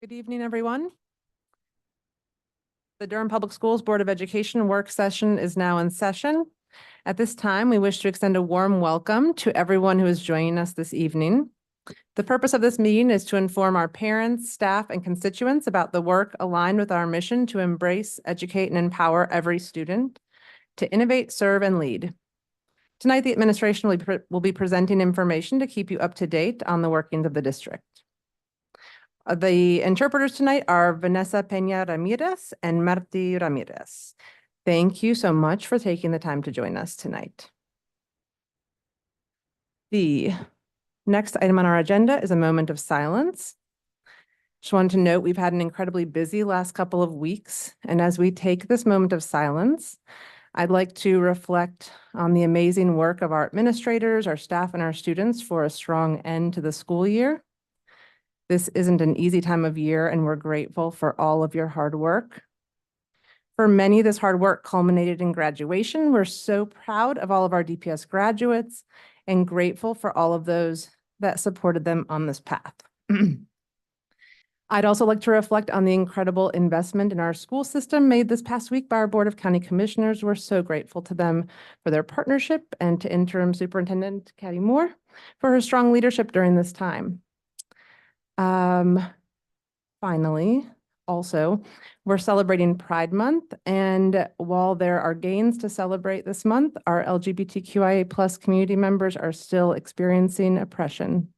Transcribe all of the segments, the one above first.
Good evening, everyone. The Durham Public Schools Board of Education work session is now in session. At this time, we wish to extend a warm welcome to everyone who is joining us this evening. The purpose of this meeting is to inform our parents, staff, and constituents about the work aligned with our mission to embrace, educate, and empower every student to innovate, serve, and lead. Tonight, the administration will be presenting information to keep you up to date on the workings of the district. The interpreters tonight are Vanessa Peña Ramirez and Marti Ramirez. Thank you so much for taking the time to join us tonight. The next item on our agenda is a moment of silence. Just wanted to note we've had an incredibly busy last couple of weeks, and as we take this moment of silence, I'd like to reflect on the amazing work of our administrators, our staff, and our students for a strong end to the school year. This isn't an easy time of year, and we're grateful for all of your hard work. For many, this hard work culminated in graduation. We're so proud of all of our DPS graduates and grateful for all of those that supported them on this path. I'd also like to reflect on the incredible investment in our school system made this past week by our Board of County Commissioners. We're so grateful to them for their partnership and to Interim Superintendent Katie Moore for her strong leadership during this time. Finally, also, we're celebrating Pride Month, and while there are gains to celebrate this month, our LGBTQIA+ community members are still experiencing oppression.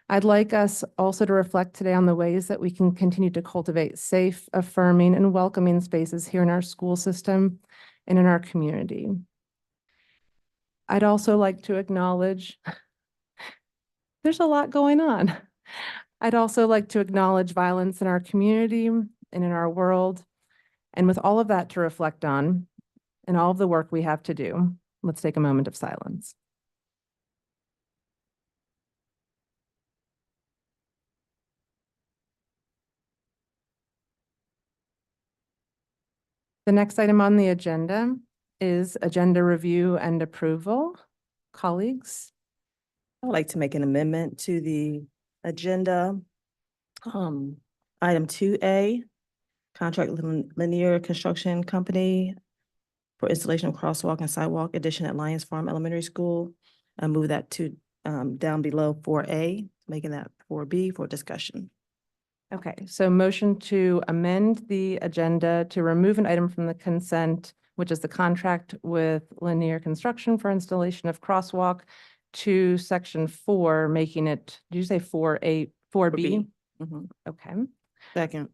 I'd like us also to reflect today on the ways that we can continue to cultivate safe, affirming, and welcoming spaces here in our school system and in our community. I'd also like to acknowledge there's a lot going on. I'd also like to acknowledge violence in our community and in our world. And with all of that to reflect on and all of the work we have to do, let's take a moment of silence. The next item on the agenda is agenda review and approval. Colleagues? I'd like to make an amendment to the agenda. Item 2A, contract linear construction company for installation of crosswalk and sidewalk addition at Lions Farm Elementary School. I move that to down below 4A, making that 4B for discussion. Okay, so motion to amend the agenda to remove an item from the consent, which is the contract with linear construction for installation of crosswalk, to section 4, making it, did you say 4A, 4B? Okay. Second.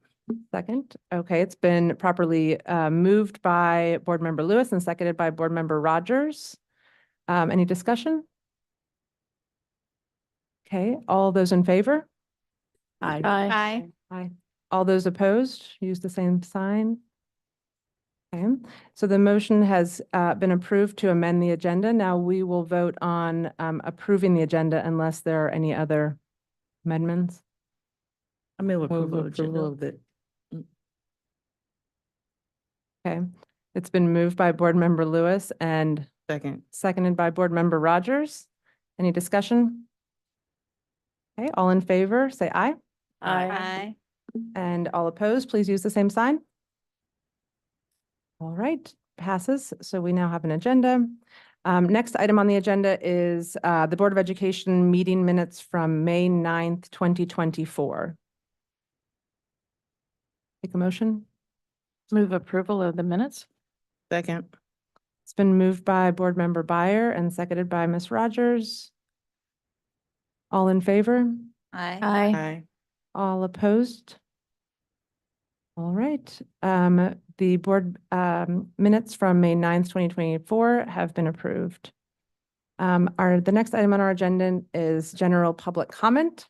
Okay, it's been properly moved by Board Member Lewis and seconded by Board Member Rogers. Any discussion? Okay, all those in favor? Aye. Aye. Aye. All those opposed, use the same sign. Okay, so the motion has been approved to amend the agenda. Now we will vote on approving the agenda unless there are any other amendments. I move approval of it. Okay, it's been moved by Board Member Lewis and Second. seconded by Board Member Rogers. Any discussion? Okay, all in favor, say aye. Aye. And all opposed, please use the same sign. All right, passes. So we now have an agenda. Next item on the agenda is the Board of Education meeting minutes from May 9th, 2024. Take a motion. Move approval of the minutes. Second. It's been moved by Board Member Byer and seconded by Ms. Rogers. All in favor? Aye. Aye. All opposed? All right. The board minutes from May 9th, 2024 have been approved. The next item on our agenda is general public comment.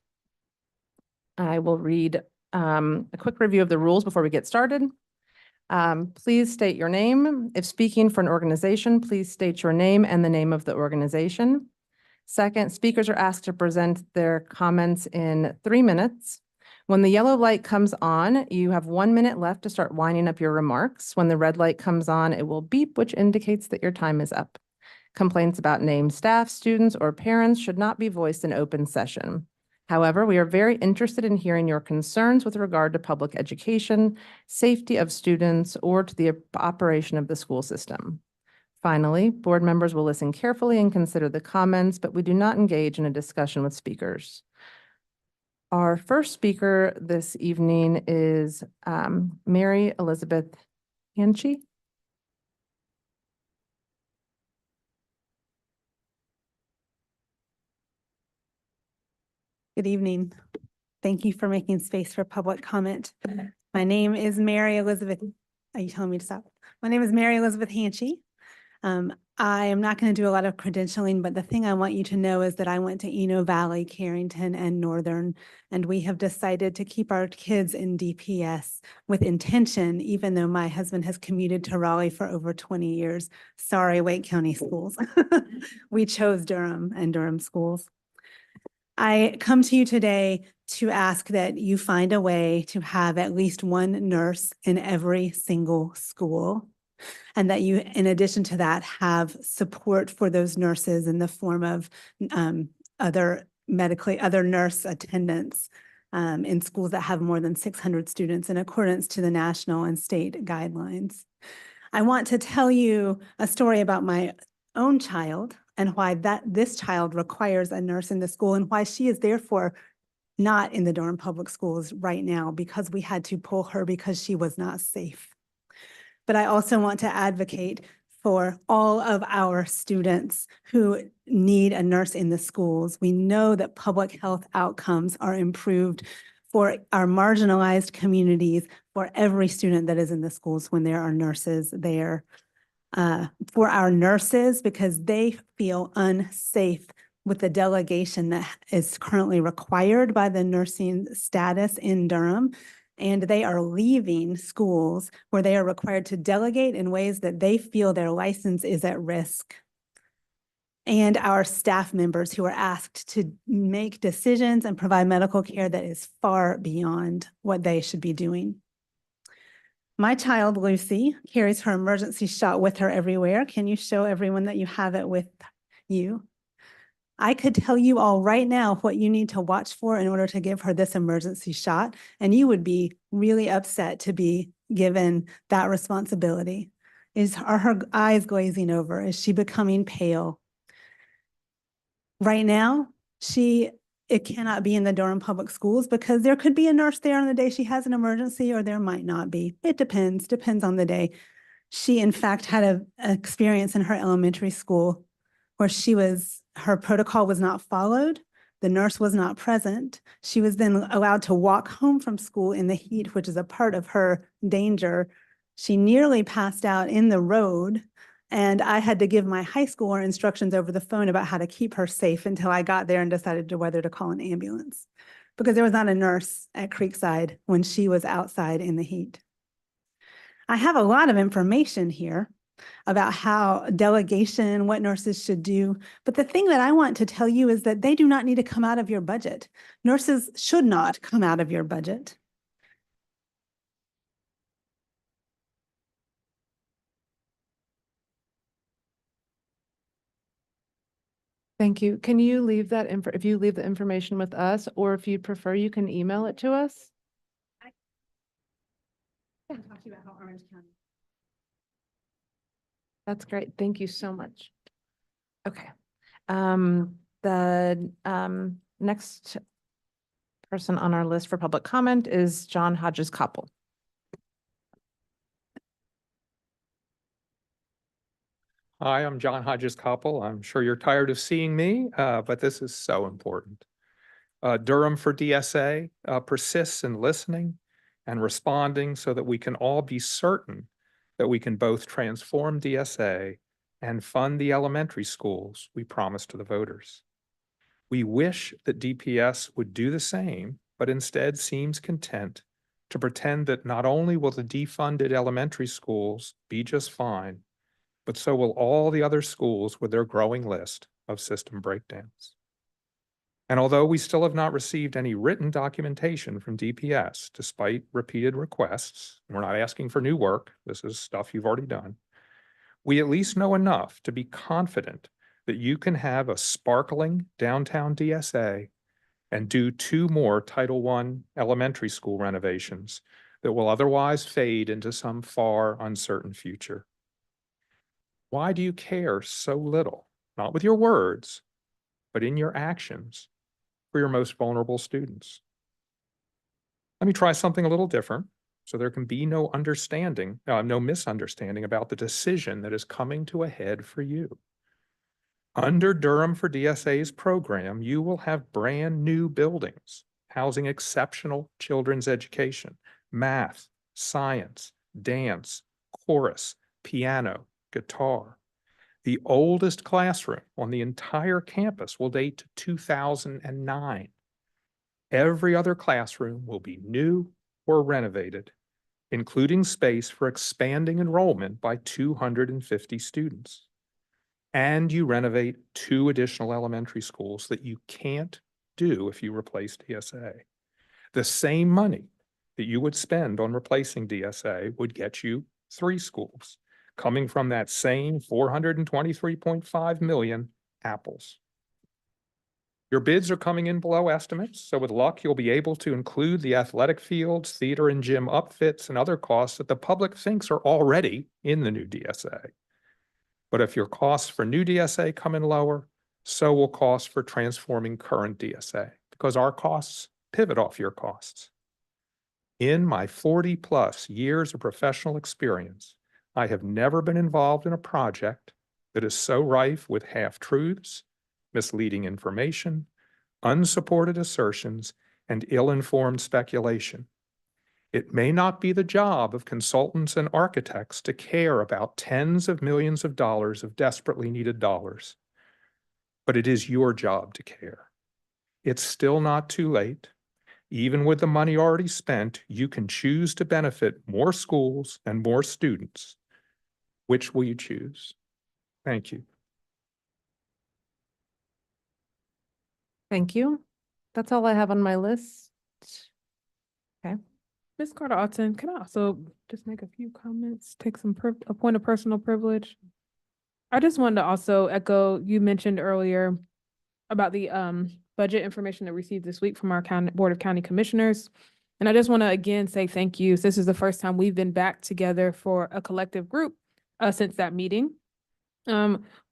I will read a quick review of the rules before we get started. Please state your name. If speaking for an organization, please state your name and the name of the organization. Second, speakers are asked to present their comments in 3 minutes. When the yellow light comes on, you have 1 minute left to start winding up your remarks. When the red light comes on, it will beep, which indicates that your time is up. Complaints about named staff, students, or parents should not be voiced in open session. However, we are very interested in hearing your concerns with regard to public education, safety of students, or to the operation of the school system. Finally, board members will listen carefully and consider the comments, but we do not engage in a discussion with speakers. Our first speaker this evening is Mary Elizabeth Hanchey. Good evening. Thank you for making space for public comment. My name is Mary Elizabeth. Are you telling me to stop? My name is Mary Elizabeth Hanchey. I am not going to do a lot of credentialing, but the thing I want you to know is that I went to Eno Valley, Carrington, and Northern, and we have decided to keep our kids in DPS with intention, even though my husband has commuted to Raleigh for over 20 years. Sorry, Wake County schools. We chose Durham and Durham schools. I come to you today to ask that you find a way to have at least one nurse in every single school. And that you, in addition to that, have support for those nurses in the form of other nurse attendants in schools that have more than 600 students in accordance to the national and state guidelines. I want to tell you a story about my own child and why this child requires a nurse in the school and why she is therefore not in the Durham Public Schools right now, because we had to pull her because she was not safe. But I also want to advocate for all of our students who need a nurse in the schools. We know that public health outcomes are improved for our marginalized communities, for every student that is in the schools when there are nurses there. For our nurses, because they feel unsafe with the delegation that is currently required by the nursing status in Durham. And they are leaving schools where they are required to delegate in ways that they feel their license is at risk. And our staff members who are asked to make decisions and provide medical care that is far beyond what they should be doing. My child, Lucy, carries her emergency shot with her everywhere. Can you show everyone that you have it with you? I could tell you all right now what you need to watch for in order to give her this emergency shot, and you would be really upset to be given that responsibility. Are her eyes glazing over? Is she becoming pale? Right now, it cannot be in the Durham Public Schools because there could be a nurse there on the day she has an emergency, or there might not be. It depends on the day. She, in fact, had an experience in her elementary school where her protocol was not followed. The nurse was not present. She was then allowed to walk home from school in the heat, which is a part of her danger. She nearly passed out in the road, and I had to give my high schooler instructions over the phone about how to keep her safe until I got there and decided whether to call an ambulance, because there was not a nurse at Creekside when she was outside in the heat. I have a lot of information here about how delegation, what nurses should do. But the thing that I want to tell you is that they do not need to come out of your budget. Nurses should not come out of your budget. Thank you. Can you leave that if you leave the information with us, or if you'd prefer, you can email it to us? I can talk to you about how Orange County. That's great. Thank you so much. Okay. The next person on our list for public comment is John Hodges-Koppel. Hi, I'm John Hodges-Koppel. I'm sure you're tired of seeing me, but this is so important. Durham for DSA persists in listening and responding so that we can all be certain that we can both transform DSA and fund the elementary schools we promised to the voters. We wish that DPS would do the same, but instead seems content to pretend that not only will the defunded elementary schools be just fine, but so will all the other schools with their growing list of system breakdowns. And although we still have not received any written documentation from DPS, despite repeated requests, we're not asking for new work, this is stuff you've already done, we at least know enough to be confident that you can have a sparkling downtown DSA and do 2 more Title I elementary school renovations that will otherwise fade into some far uncertain future. Why do you care so little, not with your words, but in your actions, for your most vulnerable students? Let me try something a little different so there can be no misunderstanding about the decision that is coming to a head for you. Under Durham for DSA's program, you will have brand new buildings housing exceptional children's education, math, science, dance, chorus, piano, guitar. The oldest classroom on the entire campus will date to 2009. Every other classroom will be new or renovated, including space for expanding enrollment by 250 students. And you renovate 2 additional elementary schools that you can't do if you replace DSA. The same money that you would spend on replacing DSA would get you 3 schools, coming from that same $423.5 million apples. Your bids are coming in below estimates, so with luck, you'll be able to include the athletic fields, theater and gym upfits, and other costs that the public thinks are already in the new DSA. But if your costs for new DSA come in lower, so will costs for transforming current DSA, because our costs pivot off your costs. In my 40+ years of professional experience, I have never been involved in a project that is so rife with half-truths, misleading information, unsupported assertions, and ill-informed speculation. It may not be the job of consultants and architects to care about tens of millions of dollars of desperately needed dollars, but it is your job to care. It's still not too late. Even with the money already spent, you can choose to benefit more schools and more students. Which will you choose? Thank you. Thank you. That's all I have on my list. Ms. Carter Alton, can I also just make a few comments, take a point of personal privilege? I just wanted to also echo, you mentioned earlier about the budget information that we received this week from our Board of County Commissioners. And I just want to again say thank you. This is the first time we've been back together for a collective group since that meeting.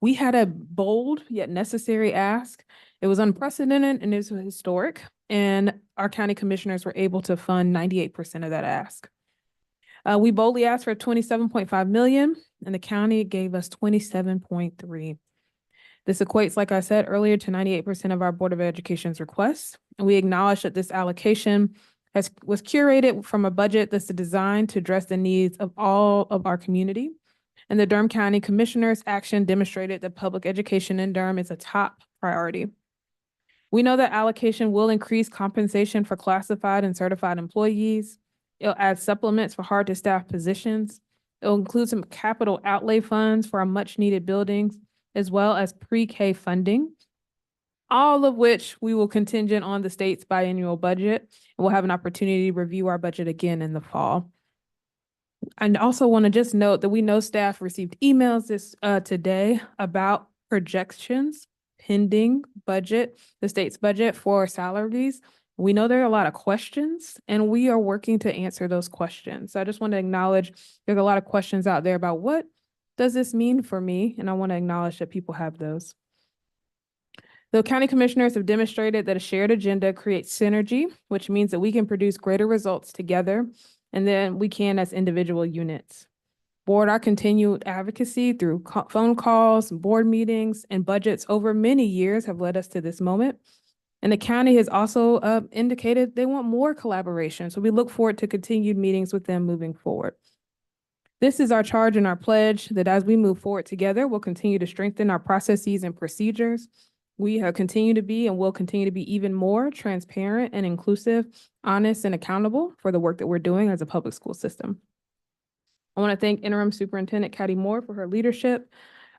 We had a bold yet necessary ask. It was unprecedented and it was historic, and our county commissioners were able to fund 98% of that ask. We boldly asked for 27.5 million, and the county gave us 27.3. This equates, like I said earlier, to 98% of our Board of Education's requests. And we acknowledge that this allocation was curated from a budget that's designed to address the needs of all of our community. And the Durham County Commissioners' action demonstrated that public education in Durham is a top priority. We know that allocation will increase compensation for classified and certified employees. It'll add supplements for hard-to-staff positions. It'll include some capital outlay funds for our much-needed buildings, as well as pre-K funding, all of which we will contingent on the state's biannual budget. And we'll have an opportunity to review our budget again in the fall. I also want to just note that we know staff received emails today about projections pending budget, the state's budget for salaries. We know there are a lot of questions, and we are working to answer those questions. So I just want to acknowledge there's a lot of questions out there about what does this mean for me? And I want to acknowledge that people have those. The county commissioners have demonstrated that a shared agenda creates synergy, which means that we can produce greater results together, and then we can as individual units. Board, our continued advocacy through phone calls, board meetings, and budgets over many years have led us to this moment. And the county has also indicated they want more collaboration. So we look forward to continued meetings with them moving forward. This is our charge and our pledge that as we move forward together, we'll continue to strengthen our processes and procedures. We have continued to be and will continue to be even more transparent and inclusive, honest and accountable for the work that we're doing as a public school system. I want to thank Interim Superintendent Caddy Moore for her leadership,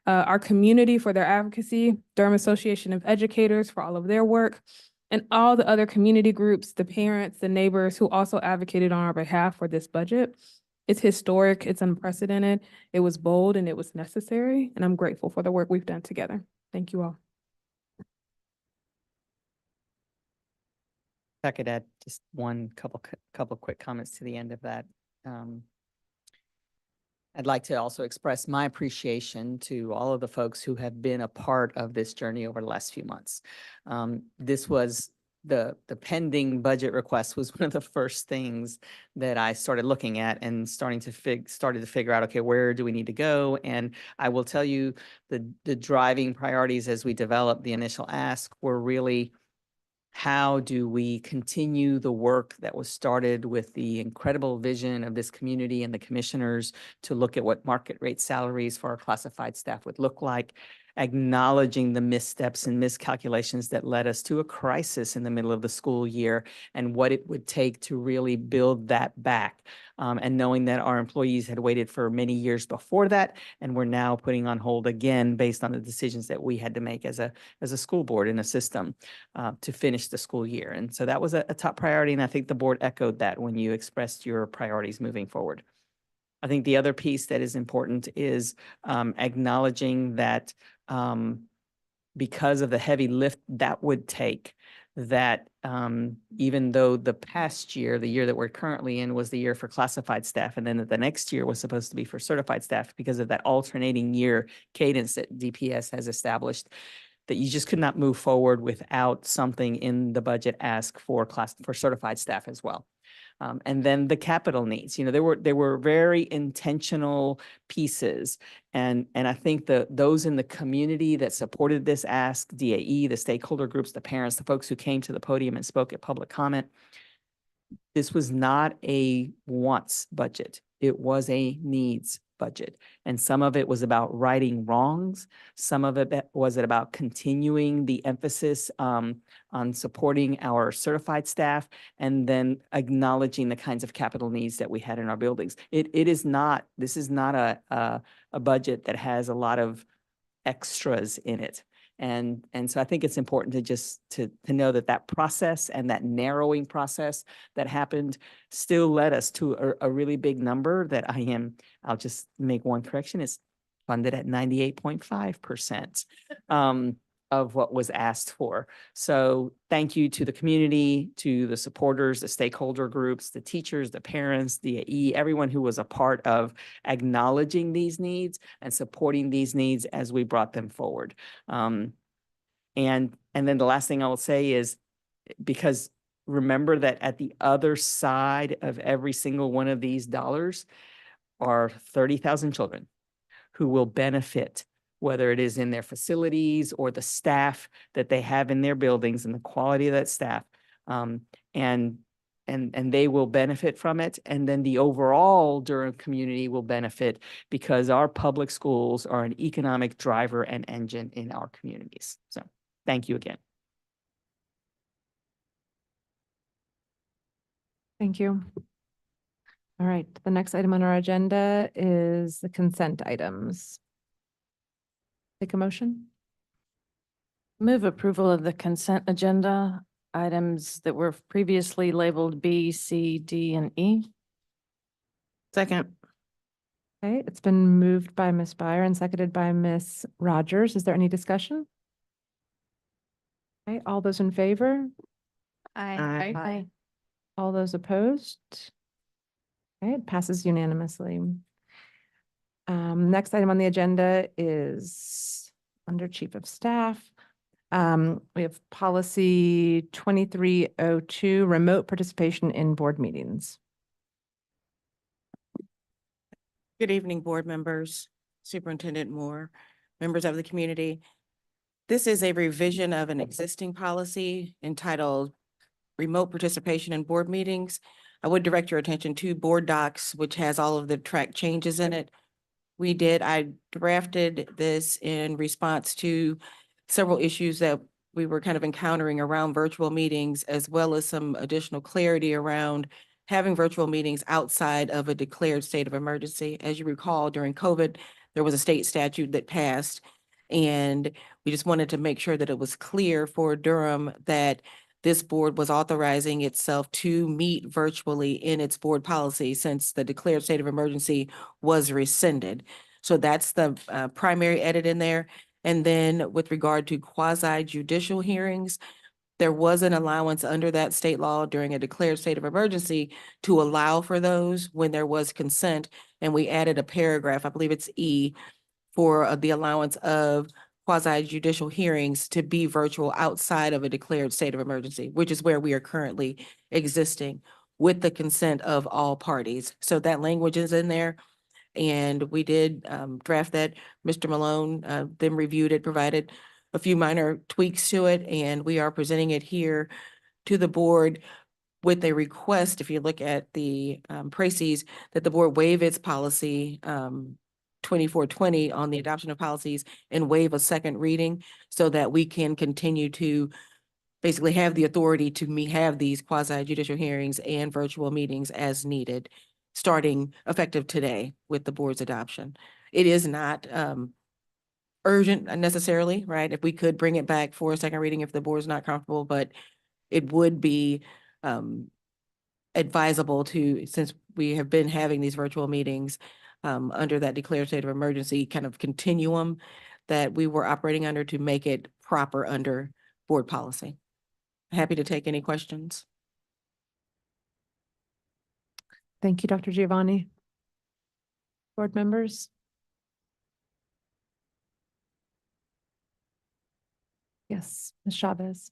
our community for their advocacy, Durham Association of Educators for all of their work, and all the other community groups, the parents, the neighbors who also advocated on our behalf for this budget. It's historic, it's unprecedented, it was bold, and it was necessary, and I'm grateful for the work we've done together. Thank you all. I could add just one couple quick comments to the end of that. I'd like to also express my appreciation to all of the folks who have been a part of this journey over the last few months. This was the pending budget request was one of the first things that I started looking at and started to figure out, okay, where do we need to go? And I will tell you the driving priorities as we developed the initial ask were really, how do we continue the work that was started with the incredible vision of this community and the commissioners to look at what market rate salaries for our classified staff would look like, acknowledging the missteps and miscalculations that led us to a crisis in the middle of the school year and what it would take to really build that back. And knowing that our employees had waited for many years before that, and we're now putting on hold again based on the decisions that we had to make as a school board in a system to finish the school year. And so that was a top priority, and I think the board echoed that when you expressed your priorities moving forward. I think the other piece that is important is acknowledging that because of the heavy lift that would take, that even though the past year, the year that we're currently in, was the year for classified staff, and then the next year was supposed to be for certified staff because of that alternating year cadence that DPS has established, that you just could not move forward without something in the budget ask for certified staff as well. And then the capital needs, there were very intentional pieces. And I think those in the community that supported this ask, DAE, the stakeholder groups, the parents, the folks who came to the podium and spoke at public comment, this was not a wants budget. It was a needs budget. And some of it was about righting wrongs. Some of it was about continuing the emphasis on supporting our certified staff, and then acknowledging the kinds of capital needs that we had in our buildings. This is not a budget that has a lot of extras in it. And so I think it's important to just to know that process and that narrowing process that happened still led us to a really big number that I'll just make one correction, it's funded at 98.5% of what was asked for. So thank you to the community, to the supporters, the stakeholder groups, the teachers, the parents, the everyone who was a part of acknowledging these needs and supporting these needs as we brought them forward. And then the last thing I will say is, because remember that at the other side of every single one of these dollars are 30,000 children who will benefit, whether it is in their facilities or the staff that they have in their buildings and the quality of that staff. And they will benefit from it. And then the overall Durham community will benefit because our public schools are an economic driver and engine in our communities. So thank you again. Thank you. All right, the next item on our agenda is the consent items. Take a motion. Move approval of the consent agenda items that were previously labeled B, C, D, and E. Second. Okay, it's been moved by Ms. Byer and seconded by Ms. Rogers. Is there any discussion? Okay, all those in favor? Aye. All those opposed? Okay, it passes unanimously. Next item on the agenda is under Chief of Staff. We have policy 2302, remote participation in board meetings. Good evening, board members, Superintendent Moore, members of the community. This is a revision of an existing policy entitled Remote Participation in Board Meetings. I would direct your attention to board docs, which has all of the track changes in it. I drafted this in response to several issues that we were kind of encountering around virtual meetings, as well as some additional clarity around having virtual meetings outside of a declared state of emergency. As you recall, during COVID, there was a state statute that passed, and we just wanted to make sure that it was clear for Durham that this board was authorizing itself to meet virtually in its board policy since the declared state of emergency was rescinded. So that's the primary edit in there. And then with regard to quasi judicial hearings, there was an allowance under that state law during a declared state of emergency to allow for those when there was consent. And we added a paragraph, I believe it's E, for the allowance of quasi judicial hearings to be virtual outside of a declared state of emergency, which is where we are currently existing with the consent of all parties. So that language is in there. And we did draft that. Mr. Malone then reviewed it, provided a few minor tweaks to it, and we are presenting it here to the board with a request, if you look at the précis, that the board waive its policy 2420 on the adoption of policies and waive a second reading so that we can continue to basically have the authority to have these quasi judicial hearings and virtual meetings as needed, starting effective today with the board's adoption. It is not urgent necessarily, right? If we could bring it back for a second reading if the board's not comfortable, but it would be advisable to, since we have been having these virtual meetings under that declared state of emergency kind of continuum that we were operating under, to make it proper under board policy. Happy to take any questions. Thank you, Dr. Giovanni. Board members? Yes, Ms. Chavez.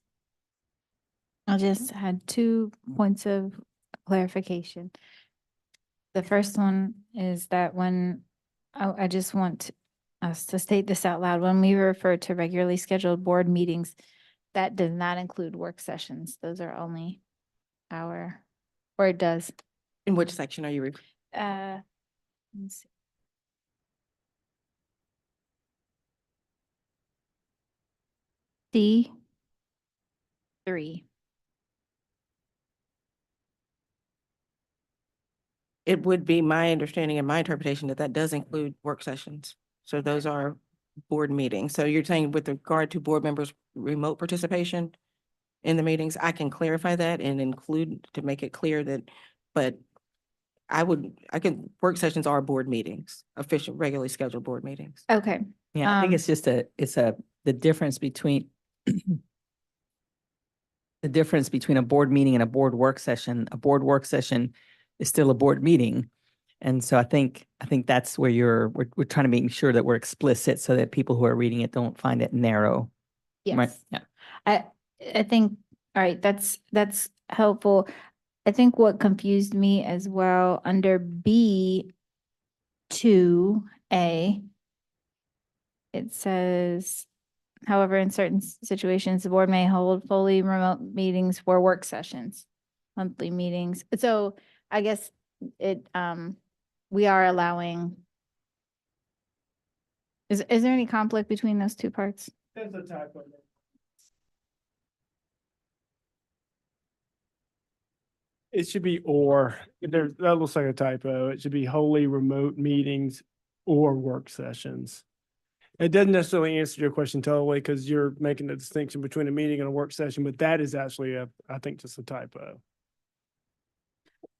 I just had 2 points of clarification. The first one is that when, I just want us to state this out loud, when we refer to regularly scheduled board meetings, that does not include work sessions. Those are only or it does. In which section are you? Let me see. D3. It would be my understanding and my interpretation that that does include work sessions. So those are board meetings. So you're saying with regard to board members' remote participation in the meetings, I can clarify that and include to make it clear that, but work sessions are board meetings, official, regularly scheduled board meetings. Okay. Yeah, I think Um, it's just the difference between the difference between a board meeting and a board work session. A board work session is still a board meeting. And so I think that's where we're trying to make sure that we're explicit so that people who are reading it don't find it narrow. Right? Yes. Yeah. I think, all right, that's helpful. I think what confused me as well under B2A, it says, however, in certain situations, the board may hold fully remote meetings for work sessions, monthly meetings. So I guess we are allowing. Is there any conflict between those two parts? There's a typo. It should be that looks like a typo. It should be wholly remote meetings or work sessions. It doesn't necessarily answer your question totally because you're making the distinction between a meeting and a work session, but that is actually I think just a typo.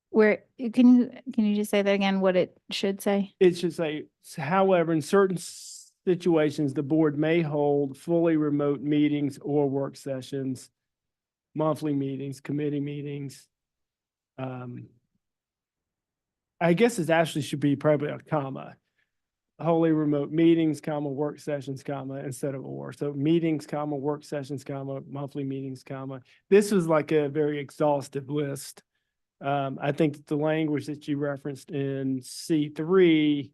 Where, can you just say that again, what it should say? It should say, however, in certain situations, the board may hold fully remote meetings or work sessions, monthly meetings, committee meetings. I guess it actually should be probably a comma. Wholly remote meetings, comma, work sessions, comma, instead of or. So meetings, comma, work sessions, comma, monthly meetings, comma. This was like a very exhaustive list. I think that the language that you referenced in C3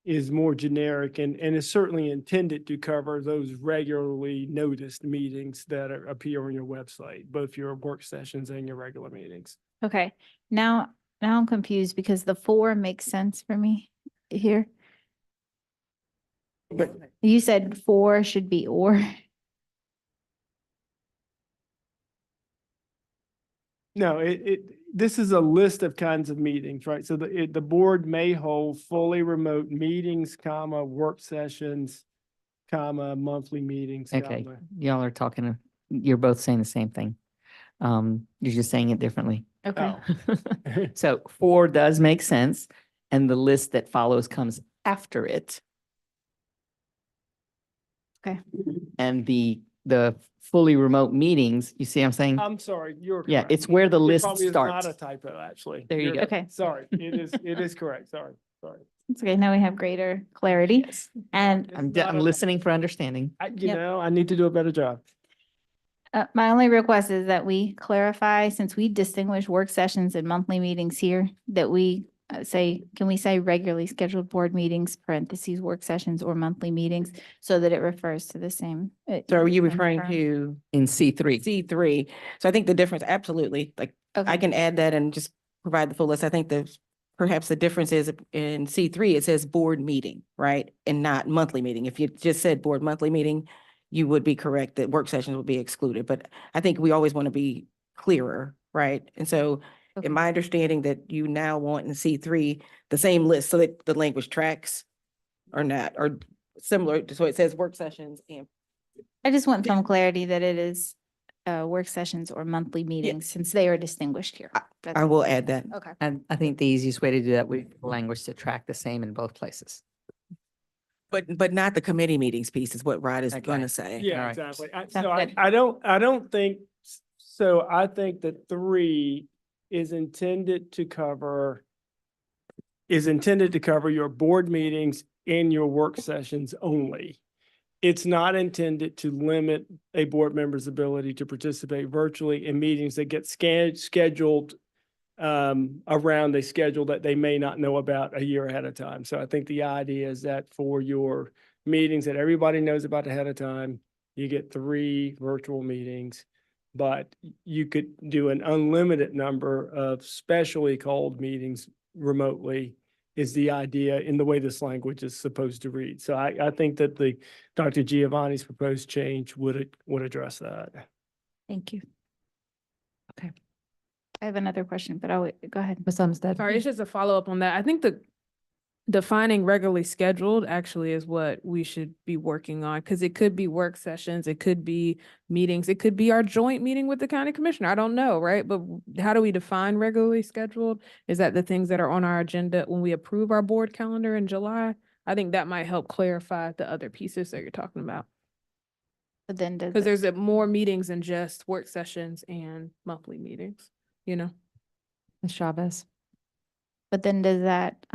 is more generic and is certainly intended to cover those regularly noticed meetings that appear on your website, both your work sessions and your regular meetings. Okay, now I'm confused because the 4 makes sense for me here. But You said 4 should be or. no, this is a list of kinds of meetings, right? So the board may hold fully remote meetings, comma, work sessions, comma, monthly meetings, Okay, comma. y'all are talking, you're both saying the same thing. You're just saying it differently. Okay, So 4 does make sense, and the list that follows comes after it. Okay. And the the fully remote meetings, you see what I'm saying? I'm sorry, you're Yeah, correct. it's where the It list probably is not starts. a typo, actually. There you You're- go. Okay. Sorry, it is correct. Sorry. It's okay. Now we have greater clarity. Yes. And It's I'm not a- listening for understanding. Yep. I need to do a better job. my only request is that we clarify, since we distinguish work sessions and monthly meetings here, that we can we say regularly scheduled board meetings, parentheses, work sessions or monthly meetings, so that it refers to the same. So are you same referring term? to In C3. C3? So I think the difference, absolutely, like, I Okay. can add that and just provide the full list. I think perhaps the difference is in C3, it says board meeting, right? And not monthly meeting. If you just said board monthly meeting, you would be correct that work sessions would be excluded. But I think we always want to be clearer, right? And so Okay. in my understanding that you now want in C3, the same list so that the language tracks or not, or similar, so it says work sessions and I just want some clarity that it is work sessions or monthly meetings, since they are distinguished here. That's I all. will add that. Okay. And I think the easiest way to do that would be language to track the same in both places. But not the committee meetings piece is what Rod is Okay. gonna say. Yeah, All right. exactly. Sounds So good. I don't think, so I think that 3 is intended to cover your board meetings and your work sessions only. It's not intended to limit a board member's ability to participate virtually in meetings that get scheduled around a schedule that they may not know about a year ahead of time. So I think the idea is that for your meetings that everybody knows about ahead of time, you get 3 virtual meetings, but you could do an unlimited number of specially called meetings remotely is the idea in the way this language is supposed to read. So I think that Dr. Giovanni's proposed change would address that. Thank you. Okay. I have another question, but go ahead. Ms. Umstead. Sorry, it's just a follow-up on that. I think the defining regularly scheduled actually is what we should be working on, because it could be work sessions, it could be meetings, it could be our joint meeting with the county commissioner. I don't know, right? But how do we define regularly scheduled? Is that the things that are on our agenda when we approve our board calendar in July? I think that might help clarify the other pieces that you're talking about. But then does Because it- there's more meetings than just work sessions and monthly meetings, you know? Ms. Chavez. But then does that,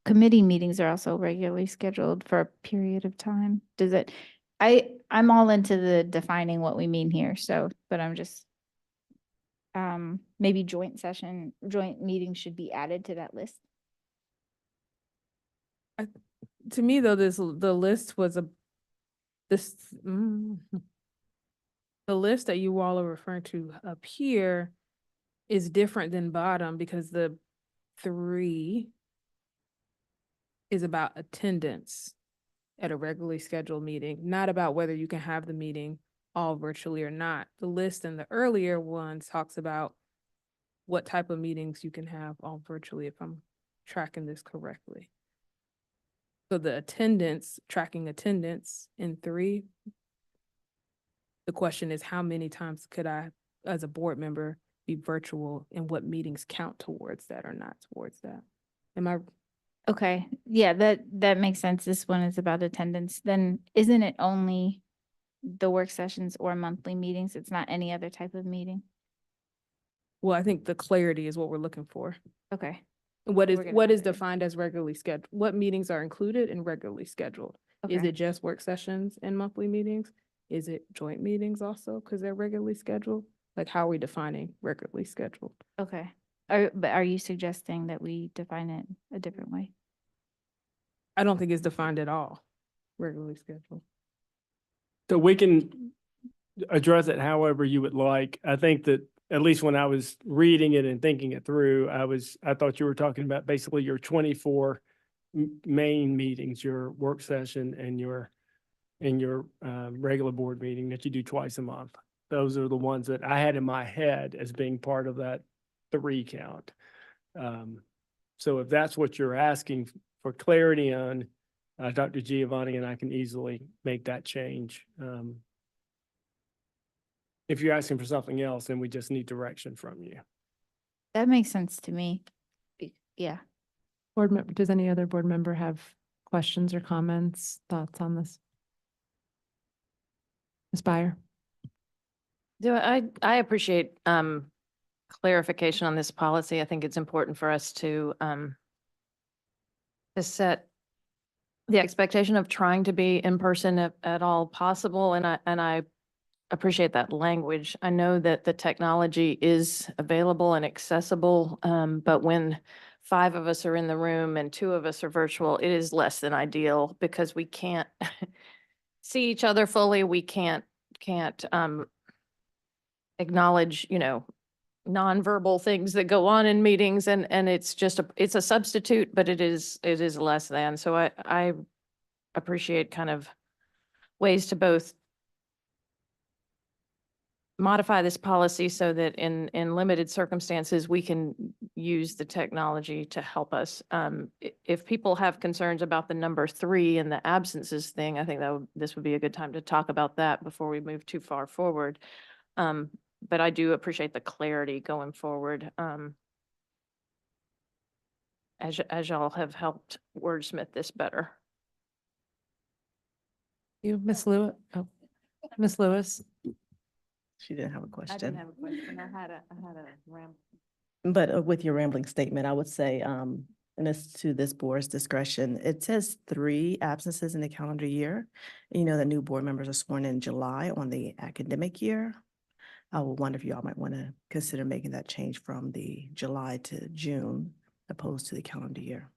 committee meetings are also regularly scheduled for a period of time? Does it, I'm all into the defining what we mean here, so, but I'm just, maybe joint meetings should be added to that list. To me, though, the list was the list that you all are referring to up here is different than bottom, because the 3 is about attendance at a regularly scheduled meeting, not about whether you can have the meeting all virtually or not. The list in the earlier ones talks about what type of meetings you can have all virtually, if I'm tracking this correctly. So the attendance, tracking attendance in 3, the question is, how many times could I, as a board member, be virtual, and what meetings count towards that or not towards that? Am I? Okay, yeah, that makes sense. This one is about attendance. Then isn't it only the work sessions or monthly meetings? It's not any other type of meeting? Well, I think the clarity is what we're looking for. Okay, What is, We're gonna what have is to- defined as regularly scheduled? What meetings are included in regularly scheduled? Is okay. it just work sessions and monthly meetings? Is it joint meetings also, because they're regularly scheduled? Like, how are we defining regularly scheduled? Okay. But are you suggesting that we define it a different way? I don't think it's defined at all, regularly scheduled. So we can address it however you would like. I think that at least when I was reading it and thinking it through, I thought you were talking about basically your 24 main meetings, your work session and your regular board meeting that you do twice a month. Those are the ones that I had in my head as being part of that 3 count. So if that's what you're asking for clarity on, Dr. Giovanni and I can easily make that change. If you're asking for something else, then we just need direction from you. That makes sense to me. Yeah. Board member, does any other board member have questions or comments, thoughts on this? Ms. Byer? I appreciate clarification on this policy. I think it's important for us to set the expectation of trying to be in person at all possible, and I appreciate that language. I know that the technology is available and accessible, but when 5 of us are in the room and 2 of us are virtual, it is less than ideal because we can't see each other fully. We can't acknowledge, nonverbal things that go on in meetings, and it's just it's a substitute, but it is less than. So I appreciate kind of ways to both modify this policy so that in limited circumstances, we can use the technology to help us. If people have concerns about the number 3 and the absences thing, I think this would be a good time to talk about that before we move too far forward. But I do appreciate the clarity going forward. As y'all have helped wordsmith this better. You, Ms. Lewis? Oh, Ms. Lewis? She didn't have a question. a question. I had a ram. But with your rambling statement, I would say, and it's to this board's discretion, it says 3 absences in the calendar year. You know, the new board members are sworn in July on the academic year. I would wonder if y'all might want to consider making that change from the July to June opposed to the calendar year.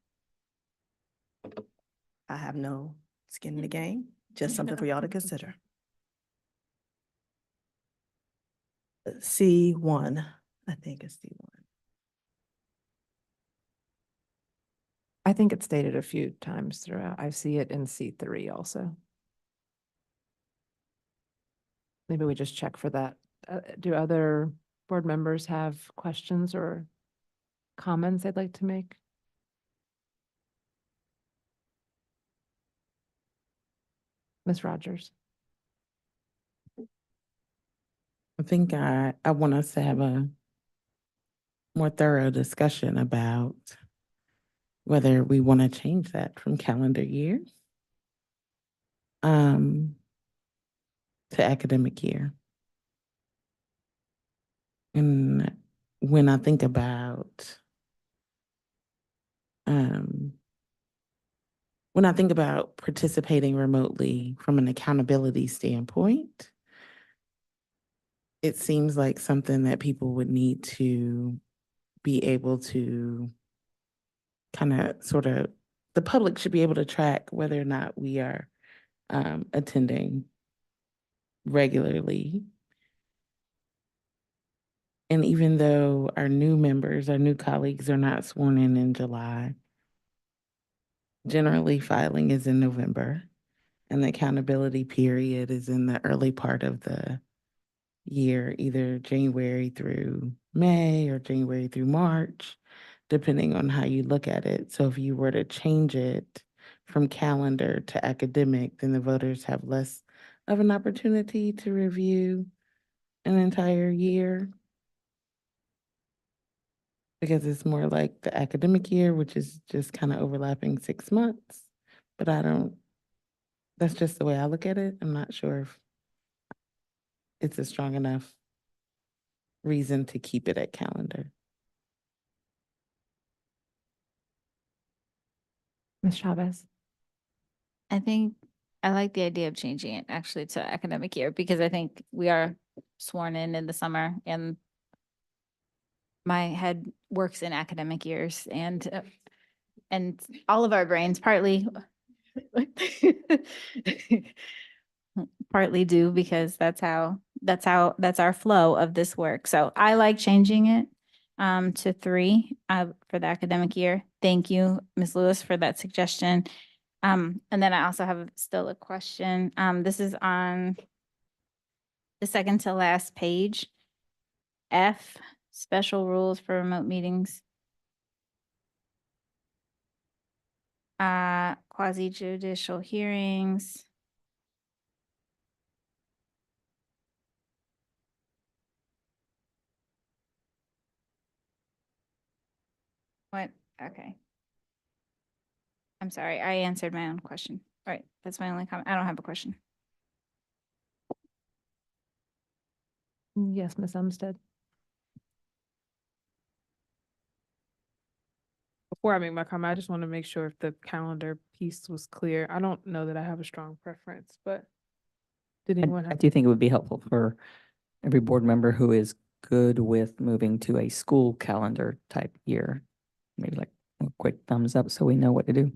I have no skin in the game, just something for y'all to consider. C1, I think it's C1. I think it's stated a few times throughout. I see it in C3 also. Maybe we just check for that. Do other board members have questions or comments they'd like to make? Ms. Rogers? I think I want us to have a more thorough discussion about whether we want to change that from calendar year to academic year. And when I think about participating remotely from an accountability standpoint, it seems like something that people would need to be able to the public should be able to track whether or not we are attending regularly. And even though our new colleagues are not sworn in July, generally filing is in November, and the accountability period is in the early part of the year, either January through May or January through March, depending on how you look at it. So if you were to change it from calendar to academic, then the voters have less of an opportunity to review an entire year, because it's more like the academic year, which is just kind of overlapping 6 months. But that's just the way I look at it. I'm not sure if it's a strong enough reason to keep it at calendar. Ms. Chavez? I think I like the idea of changing it actually to academic year because I think we are sworn in the summer and my head works in academic years and all of our brains partly do because that's our flow of this work. So I like changing it to 3 for the academic year. Thank you, Ms. Lewis, for that suggestion. And then I also have still a question. This is on the second to last page. F, special rules for remote meetings. Quasi judicial hearings. What? Okay. I'm sorry, I answered my own question. All right, that's my only comment. I don't have a question. Yes, Ms. Umstead. Before I make my comment, I just want to make sure if the calendar piece was clear. I don't know that I have a strong preference, but did anyone I have? do think it would be helpful for every board member who is good with moving to a school calendar type year. Maybe like a quick thumbs up so we know what to do.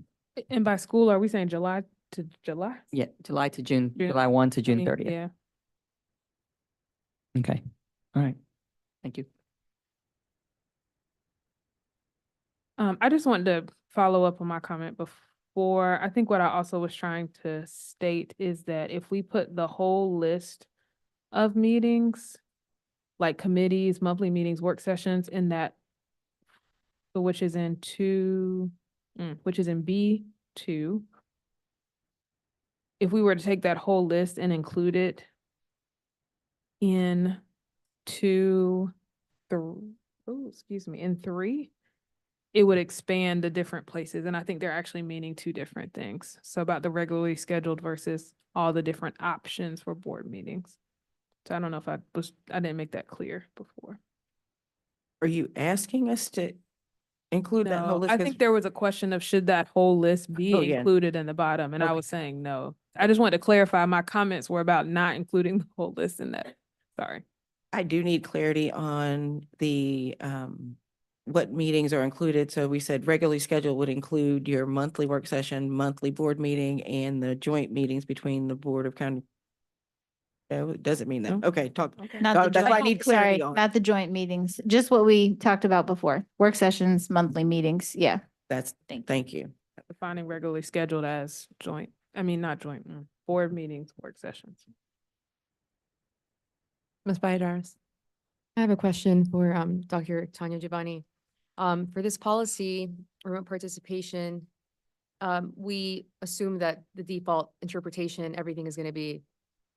And by school, are we saying July to July? Yeah, July to June, June- July 1 to I June mean, 30th. Yeah. Okay. All right. Thank you. I just wanted to follow up on my comment before. I think what I also was trying to state is that if we put the whole list of meetings, like committees, monthly meetings, work sessions in that, which is in which is in B2. If we were to take that whole list and include it in in 3, it would expand the different places. And I think they're actually meaning 2 different things. So about the regularly scheduled versus all the different options for board meetings. So I don't know if I didn't make that clear before. Are you asking us to include that whole No, list? I 'Cause- think there was a question of should that whole list be Oh, yeah. included in the bottom, and I Okay. was saying no. I just wanted to clarify, my comments were about not including the whole list in that. Sorry. I do need clarity on the, what meetings are included. So we said regularly scheduled would include your monthly work session, monthly board meeting, and the joint meetings between the Board of County. No, it doesn't mean that. No? Okay, talk. Okay. Not Oh, the that's why I joint, need sorry, clarity on. not the joint meetings, just what we talked about before, work sessions, monthly meetings, yeah. That's, Thank you. thank you. Defining regularly scheduled as not joint, board meetings, work sessions. Ms. Byadaris. I have a question for Dr. Tanya Giovanni. For this policy, remote participation, we assume that the default interpretation, everything is going to be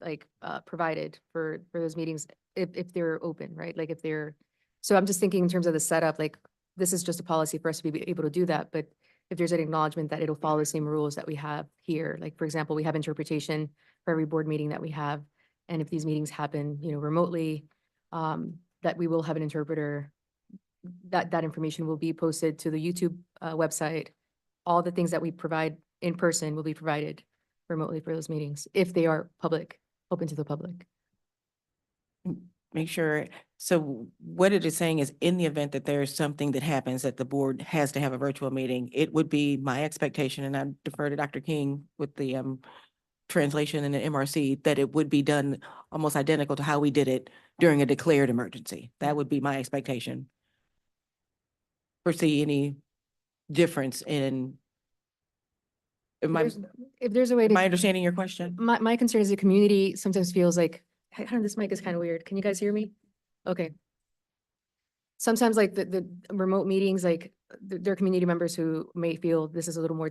like provided for those meetings if they're open, right? Like if they're, so I'm just thinking in terms of the setup, like this is just a policy for us to be able to do that. But if there's an acknowledgement that it'll follow the same rules that we have here, like for example, we have interpretation for every board meeting that we have. And if these meetings happen, remotely, that we will have an interpreter, that information will be posted to the YouTube website. All the things that we provide in person will be provided remotely for those meetings, if they are public, open to the public. Make sure. So what it is saying is in the event that there's something that happens that the board has to have a virtual meeting, it would be my expectation, and I defer to Dr. King with the translation and the MRC, that it would be done almost identical to how we did it during a declared emergency. That would be my expectation. Foresee any difference in, If there's a way am I to, understanding your question? my concern is the community sometimes feels like, I don't know, this mic is kind of weird. Can you guys hear me? Okay. Sometimes like the remote meetings, like there are community members who may feel this is a little more,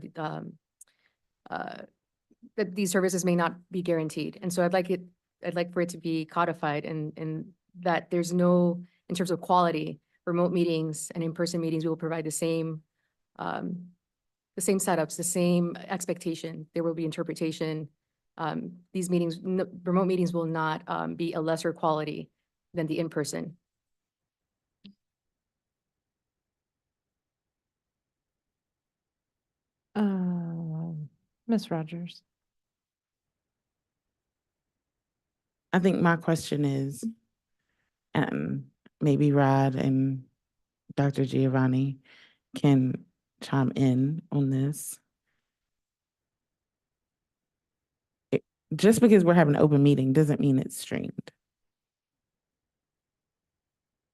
that these services may not be guaranteed. And so I'd like for it to be codified and that there's no, in terms of quality, remote meetings and in-person meetings, we will provide the same setups, the same expectation. There will be interpretation. These meetings, remote meetings will not be a lesser quality than the in-person. Ms. Rogers. I think my question is, maybe Rod and Dr. Giovanni can chime in on this. Just because we're having an open meeting doesn't mean it's streamed.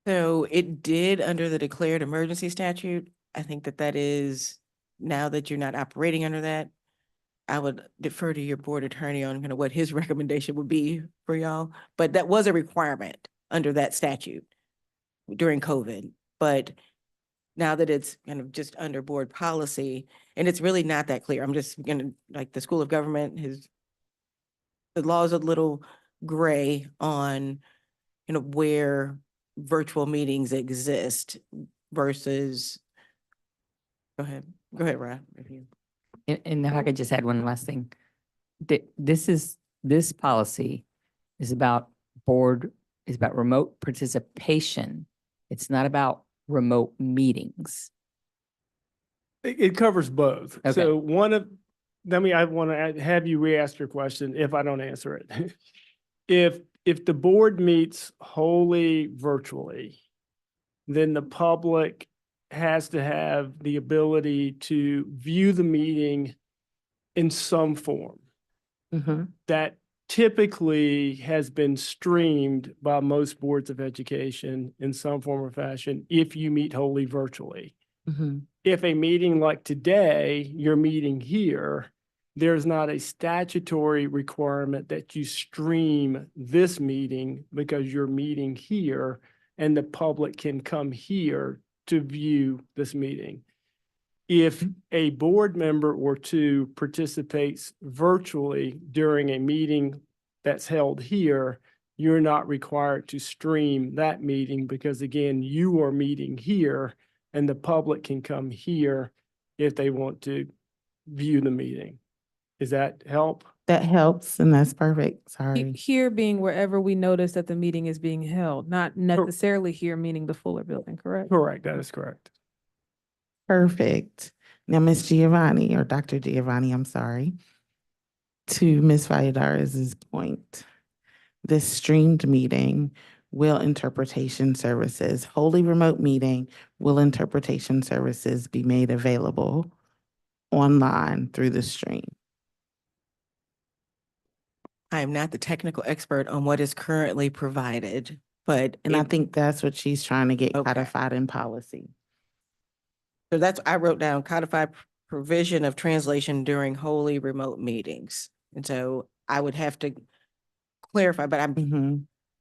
So it did under the declared emergency statute. I think that is, now that you're not operating under that, I would defer to your board attorney on kind of what his recommendation would be for y'all. But that was a requirement under that statute during COVID. But now that it's kind of just under board policy, and it's really not that clear. I'm just gonna, like the School of Government, the law is a little gray on, where virtual meetings exist versus, go ahead, Rod. if you- And if I could just add one last thing. This policy is about board is about remote participation. It's not about remote meetings. It covers both. Okay. So I want to have you re-ask your question if I don't answer it. If the board meets wholly virtually, then the public has to have the ability to view the meeting in some form. That typically has been streamed by most boards of education in some form or fashion if you meet wholly virtually. If a meeting like today, you're meeting here, there's not a statutory requirement that you stream this meeting because you're meeting here and the public can come here to view this meeting. If a board member or two participates virtually during a meeting that's held here, you're not required to stream that meeting because again, you are meeting here and the public can come here if they want to view the meeting. Does that help? That helps, and that's perfect. Sorry. Here being wherever we notice that the meeting is being held, not necessarily here meaning the Fuller Building, correct? Correct, that is correct. Perfect. Now, Ms. Giovanni, or Dr. Giovanni, I'm sorry, to Ms. Valladares' point, this streamed meeting, will interpretation services, wholly remote meeting, will interpretation services be made available online through the stream? I am not the technical expert on what is currently provided, but. And I it- think that's what she's trying to get Okay. codified in policy. So I wrote down codified provision of translation during wholly remote meetings. And so I would have to clarify, but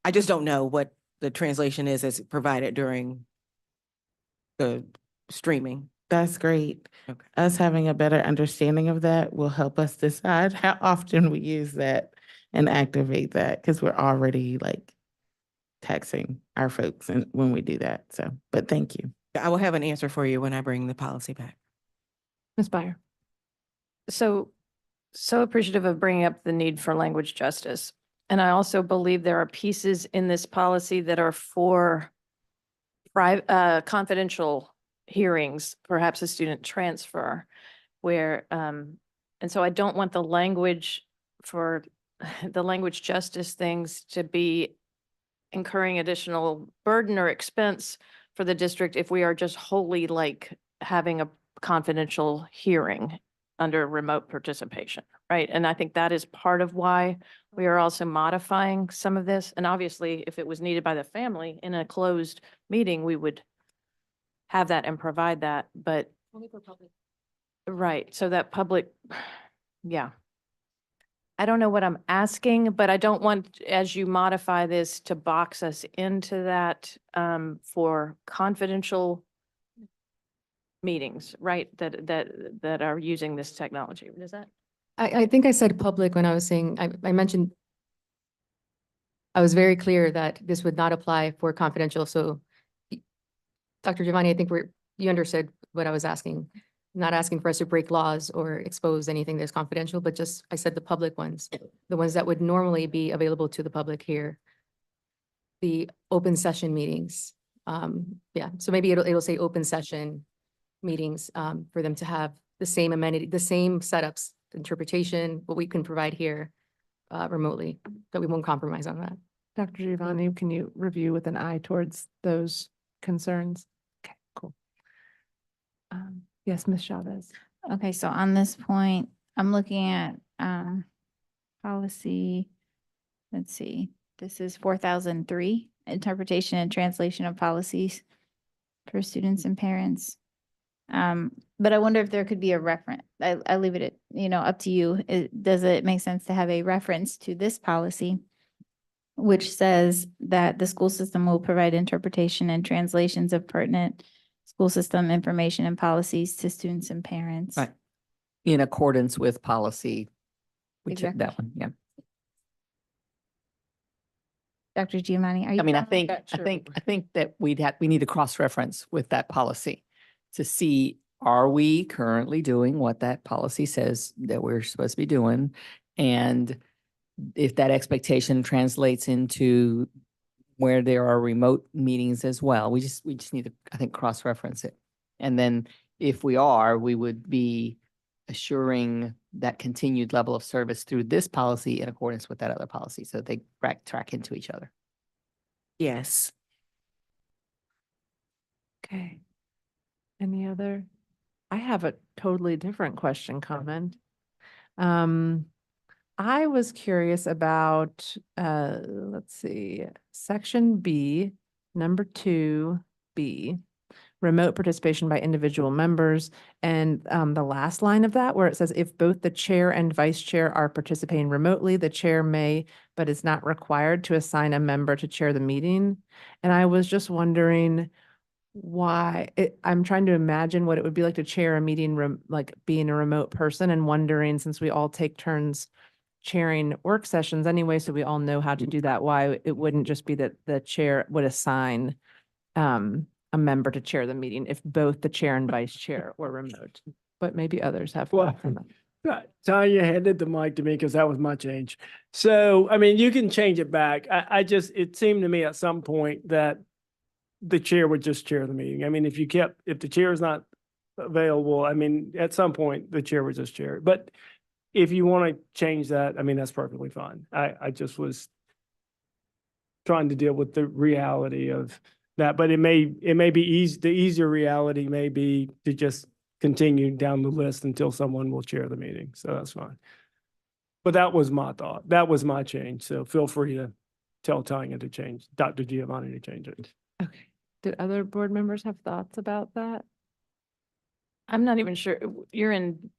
I just don't know what the translation is as provided during the streaming. That's great. Okay. Us having a better understanding of that will help us decide how often we use that and activate that, because we're already like taxing our folks and when we do that. So, but thank you. I will have an answer for you when I bring the policy back. Ms. Byer. So appreciative of bringing up the need for language justice. And I also believe there are pieces in this policy that are for confidential hearings, perhaps a student transfer, where, and so I don't want the language for the language justice things to be incurring additional burden or expense for the district if we are just wholly like having a confidential hearing under remote participation, right? And I think that is part of why we are also modifying some of this. And obviously, if it was needed by the family in a closed meeting, we would have that and provide that, but. Only for public. Right, so that public, yeah. I don't know what I'm asking, but I don't want, as you modify this, to box us into that for confidential meetings, right? That are using this technology. Is that? I think I said public when I was saying, I mentioned, I was very clear that this would not apply for confidential. So Dr. Giovanni, I think you understood what I was asking. Not asking for us to break laws or expose anything that's confidential, but just, I said the public ones, the ones that would normally be available to the public here. The open session meetings. Yeah, so maybe it'll say open session meetings for them to have the same amenity, the same setups, interpretation, what we can provide here remotely, that we won't compromise on that. Dr. Giovanni, can you review with an eye towards those concerns? Okay, cool. Yes, Ms. Chavez. Okay, so on this point, I'm looking at policy, let's see, this is 4003, interpretation and translation of policies for students and parents. But I wonder if there could be a reference. I leave it at, up to you. Does it make sense to have a reference to this policy, which says that the school system will provide interpretation and translations of pertinent school system information and policies to students and parents? Right. In accordance with policy, which Exactly. that one, yeah. Dr. Giovanni, are you? I mean, I fine with think, that? I think that we need to cross-reference with that policy to see, are we currently doing what that policy says that we're supposed to be doing? And if that expectation translates into where there are remote meetings as well. We just need to, I think, cross-reference it. And then if we are, we would be assuring that continued level of service through this policy in accordance with that other policy, so they track into each other. Yes. Okay. Any other? I have a totally different question comment. I was curious about, let's see, section B, number 2B, remote participation by individual members. And the last line of that where it says, if both the chair and vice chair are participating remotely, the chair may, but is not required to assign a member to chair the meeting. And I was just wondering why, I'm trying to imagine what it would be like to chair a meeting, like being a remote person, and wondering, since we all take turns chairing work sessions anyway, so we all know how to do that, why it wouldn't just be that the chair would assign a member to chair the meeting if both the chair and vice chair were remote. But maybe others have Well, thoughts on that. Tanya handed the mic to me because that was my change. So, I mean, you can change it back. It seemed to me at some point that the chair would just chair the meeting. I mean, if the chair is not available, I mean, at some point, the chair would just chair it. But if you want to change that, I mean, that's perfectly fine. I just was trying to deal with the reality of that, but it may be easy. The easier reality may be to just continue down the list until someone will chair the meeting. So that's fine. But that was my thought. That was my change. So feel free to tell Tanya to change, Dr. Giovanni to change it. Okay. Did other board members have thoughts about that? I'm not even sure, you're in,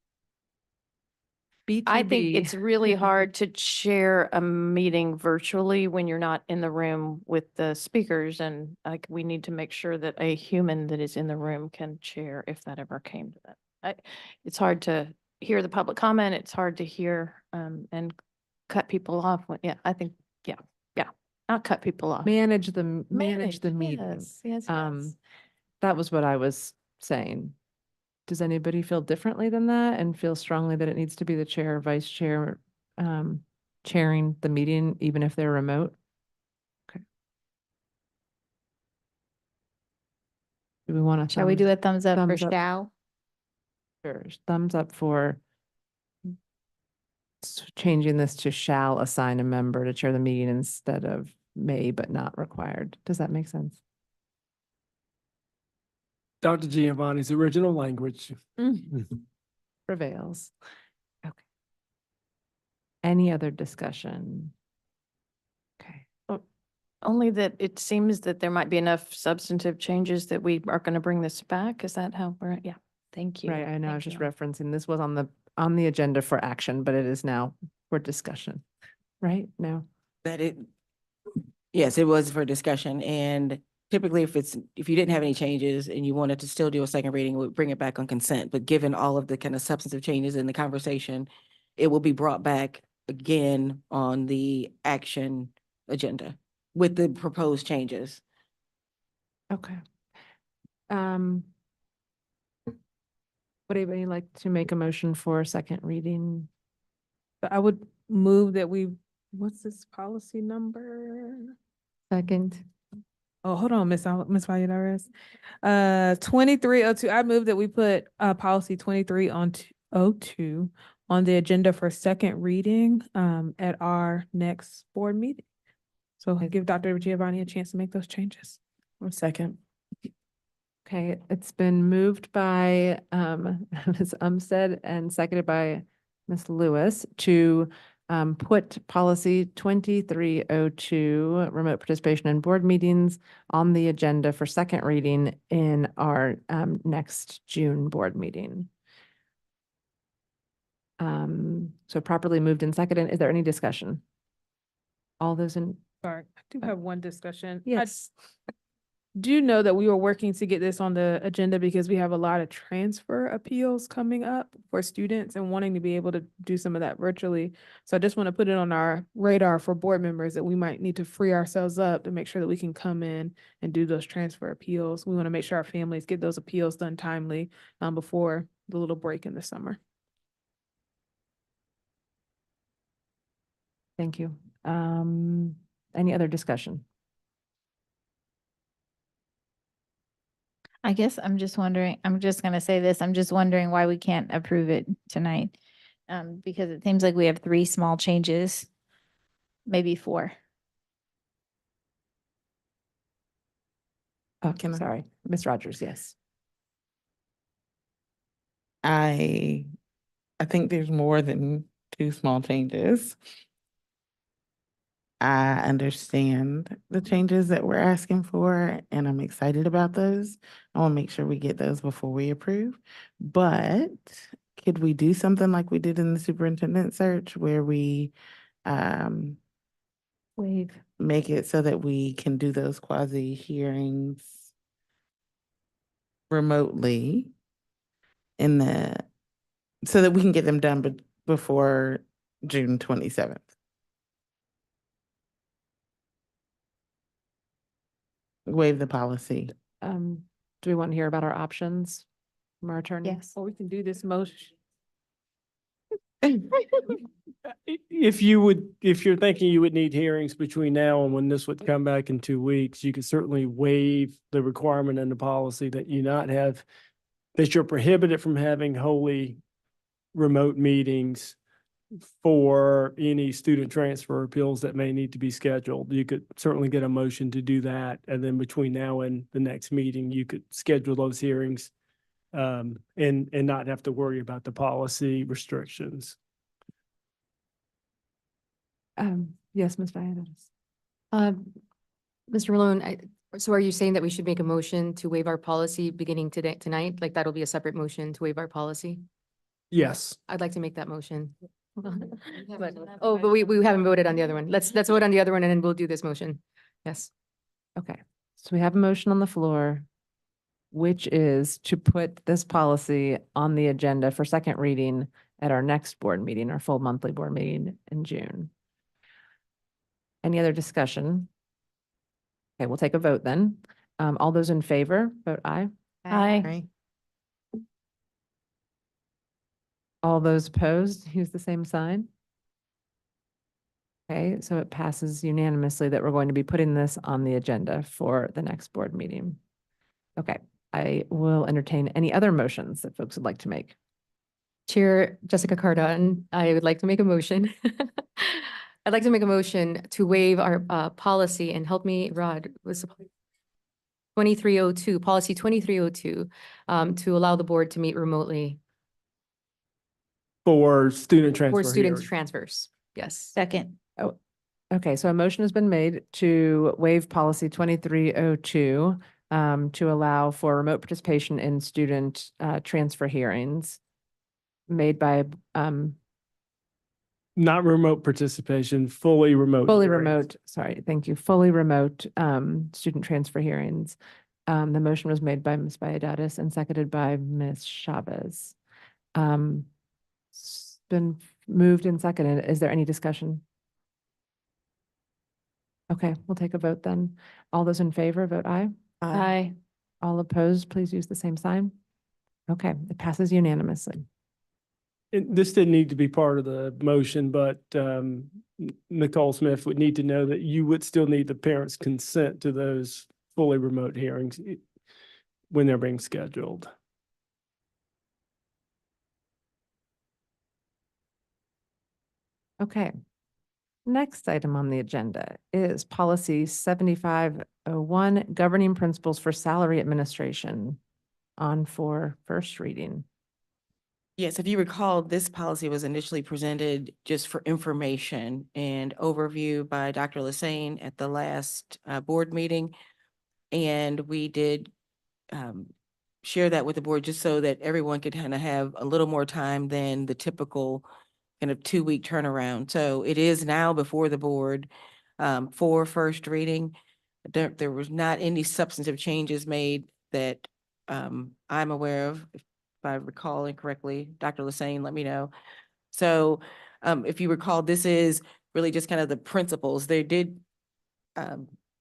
B2B. I think it's really hard to chair a meeting virtually when you're not in the room with the speakers, and like, we need to make sure that a human that is in the room can chair if that ever came to that. It's hard to hear the public comment, it's hard to hear and cut people off. Yeah, I think, yeah, not cut people off. manage the meeting. Yes. That was what I was saying. Does anybody feel differently than that and feel strongly that it needs to be the chair or vice chair chairing the meeting, even if they're remote? Okay. Do we want to? Shall we do a thumbs up for thumbs up? shall? Sure. Thumbs up for changing this to shall assign a member to chair the meeting instead of may but not required. Does that make sense? Dr. Giovanni's original language. Prevails. Okay. Any other discussion? Okay. Only that it seems that there might be enough substantive changes that we are going to bring this back. Is that how we're, yeah, thank you. Right, I know, I was Thank just you. referencing, this was on the agenda for action, but it is now for discussion, right? No. Yes, it was for discussion, and typically if you didn't have any changes and you wanted to still do a second reading, we'd bring it back on consent, but given all of the kind of substantive changes in the conversation, it will be brought back again on the action agenda with the proposed changes. Okay. Would anybody like to make a motion for second reading? But I would move that what's this policy number? Second. Oh, hold on, Miss Valladares. 2302, I move that we put policy 2302 on the agenda for second reading at our next board meeting. So give Dr. Giovanni a chance to make those changes. Second. Okay, it's been moved by Ms. Umstead and seconded by Ms. Lewis to put policy 2302, remote participation in board meetings, on the agenda for second reading in our next June board meeting. So properly moved and seconded. Is there any discussion? All those in? Sorry, I do have one discussion. Yes. Do know that we were working to get this on the agenda because we have a lot of transfer appeals coming up for students and wanting to be able to do some of that virtually. So I just want to put it on our radar for board members that we might need to free ourselves up to make sure that we can come in and do those transfer appeals. We want to make sure our families get those appeals done timely before the little break in the summer. Thank you. Any other discussion? I guess I'm just wondering, I'm just gonna say this, I'm just wondering why we can't approve it tonight. Because it seems like we have 3 small changes, maybe 4. Oh, Can I- sorry, Ms. Rogers, yes. I think there's more than 2 small changes. I understand the changes that we're asking for, and I'm excited about those. I want to make sure we get those before we approve. But could we do something like we did in the superintendent search where we Waive. make it so that we can do those quasi hearings remotely so that we can get them done before June 27th? Waive the policy. Do we want to hear about our options from our attorney? Yes. Or we can do this motion. If you're thinking you would need hearings between now and when this would come back in 2 weeks, you could certainly waive the requirement in the policy that that you're prohibited from having wholly remote meetings for any student transfer appeals that may need to be scheduled. You could certainly get a motion to do that. And then between now and the next meeting, you could schedule those hearings and not have to worry about the policy restrictions. Yes, Ms. Valladares. Mr. Malone, so are you saying that we should make a motion to waive our policy beginning tonight? Like that'll be a separate motion to waive our policy? Yes. I'd like to make that motion. But we haven't voted on the other one. Let's vote on the other one and then we'll do this motion. Yes. Okay, so we have a motion on the floor, which is to put this policy on the agenda for second reading at our next board meeting, our full monthly board meeting in June. Any other discussion? Okay, we'll take a vote then. All those in favor, vote aye. Aye. Right? All those opposed, use the same sign. Okay, so it passes unanimously that we're going to be putting this on the agenda for the next board meeting. Okay, I will entertain any other motions that folks would like to make. Chair Jessica Cardon, I would like to make a motion. I'd like to make a motion to waive our policy and help me, Rod, was 2302, policy 2302, to allow the board to meet remotely For student for transfer student hearings. transfers. Yes. Second. Okay, so a motion has been made to waive policy 2302 to allow for remote participation in student transfer hearings made by Not remote participation, fully remote. fully hearings. remote, sorry, thank you, fully remote student transfer hearings. The motion was made by Ms. Valladares and seconded by Ms. Chavez. It's been moved and seconded. Is there any discussion? Okay, we'll take a vote then. All those in favor, vote aye. Aye. All opposed, please use the same sign. Okay, it passes unanimously. This didn't need to be part of the motion, but Nicole Smith would need to know that you would still need the parents' consent to those fully remote hearings when they're being scheduled. Okay. Next item on the agenda is policy 7501, governing principles for salary administration, on for first reading. Yes, if you recall, this policy was initially presented just for information and overview by Dr. Lassane at the last board meeting. And we did share that with the board just so that everyone could kind of have a little more time than the typical kind of 2-week turnaround. So it is now before the board for first reading. There was not any substantive changes made that I'm aware of. If I recall incorrectly, Dr. Lassane, let me know. So if you recall, this is really just kind of the principles. They did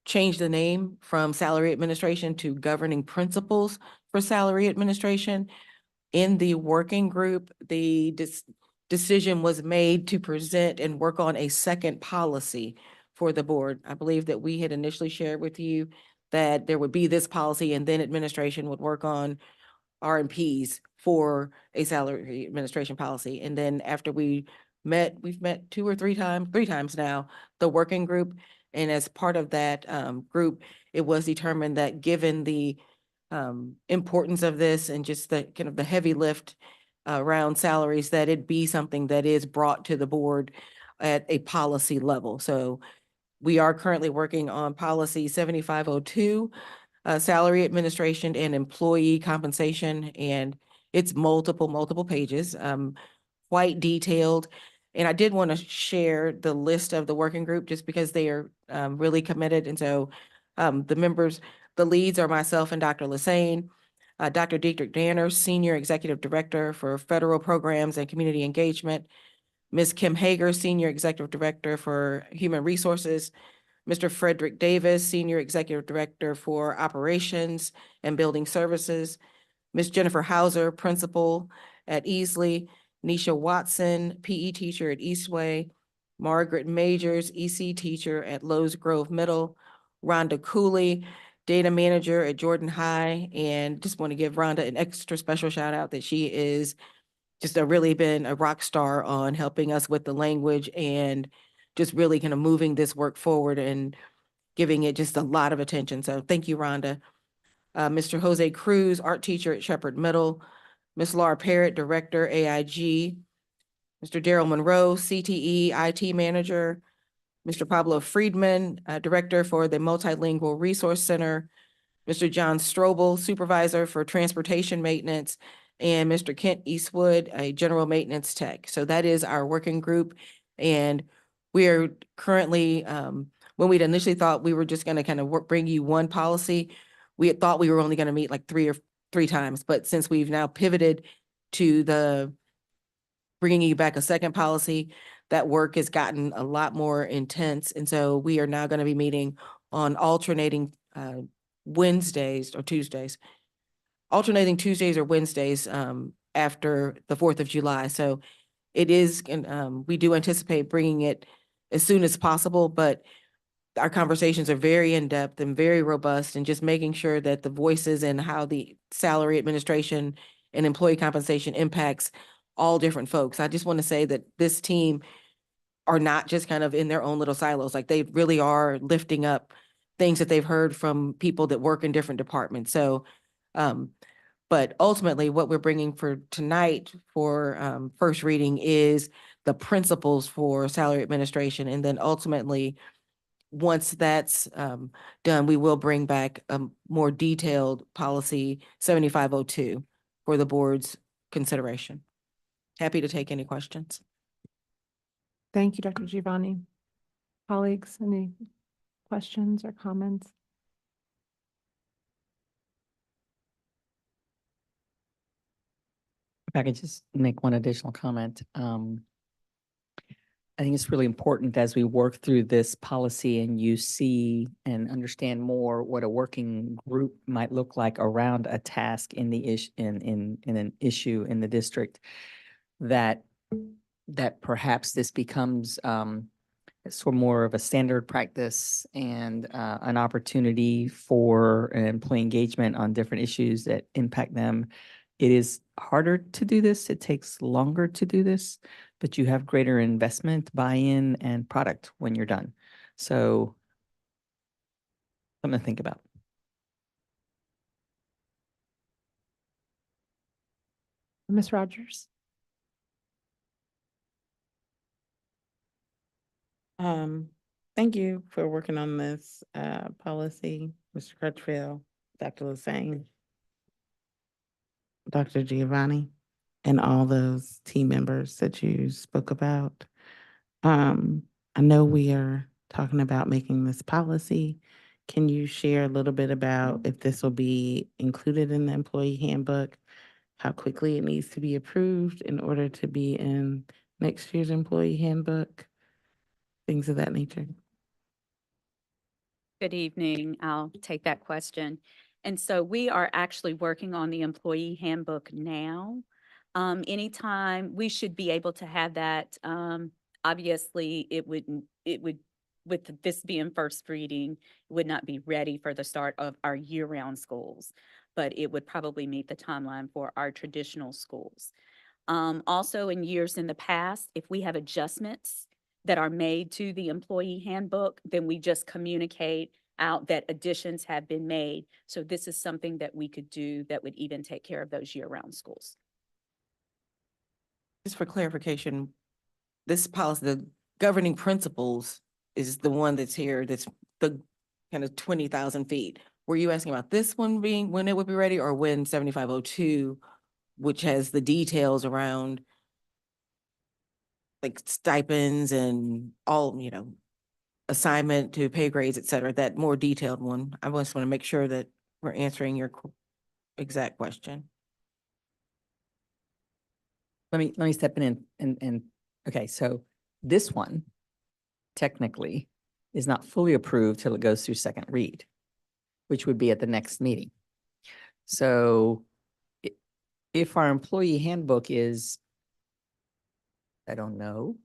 change the name from salary administration to governing principles for salary administration. In the working group, the decision was made to present and work on a second policy for the board. I believe that we had initially shared with you that there would be this policy and then administration would work on R&Ps for a salary administration policy. And then after we've met 2 or 3 times now, the working group. And as part of that group, it was determined that given the importance of this and just the kind of the heavy lift around salaries, that it be something that is brought to the board at a policy level. So we are currently working on policy 7502, salary administration and employee compensation, and it's multiple pages, quite detailed. And I did want to share the list of the working group just because they are really committed. And so the members, the leads are myself and Dr. Lassane, Dr. Dietrich Danner, Senior Executive Director for Federal Programs and Community Engagement, Ms. Kim Hager, Senior Executive Director for Human Resources, Mr. Frederick Davis, Senior Executive Director for Operations and Building Services, Ms. Jennifer Hauser, Principal at Easley, Nisha Watson, PE teacher at Eastway, Margaret Majors, EC teacher at Lowe's Grove Middle, Rhonda Cooley, data manager at Jordan High, and just want to give Rhonda an extra special shout out that she is just really been a rock star on helping us with the language and just really kind of moving this work forward and giving it just a lot of attention. So thank you, Rhonda. Mr. Jose Cruz, art teacher at Shepherd Middle, Ms. Laura Parrott, director, AIG, Mr. Daryl Monroe, CTE IT manager, Mr. Pablo Friedman, director for the Multilingual Resource Center, Mr. John Strobel, supervisor for transportation maintenance, and Mr. Kent Eastwood, a general maintenance tech. So that is our working group. And we are currently, when we'd initially thought we were just going to kind of bring you one policy, we had thought we were only going to meet like three times. But since we've now pivoted to the bringing you back a second policy, that work has gotten a lot more intense. And so we are now going to be meeting on alternating Wednesdays or Tuesdays, alternating Tuesdays or Wednesdays after the 4th of July. So it is, we do anticipate bringing it as soon as possible, but our conversations are very in-depth and very robust, and just making sure that the voices and how the salary administration and employee compensation impacts all different folks. I just want to say that this team are not just kind of in their own little silos. Like, they really are lifting up things that they've heard from people that work in different departments. So, but ultimately what we're bringing for tonight for first reading is the principles for salary administration. And then ultimately, once that's done, we will bring back a more detailed policy 7502 for the board's consideration. Happy to take any questions. Thank you, Dr. Giovanni. Colleagues, any questions or comments? If I could just make one additional comment. I think it's really important as we work through this policy and you see and understand more what a working group might look like around a task in the in an issue in the district, that perhaps this becomes sort of more of a standard practice and an opportunity for an employee engagement on different issues that impact them. It is harder to do this. It takes longer to do this, but you have greater investment, buy-in, and product when you're done. So something to think about. Ms. Rogers? Thank you for working on this policy, Mr. Crutchfield, Dr. Lassane, Dr. Giovanni, and all those team members that you spoke about. I know we are talking about making this policy. Can you share a little bit about if this will be included in the employee handbook, how quickly it needs to be approved in order to be in next year's employee handbook, things of that nature? Good evening. I'll take that question. And so we are actually working on the employee handbook now. Anytime we should be able to have that. Obviously, it would with this being first reading, would not be ready for the start of our year-round schools, but it would probably meet the timeline for our traditional schools. Also, in years in the past, if we have adjustments that are made to the employee handbook, then we just communicate out that additions have been made. So this is something that we could do that would even take care of those year-round schools. Just for clarification, this policy, the governing principles is the one that's here, that's the kind of 20,000 feet. Were you asking about this one being, when it would be ready, or when 7502, which has the details around like stipends and all, assignment to pay grades, et cetera, that more detailed one? I just want to make sure that we're answering your exact question. Let me step in and, okay, so this one technically is not fully approved till it goes through second read, which would be at the next meeting. So if our employee handbook is, I don't know,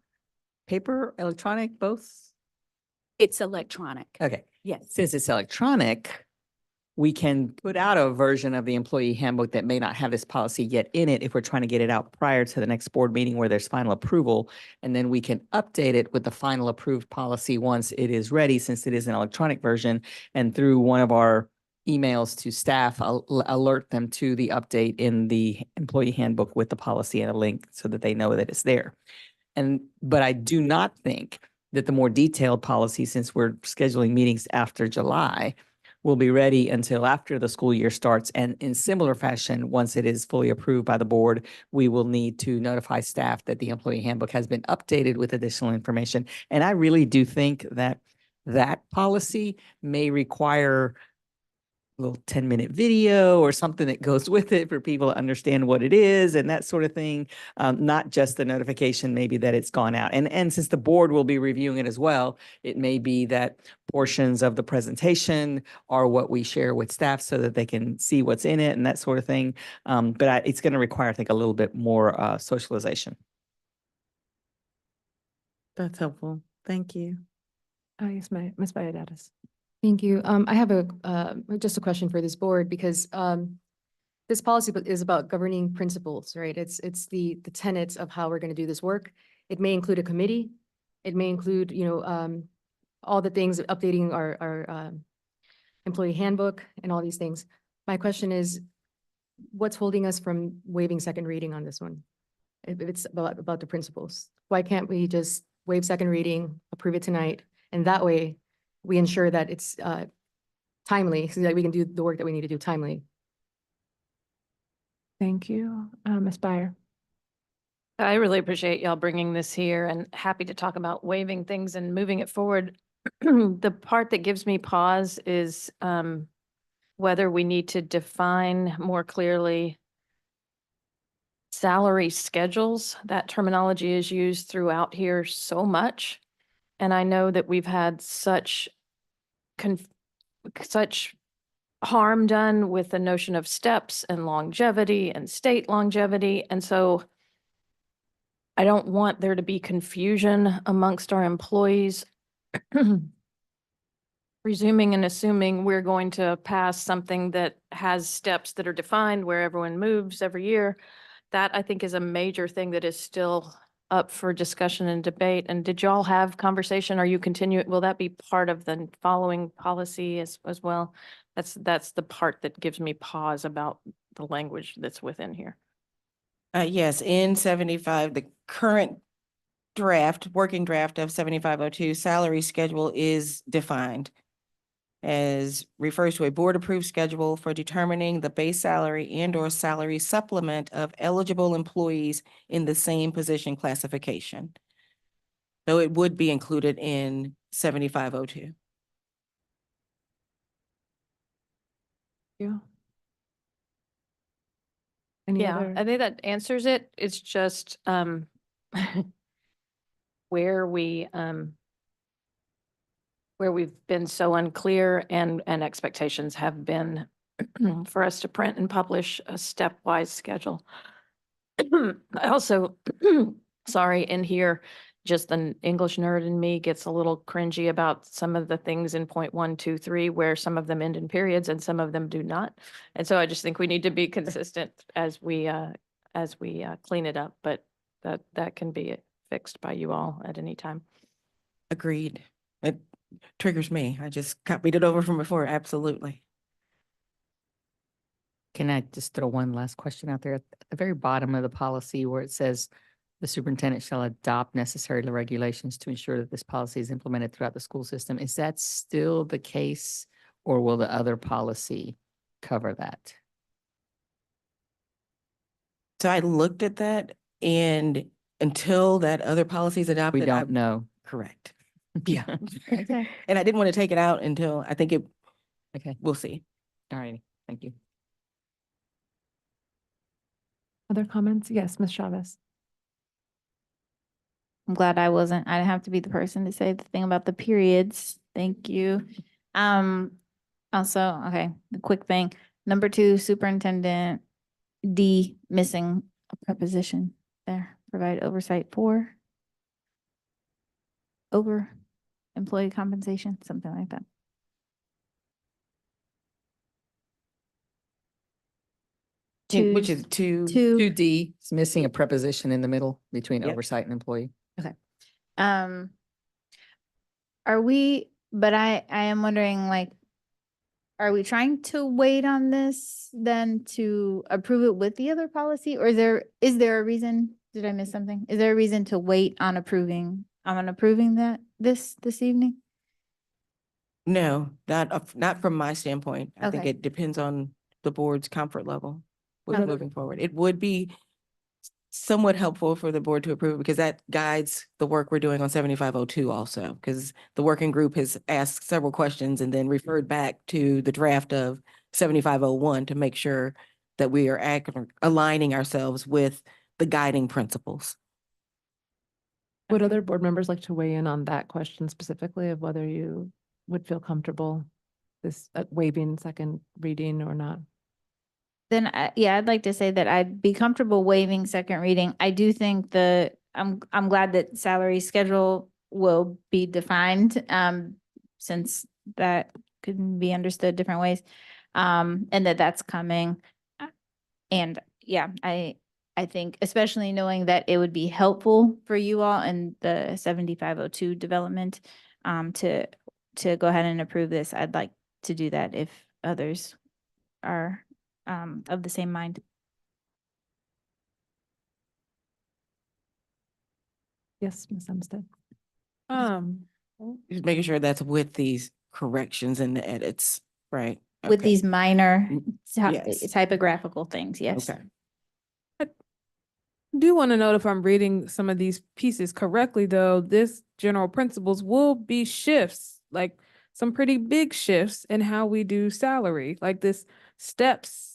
paper, electronic, both? It's electronic. Okay, Yes. since it's electronic, we can put out a version of the employee handbook that may not have this policy yet in it if we're trying to get it out prior to the next board meeting where there's final approval. And then we can update it with the final approved policy once it is ready, since it is an electronic version. And through one of our emails to staff, I'll alert them to the update in the employee handbook with the policy and a link so that they know that it's there. But I do not think that the more detailed policy, since we're scheduling meetings after July, will be ready until after the school year starts. And in similar fashion, once it is fully approved by the board, we will need to notify staff that the employee handbook has been updated with additional information. And I really do think that that policy may require a little 10-minute video or something that goes with it for people to understand what it is and that sort of thing. Not just the notification maybe that it's gone out. And since the board will be reviewing it as well, it may be that portions of the presentation are what we share with staff so that they can see what's in it and that sort of thing. But it's going to require, I think, a little bit more socialization. That's helpful. Thank you. Yes, Ms. Valladares. Thank you. I have just a question for this board because this policy is about governing principles, right? It's the tenets of how we're going to do this work. It may include a committee. It may include, all the things, updating our employee handbook and all these things. My question is, what's holding us from waiving second reading on this one? If it's about the principles, why can't we just waive second reading, approve it tonight, and that way we ensure that it's timely so that we can do the work that we need to do timely? Thank you. Ms. Byer. I really appreciate y'all bringing this here and happy to talk about waiving things and moving it forward. The part that gives me pause is whether we need to define more clearly salary schedules. That terminology is used throughout here so much. And I know that we've had such harm done with the notion of steps and longevity and state longevity. And so I don't want there to be confusion amongst our employees, presuming and assuming we're going to pass something that has steps that are defined where everyone moves every year. That I think is a major thing that is still up for discussion and debate. And did y'all have conversation? Are you continuing? Will that be part of the following policy as well? That's the part that gives me pause about the language that's within here. Yes, in 75, the current working draft of 7502, salary schedule is defined as refers to a board-approved schedule for determining the base salary and/or salary supplement of eligible employees in the same position classification. So it would be included in 7502. You. Any Yeah, other? I think that answers it. It's just where we've been so unclear and expectations have been for us to print and publish a stepwise schedule. I also, sorry, in here, just an English nerd in me gets a little cringy about some of the things in point 1, 2, 3, where some of them end in periods and some of them do not. And so I just think we need to be consistent as we clean it up, but that can be fixed by you all at any time. Agreed. It triggers me. I just copied it over from before. Absolutely. Can I just throw one last question out there? At the very bottom of the policy where it says the superintendent shall adopt necessary regulations to ensure that this policy is implemented throughout the school system. Is that still the case, or will the other policy cover that? So I looked at that, and until that other policy is adopted. We don't know. Correct. Yeah. Okay. And I didn't want to take it out until I think Okay, we'll see. all righty, thank you. Other comments? Yes, Ms. Chavez. I'm glad I didn't have to be the person to say the thing about the periods. Thank you. Also, okay, the quick thing. Number 2, superintendent D, missing a preposition there. Provide oversight for over employee compensation, something like that. Which is two. Two. 2D is missing a preposition in the middle between Yep. oversight and employee. But I am wondering, like, are we trying to wait on this then to approve it with the other policy? Or is there a reason? Did I miss something? Is there a reason to wait on approving that this evening? No, not from my standpoint. I think Okay. it depends on the board's comfort level with Okay. moving forward. It would be somewhat helpful for the board to approve because that guides the work we're doing on 7502 also, because the working group has asked several questions and then referred back to the draft of 7501 to make sure that we are aligning ourselves with the guiding principles. Would other board members like to weigh in on that question specifically of whether you would feel comfortable this waiving second reading or not? Then, yeah, I'd like to say that I'd be comfortable waiving second reading. I do think I'm glad that salary schedule will be defined, since that can be understood different ways. And that's coming. And yeah, I think especially knowing that it would be helpful for you all in the 7502 development, to go ahead and approve this. I'd like to do that if others are of the same mind. Yes, Ms. Umstead. Just making sure that's with these corrections and the edits, right? With Okay. these minor Yes. typographical things, yes. Okay. Do want to note if I'm reading some of these pieces correctly, though, this general principles will be shifts, like some pretty big shifts in how we do salary, like this steps.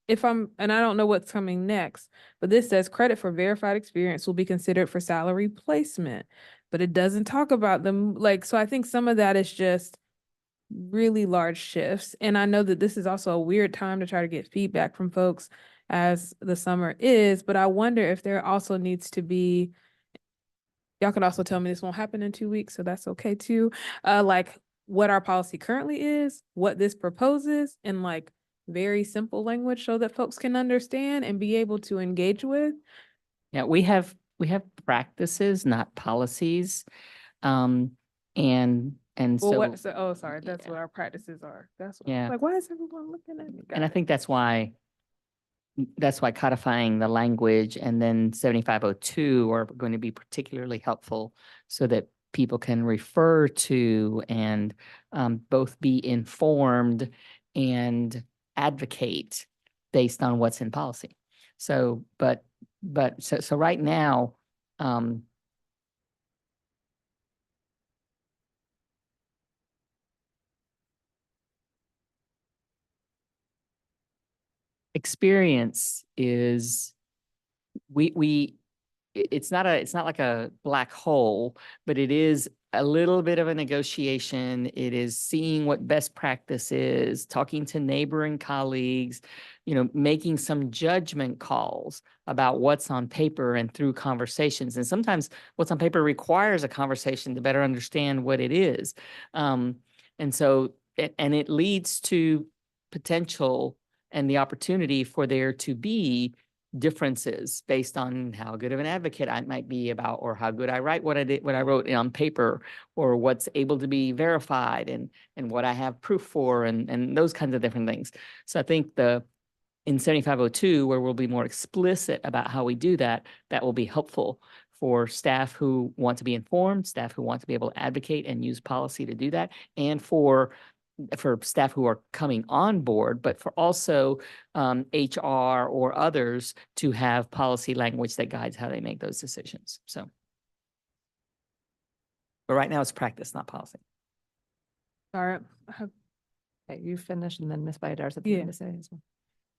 And I don't know what's coming next, but this says credit for verified experience will be considered for salary placement, but it doesn't talk about them. Like, so I think some of that is just really large shifts. And I know that this is also a weird time to try to get feedback from folks as the summer is, but I wonder if there also needs to be, y'all can also tell me this won't happen in 2 weeks, so that's okay too. Like what our policy currently is, what this proposes, and like very simple language so that folks can understand and be able to engage with. Yeah, we have practices, not policies. And Well, so, sorry, that's yeah. what our practices are. That's what, Yeah. like, why is everyone looking at me? and I think that's why codifying the language and then 7502 are going to be particularly helpful so that people can refer to and both be informed and advocate based on what's in policy. So, so right now, experience is we it's not like a black hole, but it is a little bit of a negotiation. It is seeing what best practice is, talking to neighboring colleagues, making some judgment calls about what's on paper and through conversations. And sometimes what's on paper requires a conversation to better understand what it is. And so, and it leads to potential and the opportunity for there to be differences based on how good of an advocate I might be about, or how good I write what I wrote on paper, or what's able to be verified, and what I have proof for, and those kinds of different things. So I think in 7502, where we'll be more explicit about how we do that, that will be helpful for staff who want to be informed, staff who want to be able to advocate and use policy to do that, and for staff who are coming on board, but for also HR or others to have policy language that guides how they make those decisions. So, but right now it's practice, not policy. All right. Okay, you finish and then Ms. Valladares at the Yeah. end to say as well.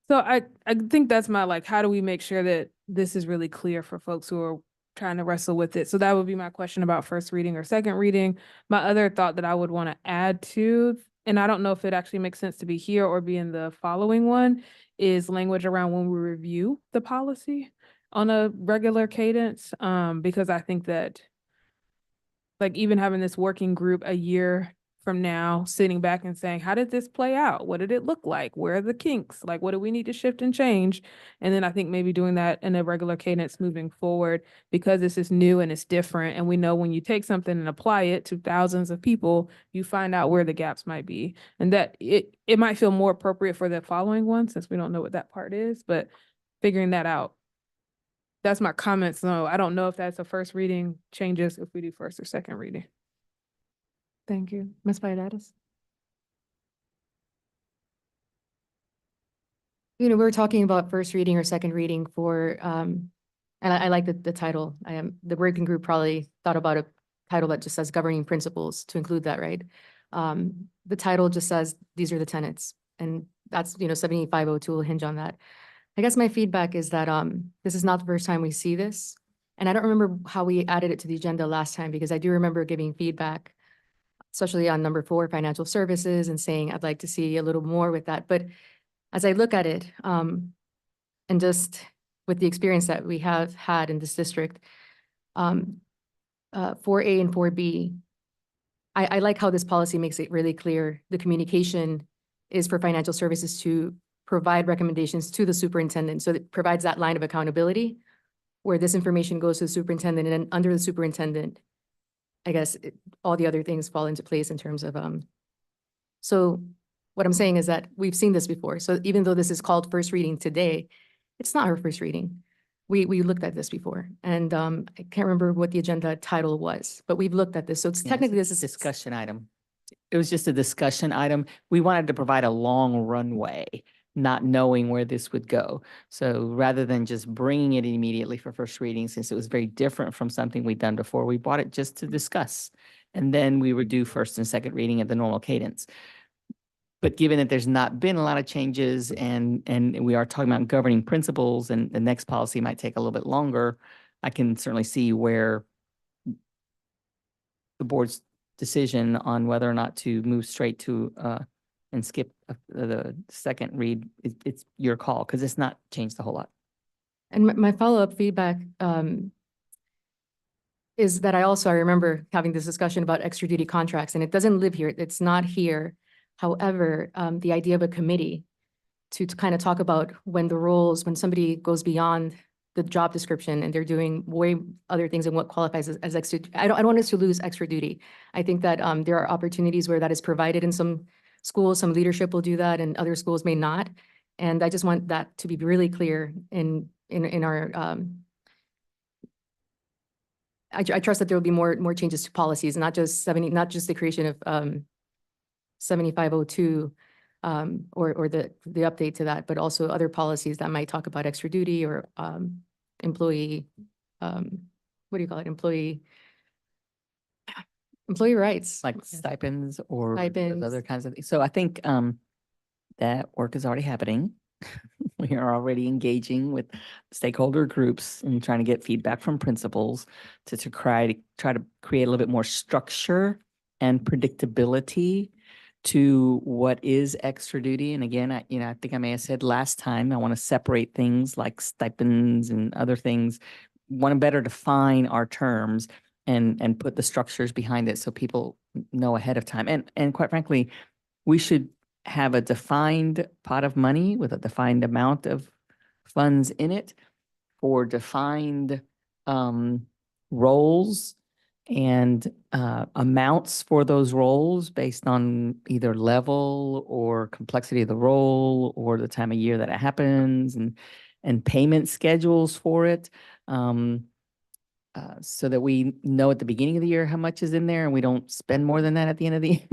So I think that's my, like, how do we make sure that this is really clear for folks who are trying to wrestle with it? So that would be my question about first reading or second reading. My other thought that I would want to add to, and I don't know if it actually makes sense to be here or be in the following one, is language around when we review the policy on a regular cadence. Because I think that, like, even having this working group a year from now, sitting back and saying, how did this play out? What did it look like? Where are the kinks? Like, what do we need to shift and change? And then I think maybe doing that in a regular cadence moving forward, because this is new and it's different. And we know when you take something and apply it to thousands of people, you find out where the gaps might be. And that it might feel more appropriate for the following one, since we don't know what that part is, but figuring that out. That's my comments. So I don't know if that's a first reading changes if we do first or second reading. Thank you. Ms. Valladares? We're talking about first reading or second reading for, and I like the title. The working group probably thought about a title that just says governing principles to include that, right? The title just says, these are the tenets, and that's, 7502 will hinge on that. I guess my feedback is that, this is not the first time we see this. And I don't remember how we added it to the agenda last time, because I do remember giving feedback, especially on number 4, financial services, and saying I'd like to see a little more with that. But as I look at it, and just with the experience that we have had in this district, 4A and 4B, I like how this policy makes it really clear. The communication is for financial services to provide recommendations to the superintendent. So it provides that line of accountability where this information goes to the superintendent, and then under the superintendent, I guess all the other things fall into place in terms of, so what I'm saying is that we've seen this before. So even though this is called first reading today, it's not our first reading. We looked at this before, and I can't remember what the agenda title was, but we've looked at this. So it's technically this is Discussion item. It was just a discussion item. We wanted to provide a long runway, not knowing where this would go. So rather than just bringing it immediately for first reading, since it was very different from something we'd done before, we brought it just to discuss. And then we would do first and second reading at the normal cadence. But given that there's not been a lot of changes, and we are talking about governing principles, and the next policy might take a little bit longer, I can certainly see where the board's decision on whether or not to move straight to and skip the second read, it's your call, because it's not changed a whole lot. And my follow-up feedback is that I remember having this discussion about extra duty contracts, and it doesn't live here. It's not here. However, the idea of a committee to kind of talk about when somebody goes beyond the job description and they're doing way other things than what qualifies as extra. I don't want us to lose extra duty. I think that there are opportunities where that is provided in some schools. Some leadership will do that and other schools may not. And I just want that to be really clear in our, I trust that there will be more changes to policies, not just the creation of 7502 or the update to that, but also other policies that might talk about extra duty or employee, what do you call it? Employee rights. Like stipends or those Stipends. other kinds of things. So I think that work is already happening. We are already engaging with stakeholder groups and trying to get feedback from principals to try to create a little bit more structure and predictability to what is extra duty. And again, I think I may have said last time, I want to separate things like stipends and other things, want to better define our terms and put the structures behind it so people know ahead of time. And quite frankly, we should have a defined pot of money with a defined amount of funds in it for defined roles and amounts for those roles based on either level or complexity of the role or the time of year that it happens and payment schedules for it. So that we know at the beginning of the year how much is in there and we don't spend more than that at the end of the year.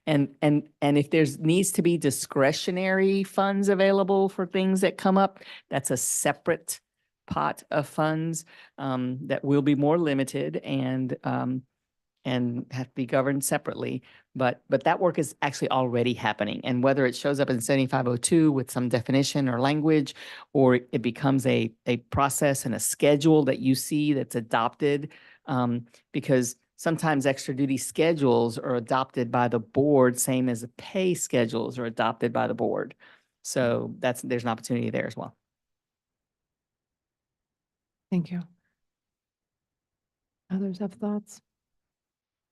And if there's needs to be discretionary funds available for things that come up, that's a separate pot of funds that will be more limited and have to be governed separately. But that work is actually already happening. And whether it shows up in 7502 with some definition or language, or it becomes a process and a schedule that you see that's adopted, because sometimes extra duty schedules are adopted by the board, same as the pay schedules are adopted by the board. So there's an opportunity there as well. Thank you. Others have thoughts?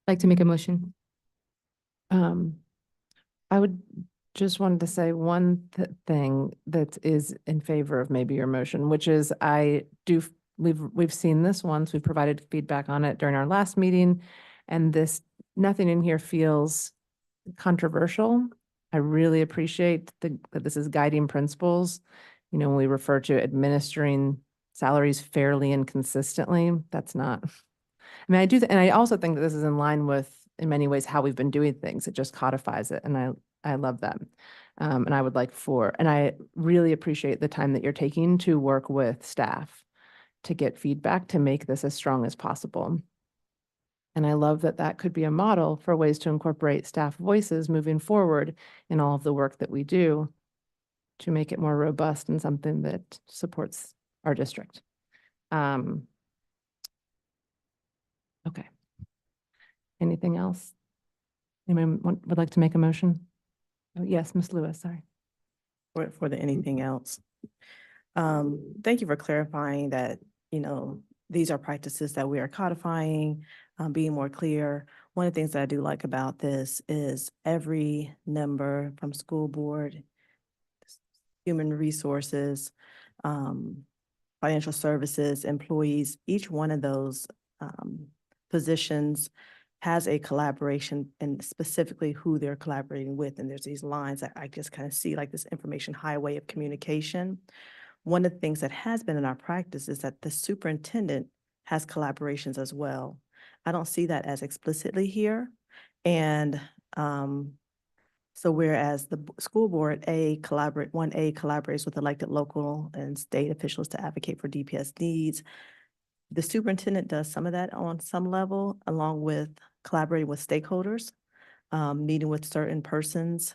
Like to make a motion. I would just wanted to say one thing that is in favor of maybe your motion, which is we've seen this once, we've provided feedback on it during our last meeting, and nothing in here feels controversial. I really appreciate that this is guiding principles. You know, when we refer to administering salaries fairly and consistently, that's not, I mean, and I also think that this is in line with, in many ways, how we've been doing things. It just codifies it, and I love that. And I really appreciate the time that you're taking to work with staff to get feedback to make this as strong as possible. And I love that could be a model for ways to incorporate staff voices moving forward in all of the work that we do to make it more robust and something that supports our district. Okay. Anything else? Anyone would like to make a motion? Oh, yes, Ms. Lewis, sorry. For the anything else. Thank you for clarifying that, these are practices that we are codifying, being more clear. One of the things that I do like about this is every member from school board, human resources, financial services, employees, each one of those positions has a collaboration and specifically who they're collaborating with. And there's these lines that I just kind of see like this information highway of communication. One of the things that has been in our practice is that the superintendent has collaborations as well. I don't see that as explicitly here. And so whereas the school board 1A collaborates with elected local and state officials to advocate for DPS needs, the superintendent does some of that on some level, along with collaborating with stakeholders, meeting with certain persons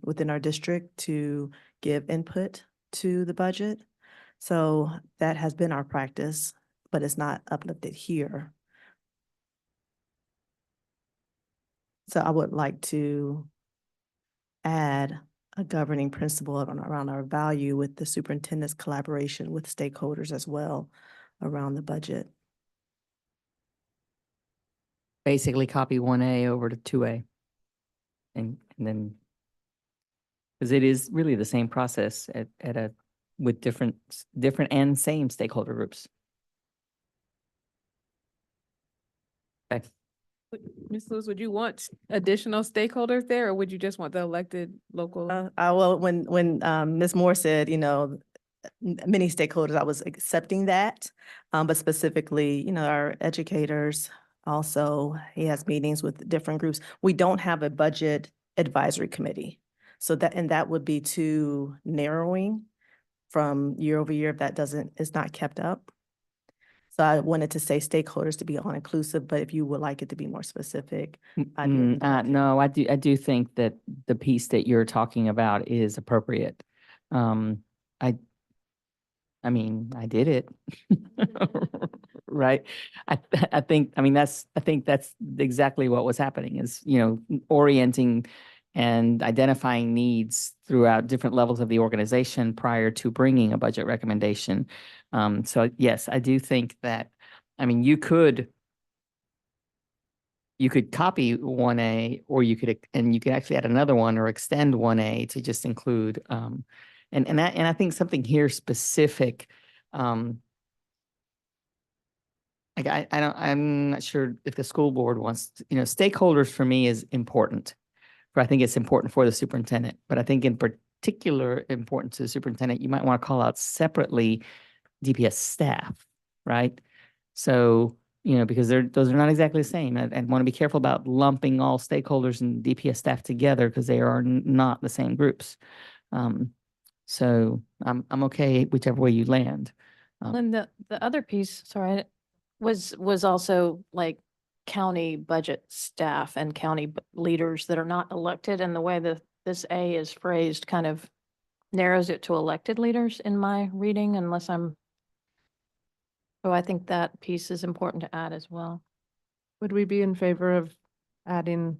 within our district to give input to the budget. So that has been our practice, but it's not uplifted here. So I would like to add a governing principle around our value with the superintendent's collaboration with stakeholders as well around the budget. Basically copy 1A over to 2A. And then, because it is really the same process with different and same stakeholder groups. Okay. Ms. Lewis, would you want additional stakeholders there, or would you just want the elected local? Well, when Ms. Moore said, many stakeholders, I was accepting that, but specifically, our educators. Also, he has meetings with different groups. We don't have a budget advisory committee, so that would be too narrowing from year over year if that is not kept up. So I wanted to say stakeholders to be all inclusive, but if you would like it to be more specific, No, I do think that the piece that you're talking about is appropriate. I, I mean, I did it. Right? I think, I think that's exactly what was happening is, orienting and identifying needs throughout different levels of the organization prior to bringing a budget recommendation. So yes, I do think that, you could copy 1A, or you could actually add another one or extend 1A to just include, and I think something here specific, I'm not sure if the school board wants, stakeholders for me is important. I think it's important for the superintendent, but I think in particular important to the superintendent, you might want to call out separately DPS staff, right? So, because those are not exactly the same. I want to be careful about lumping all stakeholders and DPS staff together because they are not the same groups. So I'm okay whichever way you land. And the other piece, sorry, was also like county budget staff and county leaders that are not elected, and the way that this A is phrased kind of narrows it to elected leaders in my reading, so I think that piece is important to add as well. Would we be in favor of adding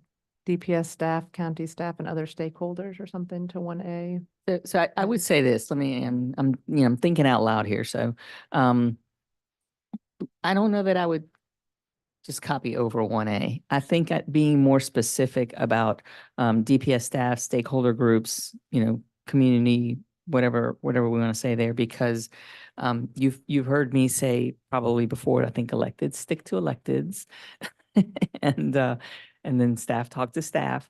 DPS staff, county staff, and other stakeholders or something to 1A? So I would say this, I'm thinking out loud here. So, I don't know that I would just copy over 1A. I think being more specific about, DPS staff, stakeholder groups, community, whatever we want to say there, because, you've heard me say probably before, I think electeds stick to electeds and then staff talk to staff.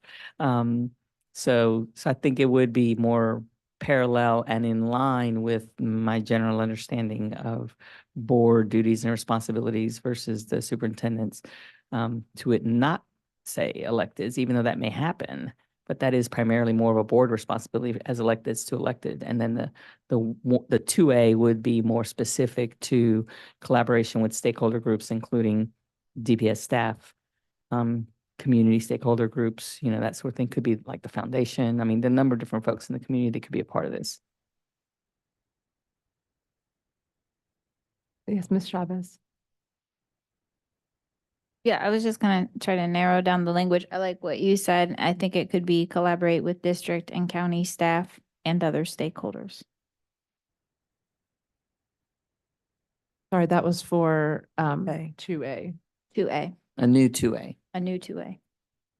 So I think it would be more parallel and in line with my general understanding of board duties and responsibilities versus the superintendent's, to it not say electeds, even though that may happen, but that is primarily more of a board responsibility as electeds to elected. And then the 2A would be more specific to collaboration with stakeholder groups, including DPS staff, community stakeholder groups, that sort of thing. Could be like the foundation. The number of different folks in the community that could be a part of this. Yes, Ms. Chavez. Yeah, I was just gonna try to narrow down the language. I like what you said. I think it could be collaborate with district and county staff and other stakeholders. Sorry, that was for Okay. 2A. 2A, A new 2A. a new 2A.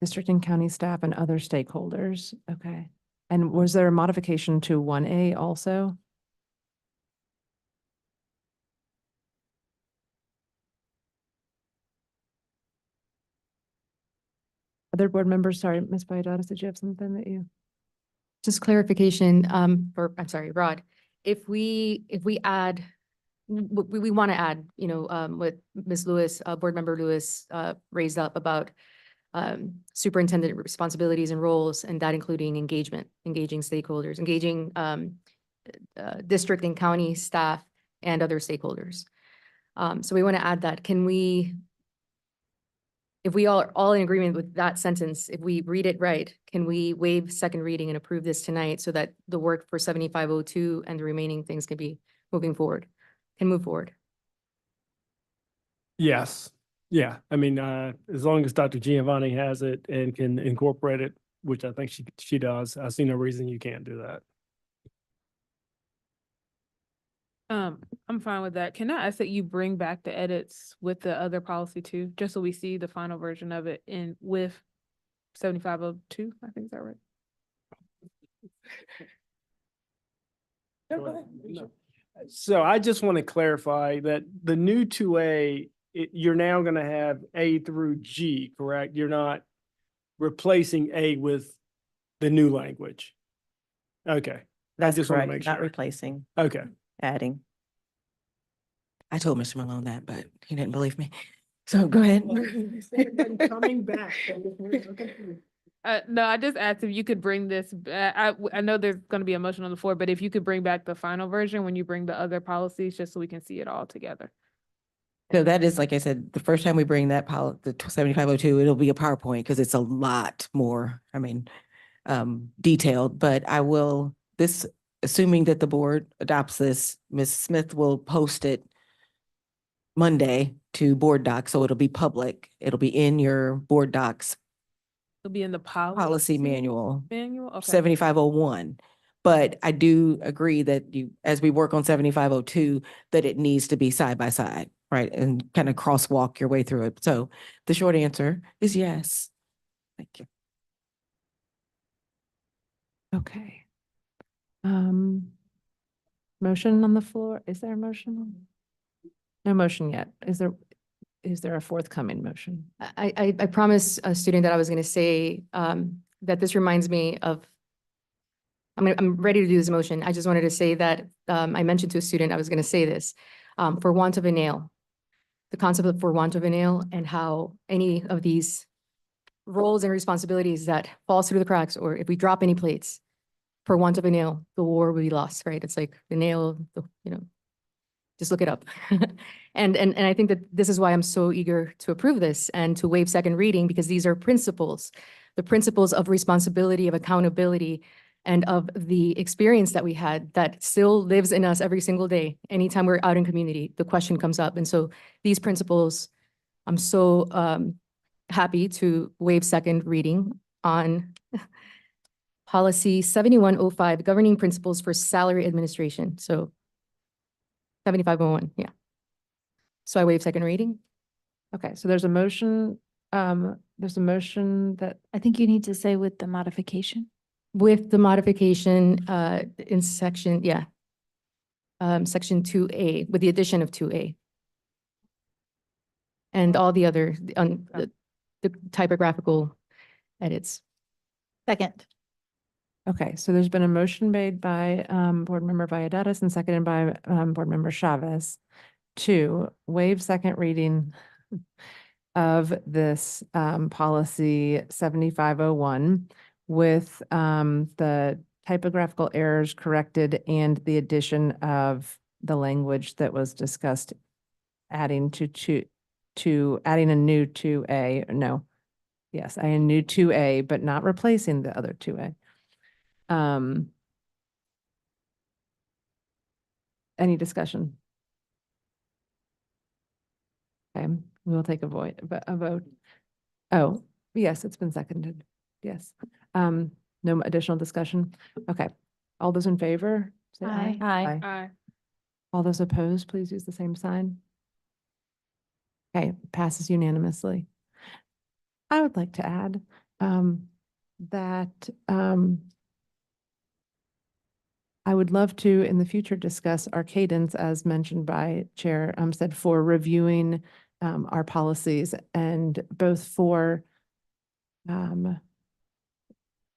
District and county staff and other stakeholders. Okay. And was there a modification to 1A also? Other board members, sorry, Ms. Biodatis, did you have something that you? Just clarification, I'm sorry, Rod, if we add, we want to add, what Ms. Lewis, Board Member Lewis, raised up about superintendent responsibilities and roles, and that including engaging stakeholders, engaging district and county staff and other stakeholders. So we want to add that. Can we, if we are all in agreement with that sentence, if we read it right, can we waive second reading and approve this tonight so that the work for 7502 and the remaining things can be move forward? Yes. Yeah. As long as Dr. Giovanni has it and can incorporate it, which I think she does, I see no reason you can't do that. I'm fine with that. Can I ask that you bring back the edits with the other policy too, just so we see the final version of it in with 7502, I think, is that right? No. So I just want to clarify that the new 2A, you're now going to have A through G, correct? You're not replacing A with the new language. Okay. That's just wanna correct, make not sure. replacing, Okay. adding. I told Mr. Malone that, but he didn't believe me. So go ahead. Coming back. No, I just asked if you could bring this, I know there's gonna be a motion on the floor, but if you could bring back the final version when you bring the other policies, just so we can see it all together. No, that is, like I said, the first time we bring that the 7502, it'll be a PowerPoint because it's a lot more, detailed, but I will, this assuming that the board adopts this, Ms. Smith will post it Monday to board docs, so it'll be public. It'll be in your board docs It'll be in the policy manual. Manual, okay. 7501. But I do agree that as we work on 7502, that it needs to be side by side, right? And kind of crosswalk your way through it. So the short answer is yes. Thank you. Okay. Motion on the floor. Is there a motion? No motion yet. Is there a forthcoming motion? I promised a student that I was going to say that this reminds me of, I'm ready to do this motion. I just wanted to say that I mentioned to a student, I was going to say this, for want of a nail, the concept of for want of a nail and how any of these roles and responsibilities that falls through the cracks, or if we drop any plates, for want of a nail, the war will be lost, right? It's like the nail, just look it up. And I think that this is why I'm so eager to approve this and to waive second reading, because these are principles, the principles of responsibility, of accountability, and of the experience that we had that still lives in us every single day. Anytime we're out in community, the question comes up. And so these principles, I'm so happy to waive second reading on policy 7105, governing principles for salary administration. So 7501, yeah. So I waive second reading. Okay, so there's a motion that I think you need to say with the modification. with the modification in section, section 2A, with the addition of 2A. And all the other, the typographical edits. Second. Okay, so there's been a motion made by Board Member Valladares and seconded by Board Member Chavez to waive second reading of this policy 7501 with the typographical errors corrected and the addition of the language that was discussed, adding adding a new 2A, no. Yes, a new 2A, but not replacing the other 2A. Any discussion? Okay, we'll take a vote. Oh, yes, it's been seconded. Yes. No additional discussion. Okay. All those in favor? Say Aye. Aye. Aye. All those opposed, please use the same sign. Okay, passes unanimously. I would like to add that I would love to, in the future, discuss our cadence, as mentioned by Chair Umstead, for reviewing our policies, and both for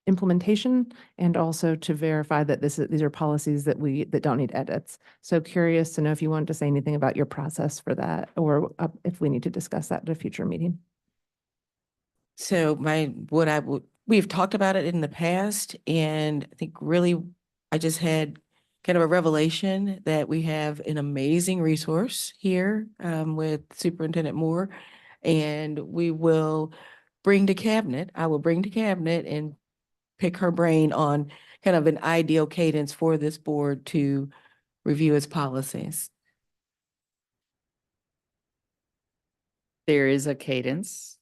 implementation and also to verify that these are policies that don't need edits. So curious to know if you wanted to say anything about your process for that, or if we need to discuss that at a future meeting. So we've talked about it in the past, and I think really I just had kind of a revelation that we have an amazing resource here with Superintendent Moore, and we will bring to cabinet. I will bring to cabinet and pick her brain on kind of an ideal cadence for this board to review its policies. There is a cadence.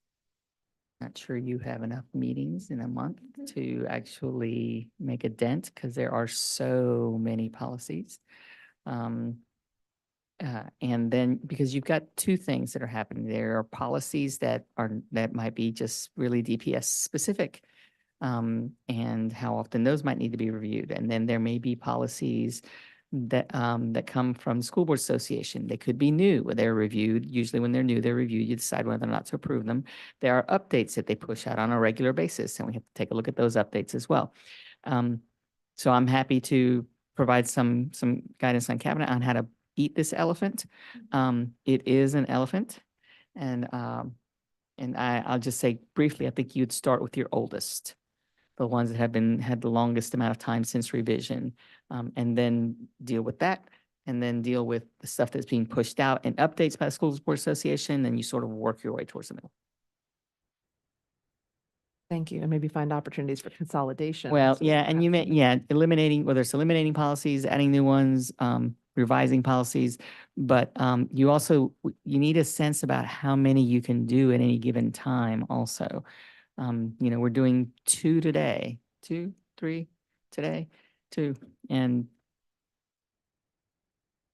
Not sure you have enough meetings in a month to actually make a dent because there are so many policies. And then because you've got two things that are happening, there are policies that might be just really DPS specific. And how often those might need to be reviewed. And then there may be policies that come from the School Board Association. They could be new, they're reviewed. Usually when they're new, they're reviewed. You decide whether or not to approve them. There are updates that they push out on a regular basis, and we have to take a look at those updates as well. So I'm happy to provide some guidance on cabinet on how to eat this elephant. It is an elephant, and I'll just say briefly, I think you'd start with your oldest, the ones that have had the longest amount of time since revision, and then deal with that, and then deal with the stuff that's being pushed out and updates by the School Board Association, and you sort of work your way towards the middle. Thank you. And maybe find opportunities for consolidation. Well, so yeah, and you perhaps- meant, yeah, eliminating, whether it's eliminating policies, adding new ones, revising policies. But you also, you need a sense about how many you can do at any given time also. We're doing 2 today, 2, 3 today, 2. And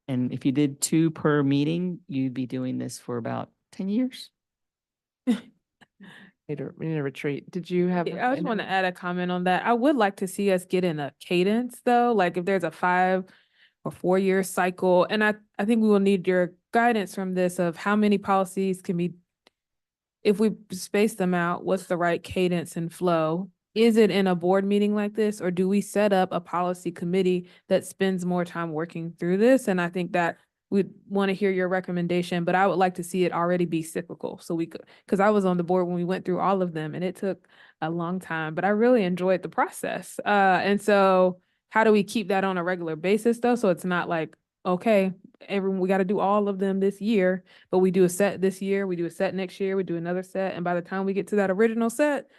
if you did 2 per meeting, you'd be doing this for about 10 years. We need a retreat. Did you have? I just want to add a comment on that. I would like to see us get in a cadence though, like if there's a 5 or 4 year cycle. And I think we will need your guidance from this of how many policies can be, if we space them out, what's the right cadence and flow? Is it in a board meeting like this, or do we set up a policy committee that spends more time working through this? And I think that we'd want to hear your recommendation, but I would like to see it already be cyclical. So we could, because I was on the board when we went through all of them and it took a long time, but I really enjoyed the process. And so how do we keep that on a regular basis though? So it's not like, okay, everyone, we got to do all of them this year, but we do a set this year, we do a set next year, we do another set. And by the time we get to that original set,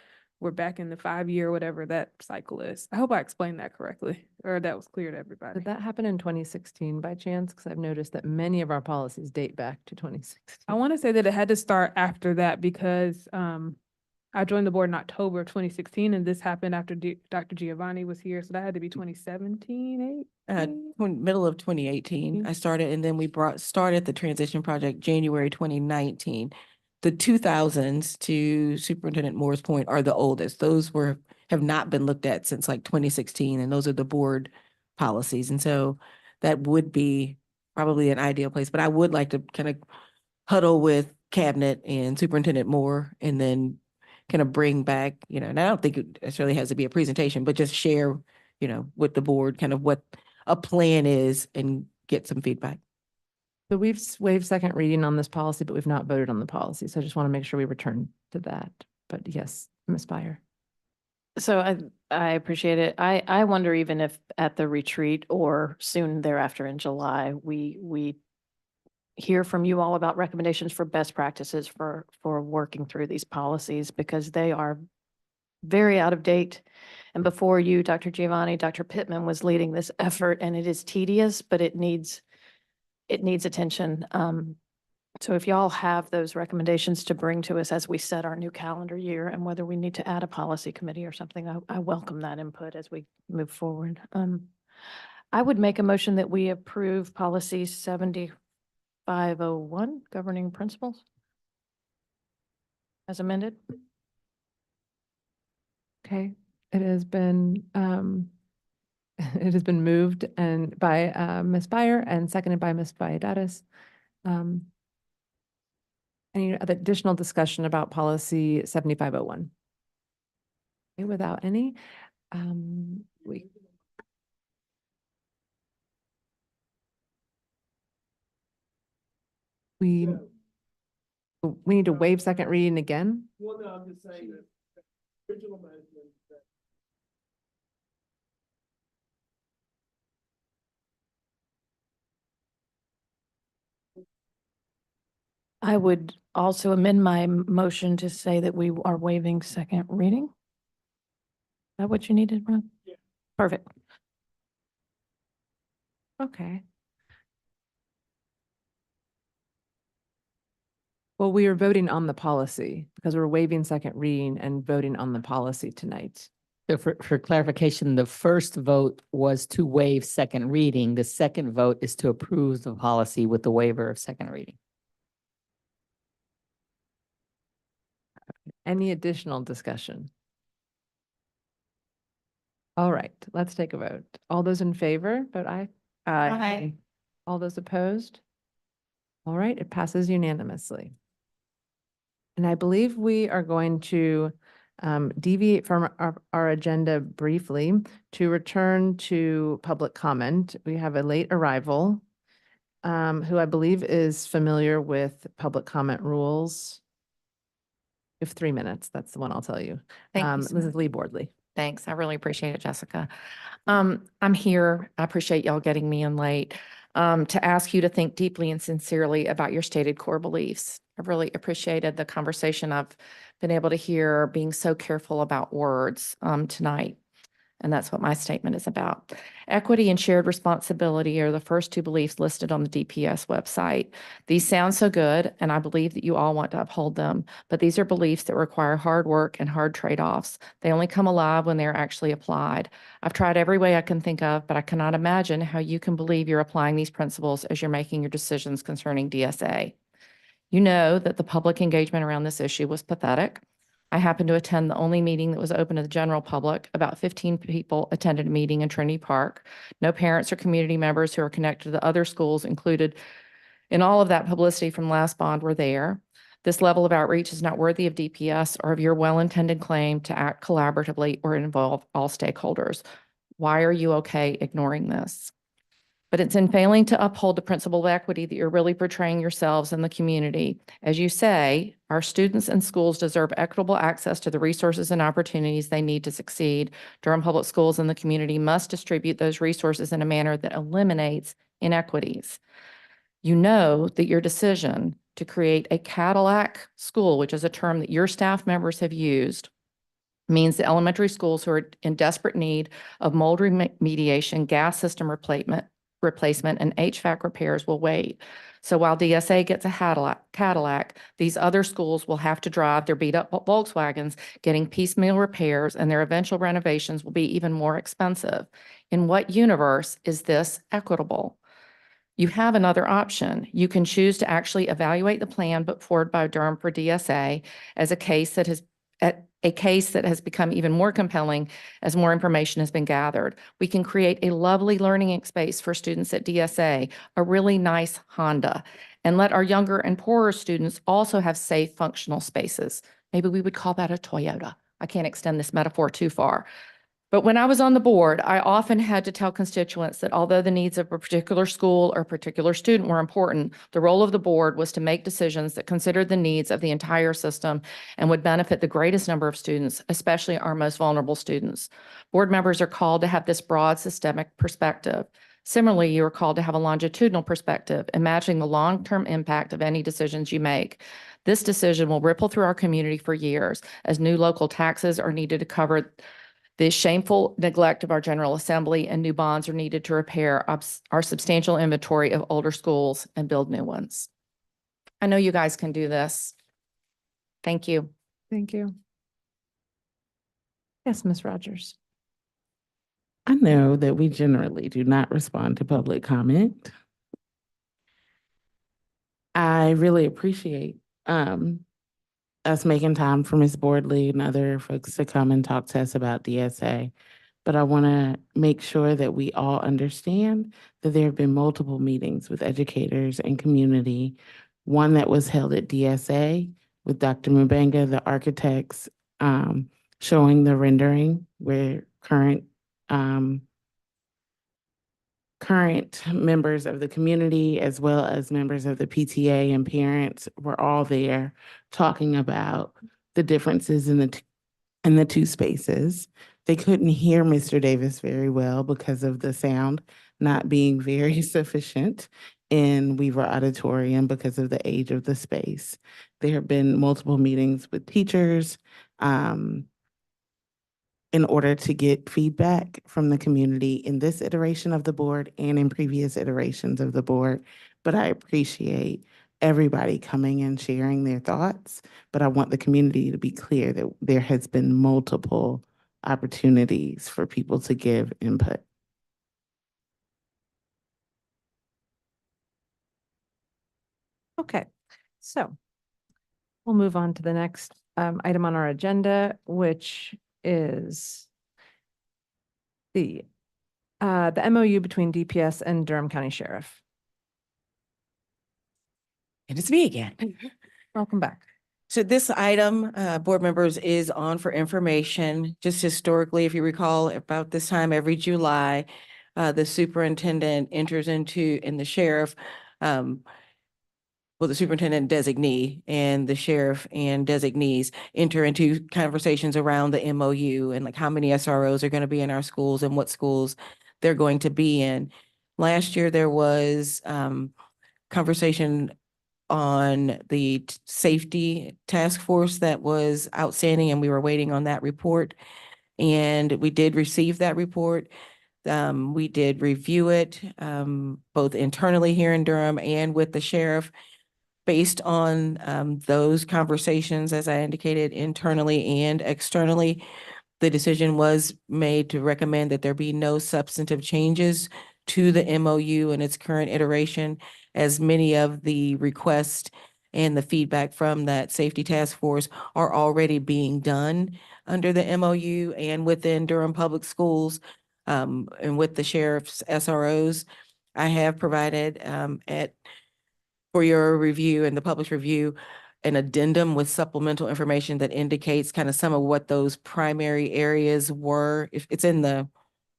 we're back in the 5-year, whatever that cycle is. I hope I explained that correctly, or that was clear to everybody. Did that happen in 2016 by chance? Because I've noticed that many of our policies date back to 2016. I want to say that it had to start after that because I joined the board in October of 2016, and this happened after Dr. Giovanni was here, so that had to be 2017, Middle of 2018, I started, and then we started the transition project January 2019. The 2000s, to Superintendent Moore's point, are the oldest. Those have not been looked at since like 2016, and those are the board policies. And so that would be probably an ideal place, but I would like to kind of huddle with Cabinet and Superintendent Moore and then kind of bring back, and I don't think it necessarily has to be a presentation, but just share, with the board kind of what a plan is and get some feedback. So we've waived second reading on this policy, but we've not voted on the policy. So I just want to make sure we return to that. But yes, Ms. Byer. So I appreciate it. I wonder even if at the retreat or soon thereafter in July, we hear from you all about recommendations for best practices for working through these policies, because they are very out of date. And before you, Dr. Giovanni, Dr. Pittman was leading this effort, and it is tedious, but it needs attention. So if y'all have those recommendations to bring to us as we set our new calendar year, and whether we need to add a policy committee or something, I welcome that input as we move forward. I would make a motion that we approve policy 7501, governing principles, as amended. Okay, it has been moved and by Ms. Byer and seconded by Ms. Valladares. Any other additional discussion about policy 7501? Okay, without any, we need to waive second reading again. Well, no, I'm just saying that original motion. I would also amend my motion to say that we are waiving second reading. Is that what you needed, Ron? Yeah. Perfect. Okay. Well, we are voting on the policy because we're waiving second reading and voting on the policy tonight. So for clarification, the first vote was to waive second reading. The second vote is to approve the policy with the waiver of second reading. Any additional discussion? All right, let's take a vote. All those in favor, vote aye. Aye. All those opposed? All right, it passes unanimously. And I believe we are going to deviate from our agenda briefly to return to public comment. We have a late arrival who I believe is familiar with public comment rules. You have 3 minutes. That's the one I'll tell you. Thank you so Mrs. much. Lee Boardley. Thanks. I really appreciate it, Jessica. I'm here. I appreciate y'all getting me in late to ask you to think deeply and sincerely about your stated core beliefs. I've really appreciated the conversation I've been able to hear, being so careful about words tonight. And that's what my statement is about. Equity and shared responsibility are the first two beliefs listed on the DPS website. These sound so good, and I believe that you all want to uphold them, but these are beliefs that require hard work and hard trade-offs. They only come alive when they're actually applied. I've tried every way I can think of, but I cannot imagine how you can believe you're applying these principles as you're making your decisions concerning DSA. You know that the public engagement around this issue was pathetic. I happened to attend the only meeting that was open to the general public. About 15 people attended a meeting in Trinity Park. No parents or community members who are connected to the other schools included in all of that publicity from last bond were there. This level of outreach is not worthy of DPS or of your well-intended claim to act collaboratively or involve all stakeholders. Why are you okay ignoring this? But it's in failing to uphold the principle of equity that you're really portraying yourselves in the community. As you say, our students and schools deserve equitable access to the resources and opportunities they need to succeed. Durham Public Schools and the community must distribute those resources in a manner that eliminates inequities. You know that your decision to create a Cadillac school, which is a term that your staff members have used, means that elementary schools who are in desperate need of mold remediation, gas system replacement, and HVAC repairs will wait. So while DSA gets a Cadillac, these other schools will have to drive their beat-up Volkswagens, getting piecemeal repairs, and their eventual renovations will be even more expensive. In what universe is this equitable? You have another option. You can choose to actually evaluate the plan put forward by Durham for DSA as a case that has become even more compelling as more information has been gathered. We can create a lovely learning space for students at DSA, a really nice Honda, and let our younger and poorer students also have safe, functional spaces. Maybe we would call that a Toyota. I can't extend this metaphor too far. But when I was on the board, I often had to tell constituents that although the needs of a particular school or a particular student were important, the role of the board was to make decisions that considered the needs of the entire system and would benefit the greatest number of students, especially our most vulnerable students. Board members are called to have this broad systemic perspective. Similarly, you are called to have a longitudinal perspective, imagining the long-term impact of any decisions you make. This decision will ripple through our community for years as new local taxes are needed to cover the shameful neglect of our General Assembly, and new bonds are needed to repair our substantial inventory of older schools and build new ones. I know you guys can do this. Thank you. Thank you. Yes, Ms. Rogers. I know that we generally do not respond to public comment. I really appreciate us making time for Ms. Boardley and other folks to come and talk to us about DSA. But I want to make sure that we all understand that there have been multiple meetings with educators and community. One that was held at DSA with Dr. Mubanga, the architects, showing the rendering where current members of the community, as well as members of the PTA and parents, were all there talking about the differences in the two spaces. They couldn't hear Mr. Davis very well because of the sound not being very sufficient in Weaver Auditorium because of the age of the space. There have been multiple meetings with teachers, in order to get feedback from the community in this iteration of the board and in previous iterations of the board. But I appreciate everybody coming and sharing their thoughts. But I want the community to be clear that there has been multiple opportunities for people to give input. Okay, so we'll move on to the next item on our agenda, which is the MOU between DPS and Durham County Sheriff. And it's me again. Welcome back. So this item, board members, is on for information. Just historically, if you recall, about this time every July, the superintendent enters into, and the sheriff, the superintendent designee and the sheriff and designees enter into conversations around the MOU and like how many SROs are going to be in our schools and what schools they're going to be in. Last year, there was conversation on the safety task force that was outstanding, and we were waiting on that report. And we did receive that report. We did review it, both internally here in Durham and with the sheriff. Based on, those conversations, as I indicated, internally and externally, the decision was made to recommend that there be no substantive changes to the MOU in its current iteration, as many of the requests and the feedback from that safety task force are already being done under the MOU and within Durham Public Schools, and with the sheriff's SROs. I have provided, for your review and the public's review, an addendum with supplemental information that indicates kind of some of what those primary areas were. If it's in the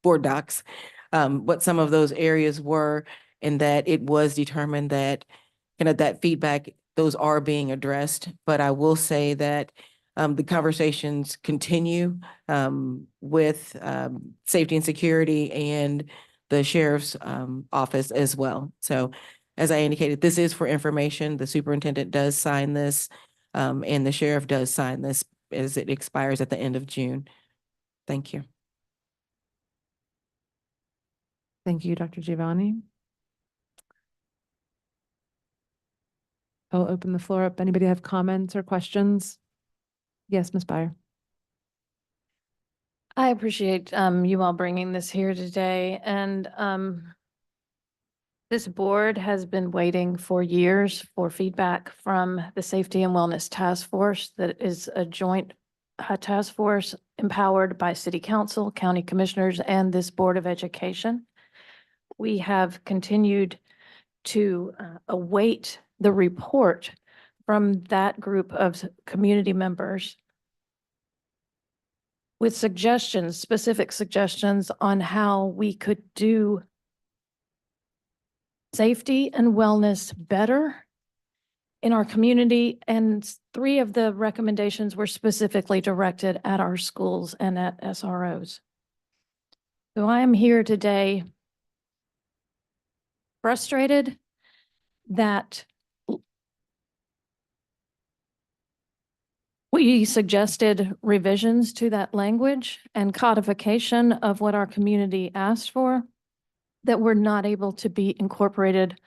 board docs, what some of those areas were, and that it was determined that kind of that feedback, those are being addressed. But I will say that the conversations continue with safety and security and the sheriff's office as well. So as I indicated, this is for information. The superintendent does sign this, and the sheriff does sign this as it expires at the end of June. Thank you. Thank you, Dr. Giovanni. I'll open the floor up. Anybody have comments or questions? Yes, Ms. Byer. I appreciate you all bringing this here today, and this board has been waiting for years for feedback from the Safety and Wellness Task Force that is a joint task force empowered by City Council, County Commissioners, and this Board of Education. We have continued to await the report from that group of community members with suggestions, specific suggestions on how we could do safety and wellness better in our community. And 3 of the recommendations were specifically directed at our schools and at SROs. So I am here today frustrated that we suggested revisions to that language and codification of what our community asked for that were not able to be incorporated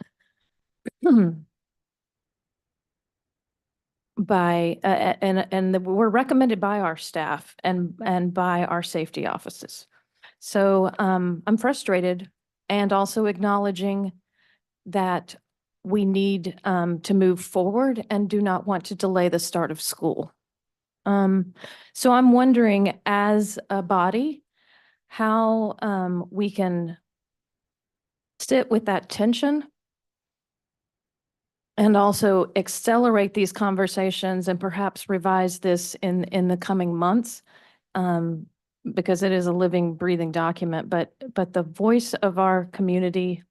by, and were recommended by our staff and by our safety offices. So I'm frustrated, and also acknowledging that we need to move forward and do not want to delay the start of school. So I'm wondering, as a body, how we can sit with that tension and also accelerate these conversations and perhaps revise this in the coming months, because it is a living, breathing document. But the voice of our community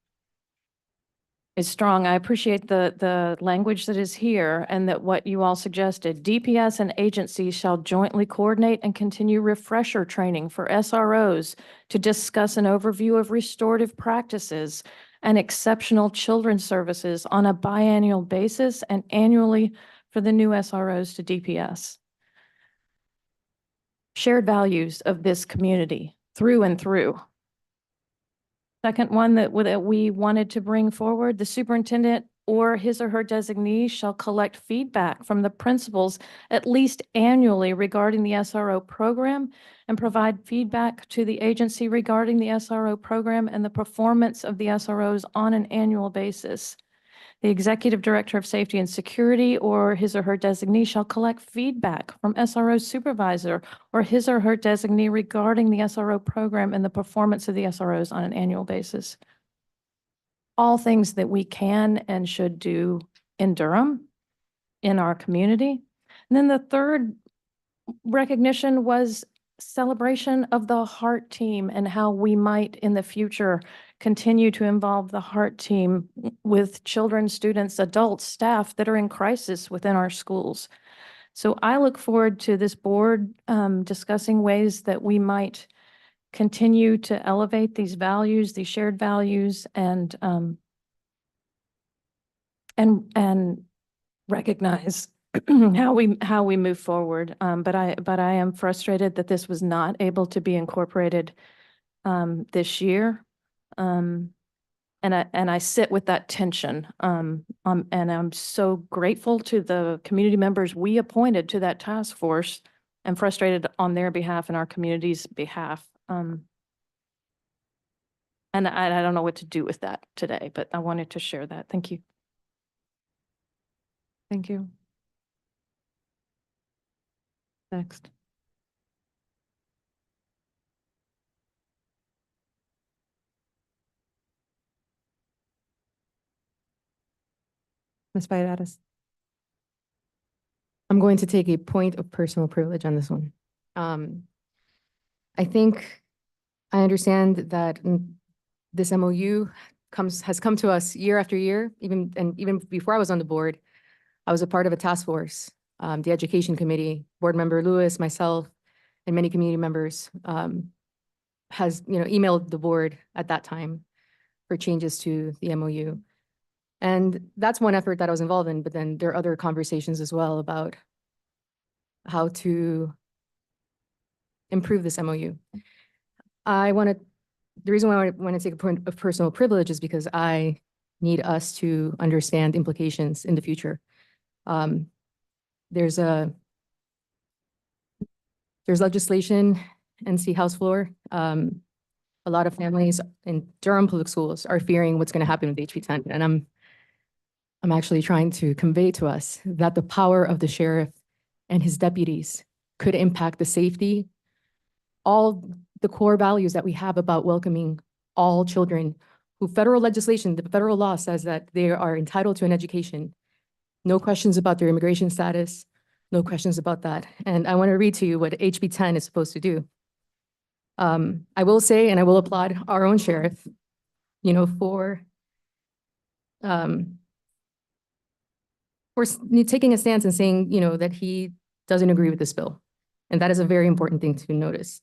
is strong. I appreciate the language that is here, and that what you all suggested. DPS and agencies shall jointly coordinate and continue refresher training for SROs to discuss an overview of restorative practices and exceptional children's services on a biannual basis and annually for the new SROs to DPS. Shared values of this community through and through. Second one that we wanted to bring forward, the superintendent or his or her designee shall collect feedback from the principals at least annually regarding the SRO program and provide feedback to the agency regarding the SRO program and the performance of the SROs on an annual basis. The Executive Director of Safety and Security or his or her designee shall collect feedback from SRO supervisor or his or her designee regarding the SRO program and the performance of the SROs on an annual basis. All things that we can and should do in Durham, in our community. And then the third recognition was celebration of the HEART team and how we might in the future continue to involve the HEART team with children, students, adults, staff that are in crisis within our schools. So I look forward to this board discussing ways that we might continue to elevate these values, these shared values, and recognize how we move forward. But I am frustrated that this was not able to be incorporated this year. And I sit with that tension. And I'm so grateful to the community members we appointed to that task force and frustrated on their behalf and our community's behalf. And I don't know what to do with that today, but I wanted to share that. Thank you. Thank you. Next. Ms. Valladares. I'm going to take a point of personal privilege on this one. I think I understand that this MOU has come to us year after year, even before I was on the board, I was a part of a task force, the Education Committee, Board Member Lewis, myself, and many community members has emailed the board at that time for changes to the MOU. And that's one effort that I was involved in, but then there are other conversations as well about how to improve this MOU. The reason why I want to take a point of personal privilege is because I need us to understand implications in the future. There's legislation, NC House floor. A lot of families in Durham Public Schools are fearing what's going to happen with HB 10. And I'm actually trying to convey to us that the power of the sheriff and his deputies could impact the safety, all the core values that we have about welcoming all children who federal legislation, the federal law says that they are entitled to an education. No questions about their immigration status, no questions about that. And I want to read to you what HB 10 is supposed to do. I will say, and I will applaud our own sheriff, for taking a stance and saying, that he doesn't agree with this bill. And that is a very important thing to notice.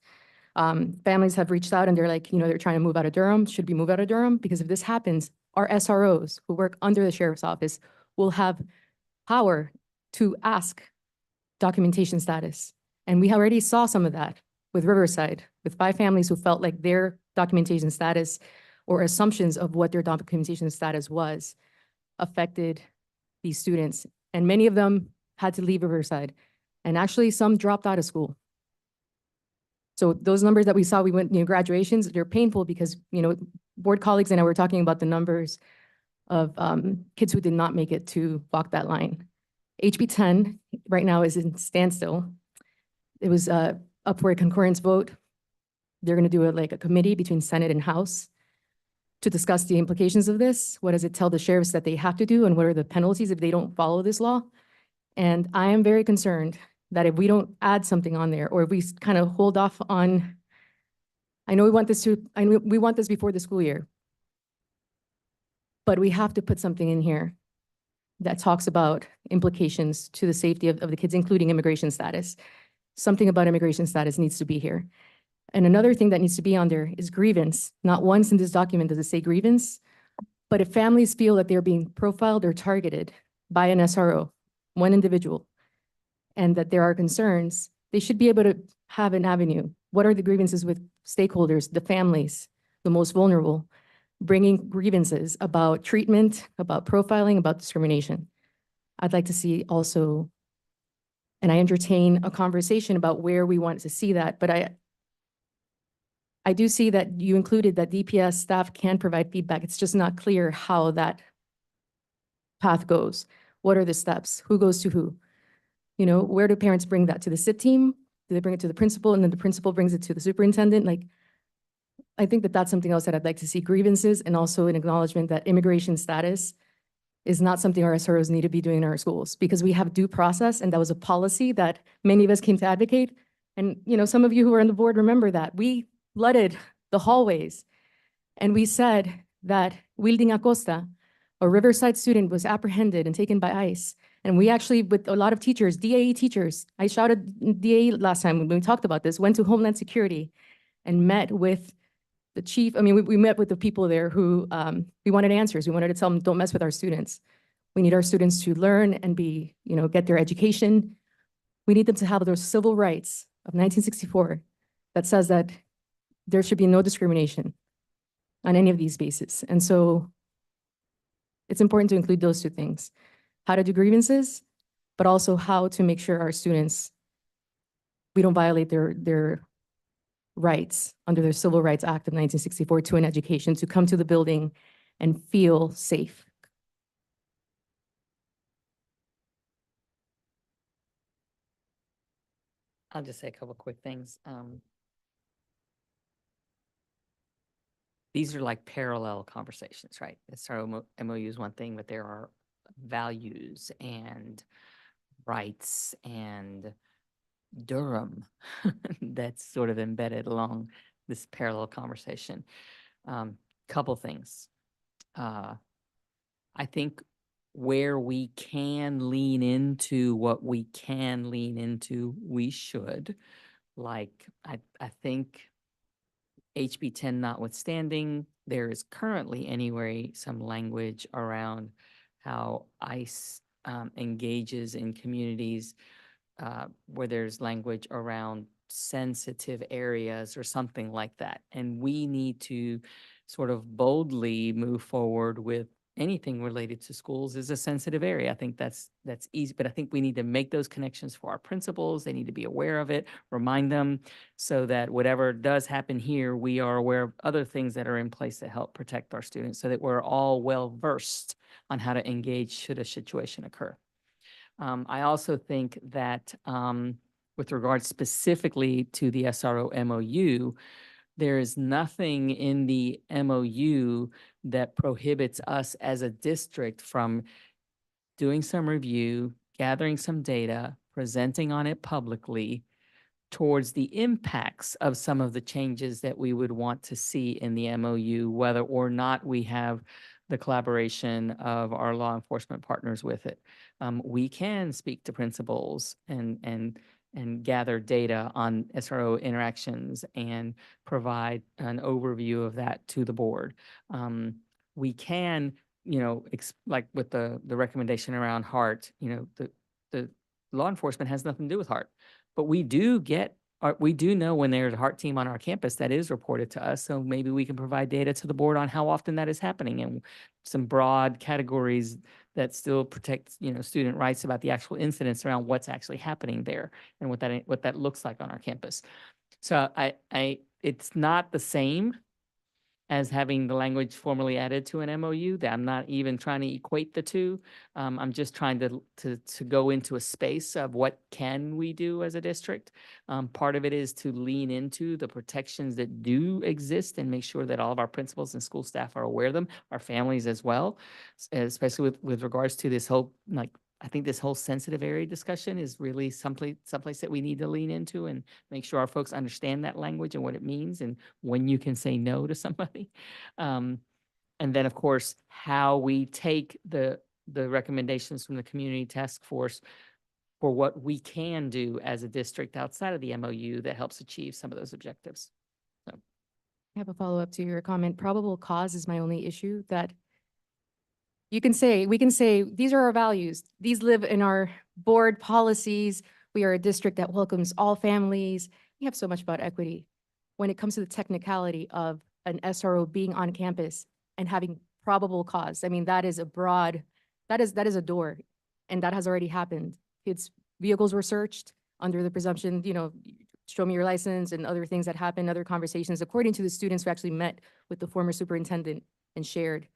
Families have reached out and they're like, they're trying to move out of Durham. Should we move out of Durham? Because if this happens, our SROs who work under the sheriff's office will have power to ask documentation status. And we already saw some of that with Riverside, with 5 families who felt like their documentation status or assumptions of what their documentation status was affected these students. And many of them had to leave Riverside. And actually some dropped out of school. So those numbers that we saw, we went, graduations, they're painful because, board colleagues and I were talking about the numbers of kids who did not make it to walk that line. HB 10 right now is in standstill. It was up for a concurrence vote. They're going to do a committee between Senate and House to discuss the implications of this. What does it tell the sheriffs that they have to do and what are the penalties if they don't follow this law? And I am very concerned that if we don't add something on there or if we kind of hold off on, I know we want this before the school year, but we have to put something in here that talks about implications to the safety of the kids, including immigration status. Something about immigration status needs to be here. And another thing that needs to be on there is grievance. Not once in this document does it say grievance, but if families feel that they're being profiled or targeted by an SRO, one individual, and that there are concerns, they should be able to have an avenue. What are the grievances with stakeholders, the families, the most vulnerable, bringing grievances about treatment, about profiling, about discrimination. I'd like to see also, and I entertain a conversation about where we want to see that, but I do see that you included that DPS staff can provide feedback. It's just not clear how that path goes. What are the steps? Who goes to who? Where do parents bring that to the SIT team? Do they bring it to the principal and then the principal brings it to the superintendent? I think that that's something else that I'd like to see, grievances and also an acknowledgement that immigration status is not something our SROs need to be doing in our schools because we have due process and that was a policy that many of us came to advocate. And, some of you who are on the board remember that. We flooded the hallways and we said that Wilding Acosta, a Riverside student, was apprehended and taken by ICE. And we actually, with a lot of teachers, DAE teachers, I shouted DAE last time when we talked about this, went to Homeland Security and met with the chief. We met with the people there who, we wanted answers. We wanted to tell them, don't mess with our students. We need our students to learn and be, get their education. We need them to have those civil rights of 1964 that says that there should be no discrimination on any of these bases. And so it's important to include those two things, how to do grievances, but also how to make sure our students, we don't violate their rights under the Civil Rights Act of 1964 to an education, to come to the building and feel safe. I'll just say a couple quick things. These are like parallel conversations, right? SRO MOU is one thing, but there are values and rights and Durham that's sort of embedded along this parallel conversation. Couple things. I think where we can lean into what we can lean into, we should. Like, I think HB 10 notwithstanding, there is currently anyway some language around how ICE engages in communities where there's language around sensitive areas or something like that. And we need to sort of boldly move forward with anything related to schools is a sensitive area. I think that's easy, but I think we need to make those connections for our principals. They need to be aware of it, remind them, so that whatever does happen here, we are aware of other things that are in place to help protect our students, so that we're all well versed on how to engage should a situation occur. I also think that with regard specifically to the SRO MOU, there is nothing in the MOU that prohibits us as a district from doing some review, gathering some data, presenting on it publicly towards the impacts of some of the changes that we would want to see in the MOU, whether or not we have the collaboration of our law enforcement partners with it. We can speak to principals and gather data on SRO interactions and provide an overview of that to the board. We can, like with the recommendation around HART, the law enforcement has nothing to do with HART, but we do know when there's a HART team on our campus that is reported to us. So maybe we can provide data to the board on how often that is happening and some broad categories that still protect, student rights about the actual incidents around what's actually happening there and what that looks like on our campus. So it's not the same as having the language formally added to an MOU. That I'm not even trying to equate the two. I'm just trying to go into a space of what can we do as a district. Part of it is to lean into the protections that do exist and make sure that all of our principals and school staff are aware of them, our families as well, especially with regards to this whole, I think this whole sensitive area discussion is really someplace that we need to lean into and make sure our folks understand that language and what it means and when you can say no to somebody. And then, of course, how we take the recommendations from the community task force for what we can do as a district outside of the MOU that helps achieve some of those objectives. So, I have a follow-up to your comment. Probable cause is my only issue, that we can say, these are our values. These live in our board policies. We are a district that welcomes all families. We have so much about equity. When it comes to the technicality of an SRO being on campus and having probable cause, I mean, that is a broad, that is a door, and that has already happened. Kids' vehicles were searched under the presumption, show me your license, and other things that happened, other conversations, according to the students who actually met with the former superintendent and shared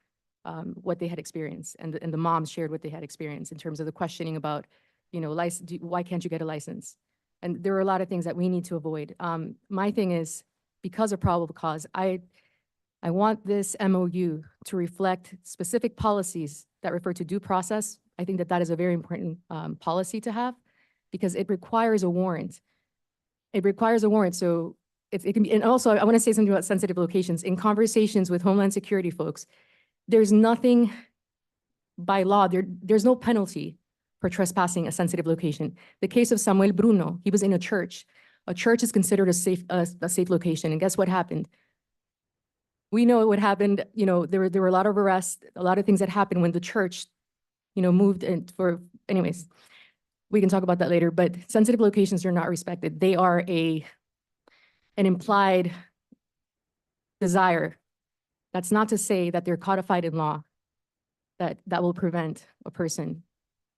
what they had experienced, and the moms shared what they had experienced in terms of the questioning about, why can't you get a license? And there are a lot of things that we need to avoid. My thing is, because of probable cause, I want this MOU to reflect specific policies that refer to due process. I think that is a very important policy to have, because it requires a warrant. It requires a warrant, so it can be. And also, I want to say something about sensitive locations. In conversations with Homeland Security folks, there's nothing by law, there's no penalty for trespassing a sensitive location. The case of Samuel Bruno, he was in a church. A church is considered a safe location, and guess what happened? We know what happened. There were a lot of arrests, a lot of things that happened when the church moved and anyways, we can talk about that later, but sensitive locations are not respected. They are an implied desire. That's not to say that they're codified in law, that will prevent a person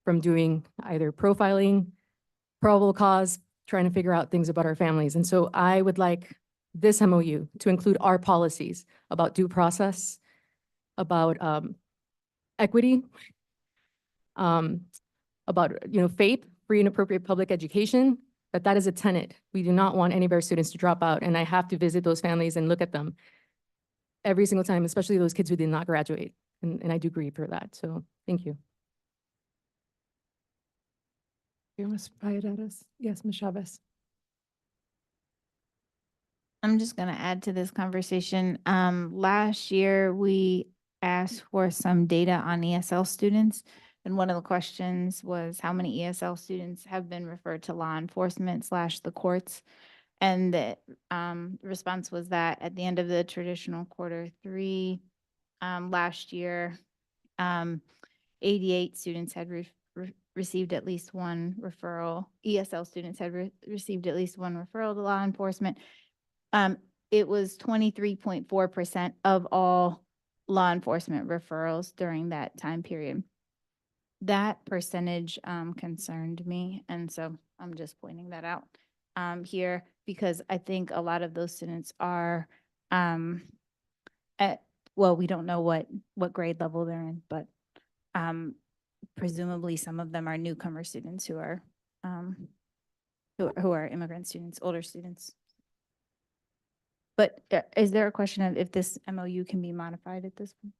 from doing either profiling, probable cause, trying to figure out things about our families. And so I would like this MOU to include our policies about due process, about equity, about, FAPE, free and appropriate public education, that is a tenet. We do not want any of our students to drop out, and I have to visit those families and look at them every single time, especially those kids who did not graduate. And I do grieve for that. So thank you. Ms. Paredes? Yes, Ms. Chavez. I'm just gonna add to this conversation. Last year, we asked for some data on ESL students. And one of the questions was how many ESL students have been referred to law enforcement / the courts? And the response was that at the end of the traditional Q3 last year, 88 students had received at least one referral. ESL students had received at least one referral to law enforcement. It was 23.4% of all law enforcement referrals during that time period. That percentage concerned me, and so I'm just pointing that out here because I think a lot of those students are we don't know what grade level they're in, but presumably some of them are newcomer students who are immigrant students, older students. But is there a question of if this MOU can be modified at this point?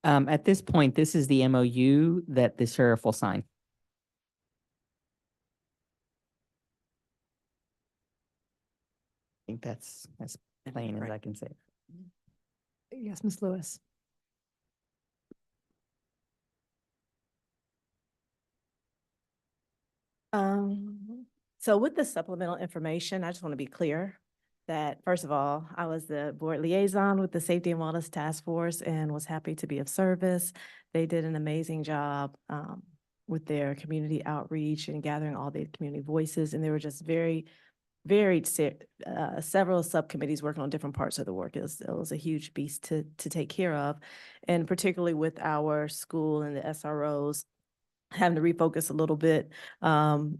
At this point, this is the MOU that the sheriff will sign. I think that's as plain as I can say. Yes, Ms. Lewis. So with the supplemental information, I just want to be clear that, first of all, I was the board liaison with the Safety and Wellness Task Force and was happy to be of service. They did an amazing job with their community outreach and gathering all the community voices. And they were just very several subcommittees working on different parts of the work. It was a huge beast to take care of. And particularly with our school and the SROs, having to refocus a little bit,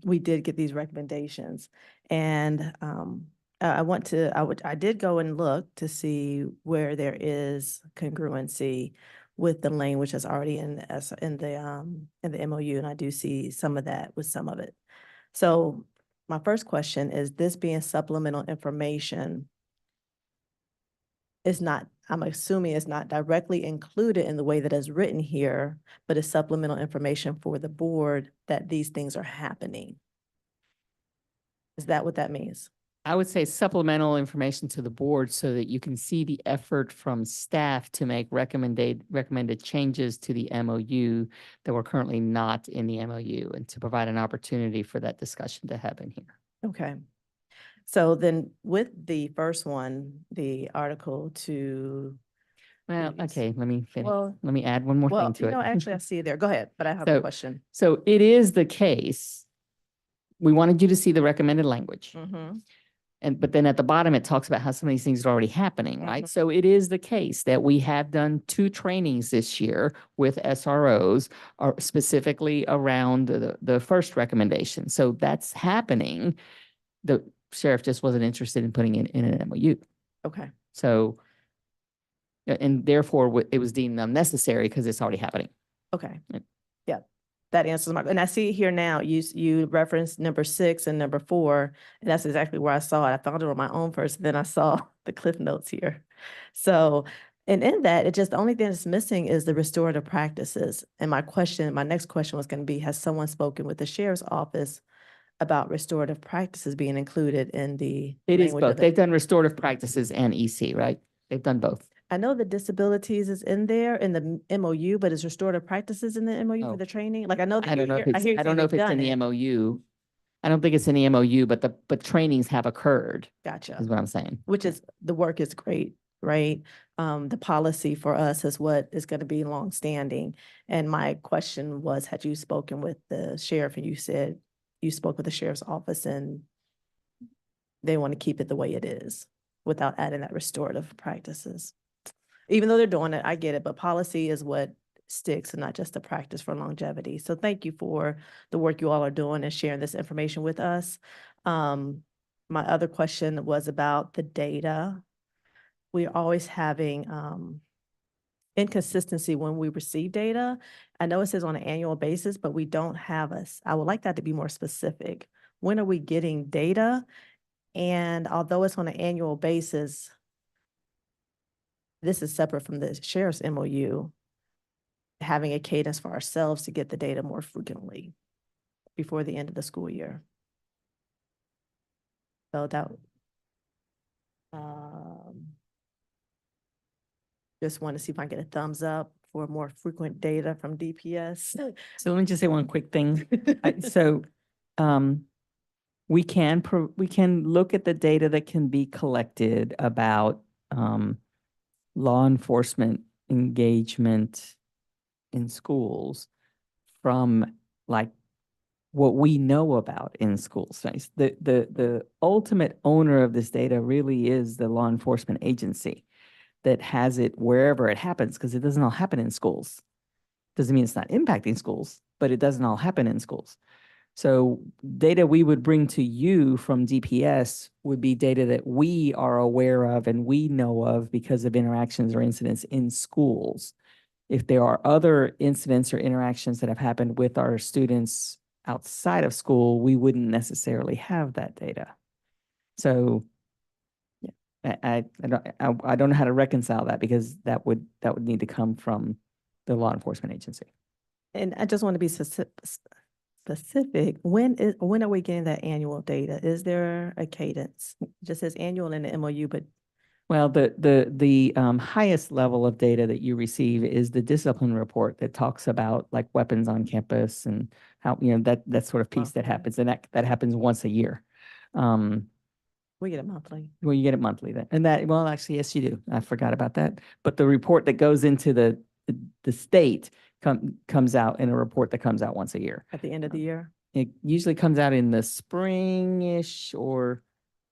we did get these recommendations. And I did go and look to see where there is congruency with the language that's already in the MOU, and I do see some of that with some of it. So my first question is, this being supplemental information is not, I'm assuming it's not directly included in the way that is written here, but it's supplemental information for the board that these things are happening. Is that what that means? I would say supplemental information to the board so that you can see the effort from staff to make recommended changes to the MOU that were currently not in the MOU, and to provide an opportunity for that discussion to happen here. Okay. So then with the first one, the article to. Well, okay, let me finish. Well, Let me add one more thing to it. Actually, I see it there. Go ahead, but I have a question. So it is the case. We wanted you to see the recommended language. Mm-hmm. But then at the bottom, it talks about how some of these things are already happening, right? So it is the case that we have done 2 trainings this year with SROs, specifically around the first recommendation. So that's happening. The sheriff just wasn't interested in putting it in an MOU. Okay. So, and therefore it was deemed unnecessary because it's already happening. Okay. Yep. Yeah, that answers my, and I see here now, you referenced number 6 and number 4, and that's exactly where I saw it. I found it on my own first, then I saw the cliff notes here. So, and in that, the only thing that's missing is the restorative practices. And my next question was going to be, has someone spoken with the sheriff's office about restorative practices being included in the? It is both. They've done restorative practices and EC, right? They've done both. I know the disabilities is in there in the MOU, but is restorative practices in the MOU for the training? Like I know. I don't know if it's in the MOU. I don't think it's in the MOU, but trainings have occurred. Gotcha. Is what I'm saying. Which is, the work is great. right? The policy for us is what is going to be longstanding. And my question was, had you spoken with the sheriff? And you said you spoke with the sheriff's office and they want to keep it the way it is without adding that restorative practices. Even though they're doing it, I get it, but policy is what sticks and not just the practice for longevity. So thank you for the work you all are doing and sharing this information with us. My other question was about the data. We're always having inconsistency when we receive data. I know it says on an annual basis, but we don't have I would like that to be more specific. When are we getting data? And although it's on an annual basis, this is separate from the sheriff's MOU, having a cadence for ourselves to get the data more frequently before the end of the school year. So that, just want to see if I can get a thumbs up for more frequent data from DPS. So let me just say one quick thing. We can look at the data that can be collected about law enforcement engagement in schools from like what we know about in schools. The ultimate owner of this data really is the law enforcement agency that has it wherever it happens, because it doesn't all happen in schools. Doesn't mean it's not impacting schools, but it doesn't all happen in schools. So data we would bring to you from DPS would be data that we are aware of and we know of because of interactions or incidents in schools. If there are other incidents or interactions that have happened with our students outside of school, we wouldn't necessarily have that data. So I don't know how to reconcile that, because that would need to come from the law enforcement agency. And I just want to be specific. When are we getting that annual data? Is there a cadence? It just says annual in the MOU, but Well, the highest level of data that you receive is the discipline report that talks about like weapons on campus and how, that sort of piece that happens, and that happens once a year. we get it monthly. Well, you get it monthly then. And that, well, actually, yes, you do. I forgot about that. But the report that goes into the state comes out in a report that comes out once a year. At the end of the year? It usually comes out in the spring-ish or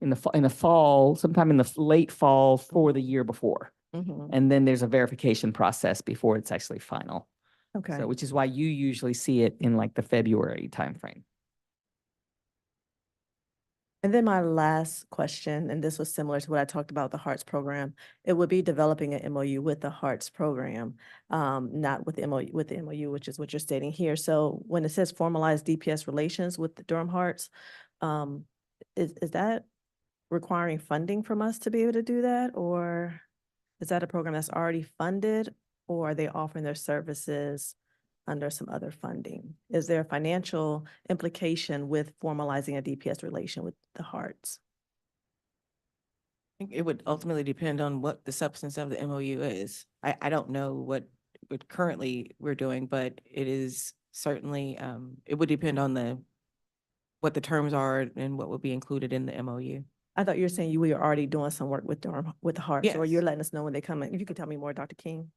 in the fall, sometime in the late fall for the year before. Mhm. And then there's a verification process before it's actually final. Okay. So, which is why you usually see it in like the February timeframe. And then my last question, and this was similar to what I talked about, the Hearts program, it would be developing an MOU with the Hearts program, not with the MOU, which is what you're stating here. So when it says formalize DPS relations with the Durham Hearts, is that requiring funding from us to be able to do that? Or is that a program that's already funded, or are they offering their services under some other funding? Is there a financial implication with formalizing a DPS relation with the Hearts? I think it would ultimately depend on what the substance of the MOU is. I don't know what currently we're doing, but it is certainly, it would depend on what the terms are and what would be included in the MOU. I thought you were saying we are already doing some work with Durham, with the Hearts, or Yes. you're letting us know when they come in. If you could tell me more, Dr. King.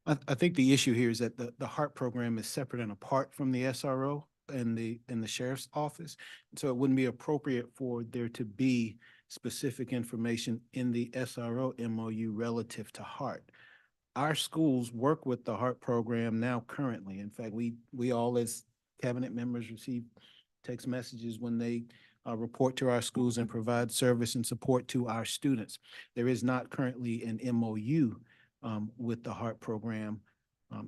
I think the issue here is that the HART program is separate and apart from the SRO and the sheriff's office. So it wouldn't be appropriate for there to be specific information in the SRO MOU relative to HART. Our schools work with the HART program now currently. In fact, we all as cabinet members receive text messages when they report to our schools and provide service and support to our students. There is not currently an MOU with the HART program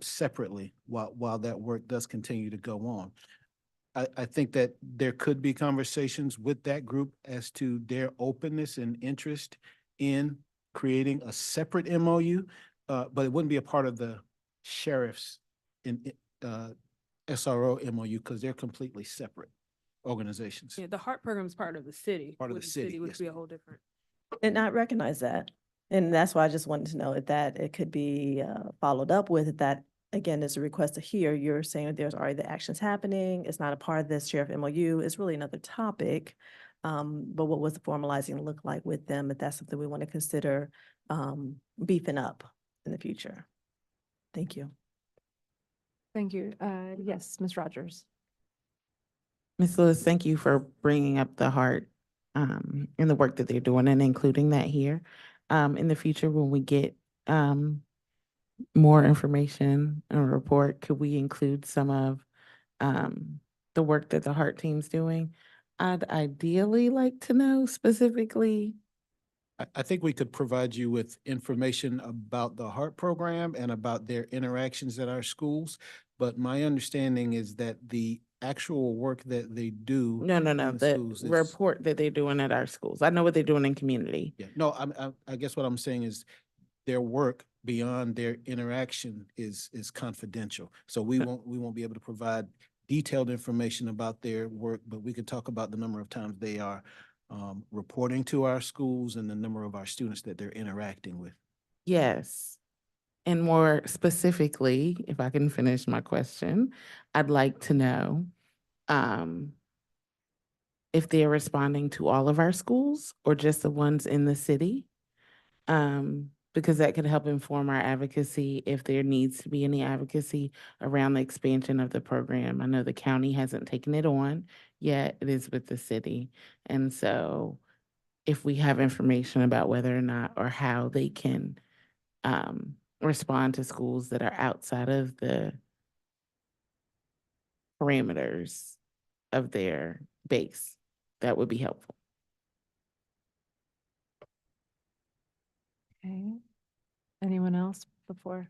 separately while that work does continue to go on. I think that there could be conversations with that group as to their openness and interest in creating a separate MOU, but it wouldn't be a part of the sheriff's SRO MOU because they're completely separate organizations. Yeah, the HART program is part of the city. Part of with the city, Would yes, be a ma'am. whole different. And I recognize that. And that's why I just wanted to know if that it could be followed up with, if that again, there's a request to hear, you're saying that there's already the actions happening, it's not a part of this sheriff MOU, it's really another topic. But what was the formalizing look like with them, if that's something we want to consider beefing up in the future? Thank you. Thank you. Yes, Ms. Rogers. Ms. Lewis, thank you for bringing up the heart and the work that they're doing and including that here. In the future, when we get more information and a report, could we include some of the work that the heart team's doing? I'd ideally like to know specifically. I think we could provide you with information about the HEART program and about their interactions at our schools. But my understanding is that the actual work that they do. No, in the schools is- report that they're doing at our schools. I know what they're doing in community. Yeah, no, I guess what I'm saying is their work beyond their interaction is confidential. So we won't be able to provide detailed information about their work, but we could talk about the number of times they are reporting to our schools and the number of our students that they're interacting with. Yes. And more specifically, if I can finish my question, I'd like to know if they're responding to all of our schools or just the ones in the city. Because that could help inform our advocacy if there needs to be any advocacy around the expansion of the program. I know the county hasn't taken it on yet. It is with the city. And so if we have information about whether or not or how they can respond to schools that are outside of the parameters of their base, that would be helpful. Okay. Anyone else before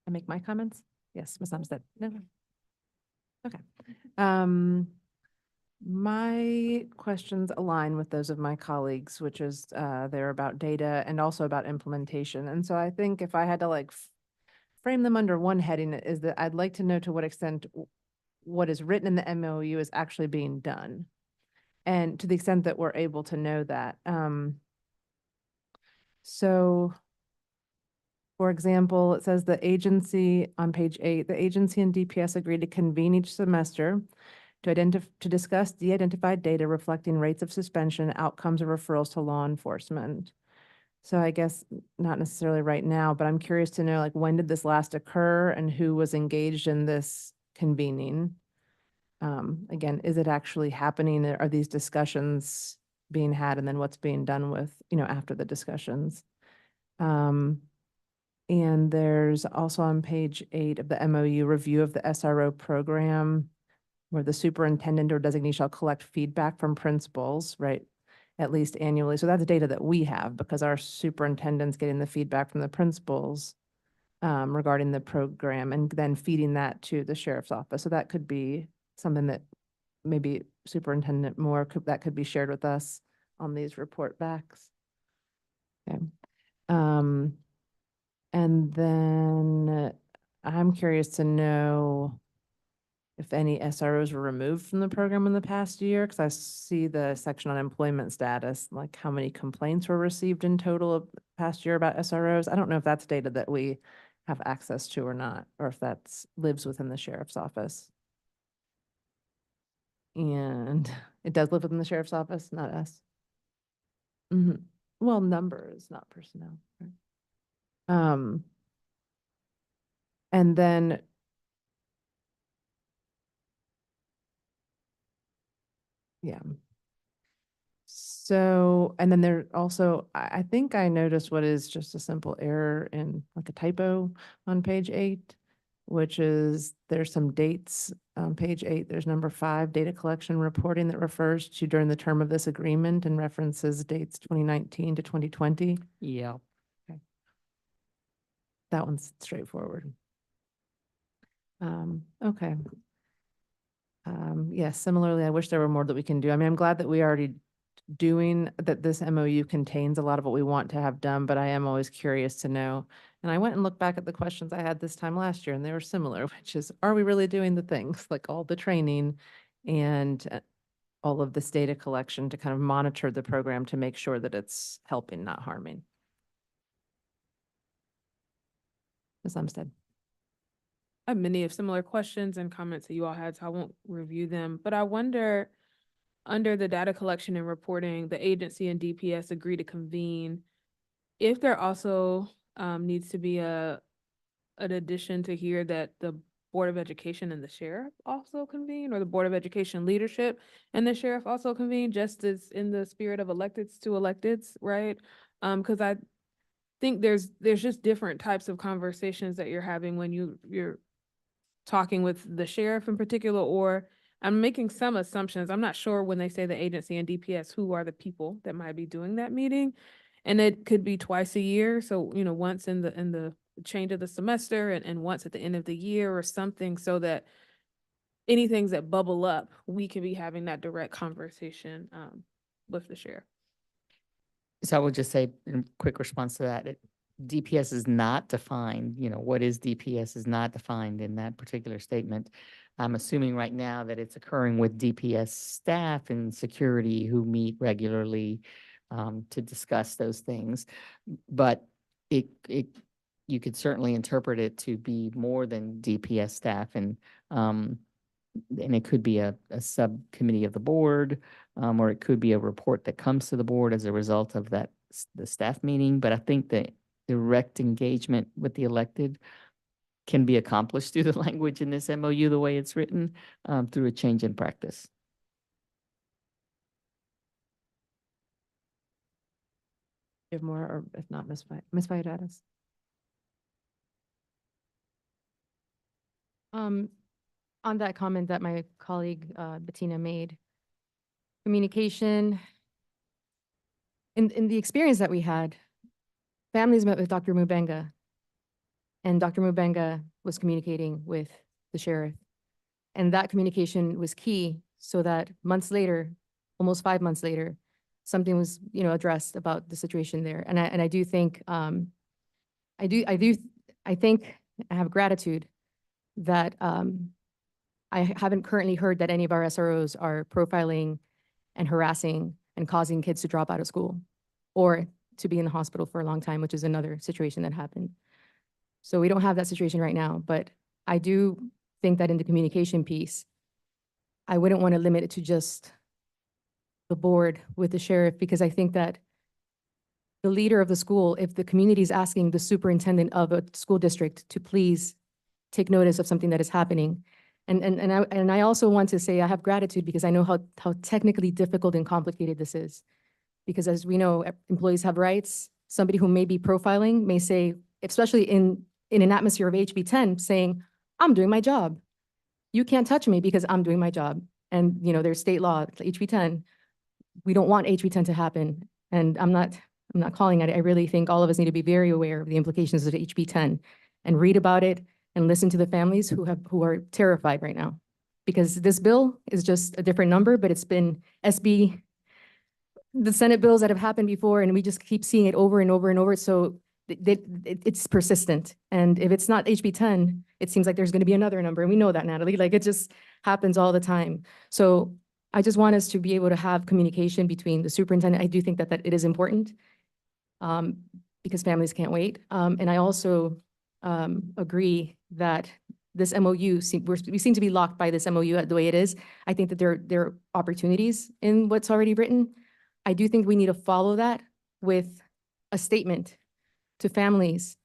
I make my comments? Yes, Ms. Umstead. No. Okay. My questions align with those of my colleagues, which is they're about data and also about implementation. And so I think if I had to like frame them under one heading, is that I'd like to know to what extent what is written in the MOU is actually being done. And to the extent that we're able to know that. So for example, it says the agency on page 8, the agency and DPS agreed to convene each semester to discuss de-identified data reflecting rates of suspension, outcomes of referrals to law enforcement. So I guess not necessarily right now, but I'm curious to know, like, when did this last occur and who was engaged in this convening? Again, is it actually happening? Are these discussions being had, and then what's being done with, after the discussions? And there's also on page 8 of the MOU review of the SRO program, where the superintendent or designee shall collect feedback from principals, right, at least annually. So that's data that we have because our superintendent's getting the feedback from the principals regarding the program and then feeding that to the sheriff's office. So that could be something that maybe Superintendent Moore that could be shared with us on these report backs. Okay. And then I'm curious to know if any SROs were removed from the program in the past year, because I see the section on employment status, like how many complaints were received in total of past year about SROs. I don't know if that's data that we have access to or not, or if that's lives within the sheriff's office. And it does live within the sheriff's office, not us. Well, numbers, not personnel. Right? And then yeah. So, and then there also, I think I noticed what is just a simple error in like a typo on page 8, which is there's some dates on page 8. There's number 5, data collection reporting that refers to during the term of this agreement and references dates 2019 to 2020. Yeah. Okay. That one's straightforward. Okay. Yes, similarly, I wish there were more that we can do. I mean, I'm glad that we already doing that this MOU contains a lot of what we want to have done, but I am always curious to know. And I went and looked back at the questions I had this time last year and they were similar, which is, are we really doing the things like all the training and all of this data collection to kind of monitor the program to make sure that it's helping, not harming? Ms. Umstead. I have many of similar questions and comments that you all had, so I won't review them. But I wonder, under the data collection and reporting, the agency and DPS agree to convene. If there also needs to be an addition to here that the Board of Education and the sheriff also convene, or the Board of Education leadership and the sheriff also convene, just as in the spirit of electeds to electeds, right? Because I think there's just different types of conversations that you're having when you're talking with the sheriff in particular, or I'm making some assumptions. I'm not sure when they say the agency and DPS, who are the people that might be doing that meeting? And it could be twice a year. So, once in the change of the semester and once at the end of the year or something, so that any things that bubble up, we can be having that direct conversation with the sheriff. So I will just say in quick response to that, DPS is not defined, what is DPS is not defined in that particular statement. I'm assuming right now that it's occurring with DPS staff and security who meet regularly to discuss those things. But you could certainly interpret it to be more than DPS staff, and it could be a subcommittee of the board, or it could be a report that comes to the board as a result of the staff meeting. But I think that direct engagement with the elected can be accomplished through the language in this MOU, the way it's written, through a change in practice. You have more, or if not, Ms. Valladares? On that comment that my colleague Bettina made, communication, in the experience that we had, families met with Dr. Mubenga, and Dr. Mubenga was communicating with the sheriff. And that communication was key, so that months later, almost 5 months later, something was, addressed about the situation there. And I do think, I think I have gratitude that I haven't currently heard that any of our SROs are profiling and harassing and causing kids to drop out of school or to be in the hospital for a long time, which is another situation that happened. So we don't have that situation right now, but I do think that in the communication piece, I wouldn't want to limit it to just the board with the sheriff, because I think that the leader of the school, if the community is asking the superintendent of a school district to please take notice of something that is happening. And I also want to say I have gratitude, because I know how technically difficult and complicated this is. Because as we know, employees have rights. Somebody who may be profiling may say, especially in an atmosphere of HB 10, saying, I'm doing my job. You can't touch me because I'm doing my job. And there's state law, HB 10. We don't want HB 10 to happen. And I'm not calling it. I really think all of us need to be very aware of the implications of HB 10 and read about it and listen to the families who are terrified right now. Because this bill is just a different number, but it's been the Senate bills that have happened before, and we just keep seeing it over and over and over. So it's persistent. And if it's not HB 10, it seems like there's going to be another number. And we know that, Natalie, like it just happens all the time. So I just want us to be able to have communication between the superintendent. I do think that it is important because families can't wait. And I also agree that this MOU, we seem to be locked by this MOU the way it is. I think that there are opportunities in what's already written. I do think we need to follow that with a statement to families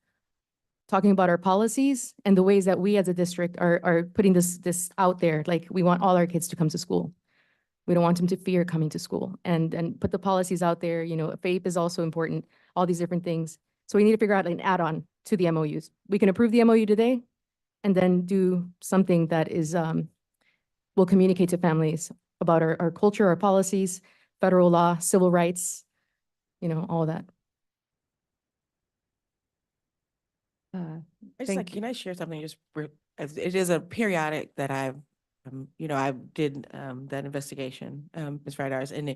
talking about our policies and the ways that we as a district are putting this out there. Like, we want all our kids to come to school. We don't want them to fear coming to school, and put the policies out there. FAPE is also important, all these different things. So we need to figure out an add-on to the MOUs. We can approve the MOU today and then do something that is, will communicate to families about our culture, our policies, federal law, civil rights, all of that. Can I share something as it is a periodic that I did that investigation, Ms. Valladares, and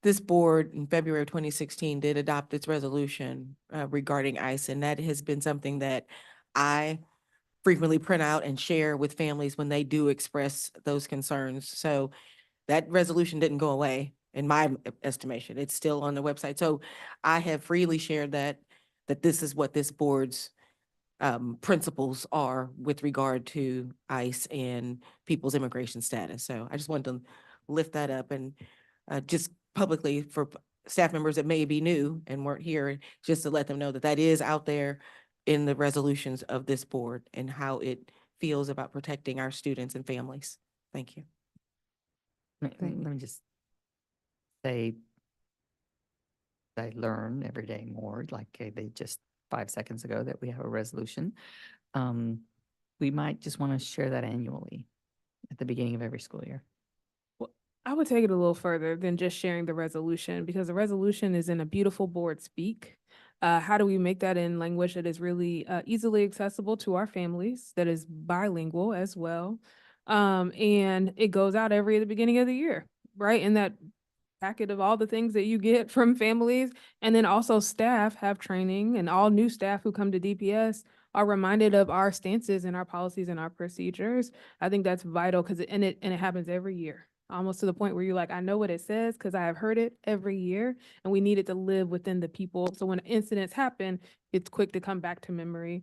this board in February of 2016 did adopt its resolution regarding ICE, and that has been something that I frequently print out and share with families when they do express those concerns. So that resolution didn't go away in my estimation. It's still on the website. So I have freely shared that this is what this board's principles are with regard to ICE and people's immigration status. So I just wanted to lift that up and just publicly for staff members that may be new and weren't here, just to let them know that that is out there in the resolutions of this board and how it feels about protecting our students and families. Thank you. Let me just say, I learn every day more, like they just 5 seconds ago that we have a resolution. We might just want to share that annually at the beginning of every school year. Well, I would take it a little further than just sharing the resolution, because the resolution is in a beautiful board speak. How do we make that in language that is really easily accessible to our families, that is bilingual as well? And it goes out at the beginning of the year, right? In that packet of all the things that you get from families. And then also staff have training, and all new staff who come to DPS are reminded of our stances and our policies and our procedures. I think that's vital, because it happens every year, almost to the point where you're like, I know what it says because I have heard it every year, and we need it to live within the people. So when incidents happen, it's quick to come back to memory.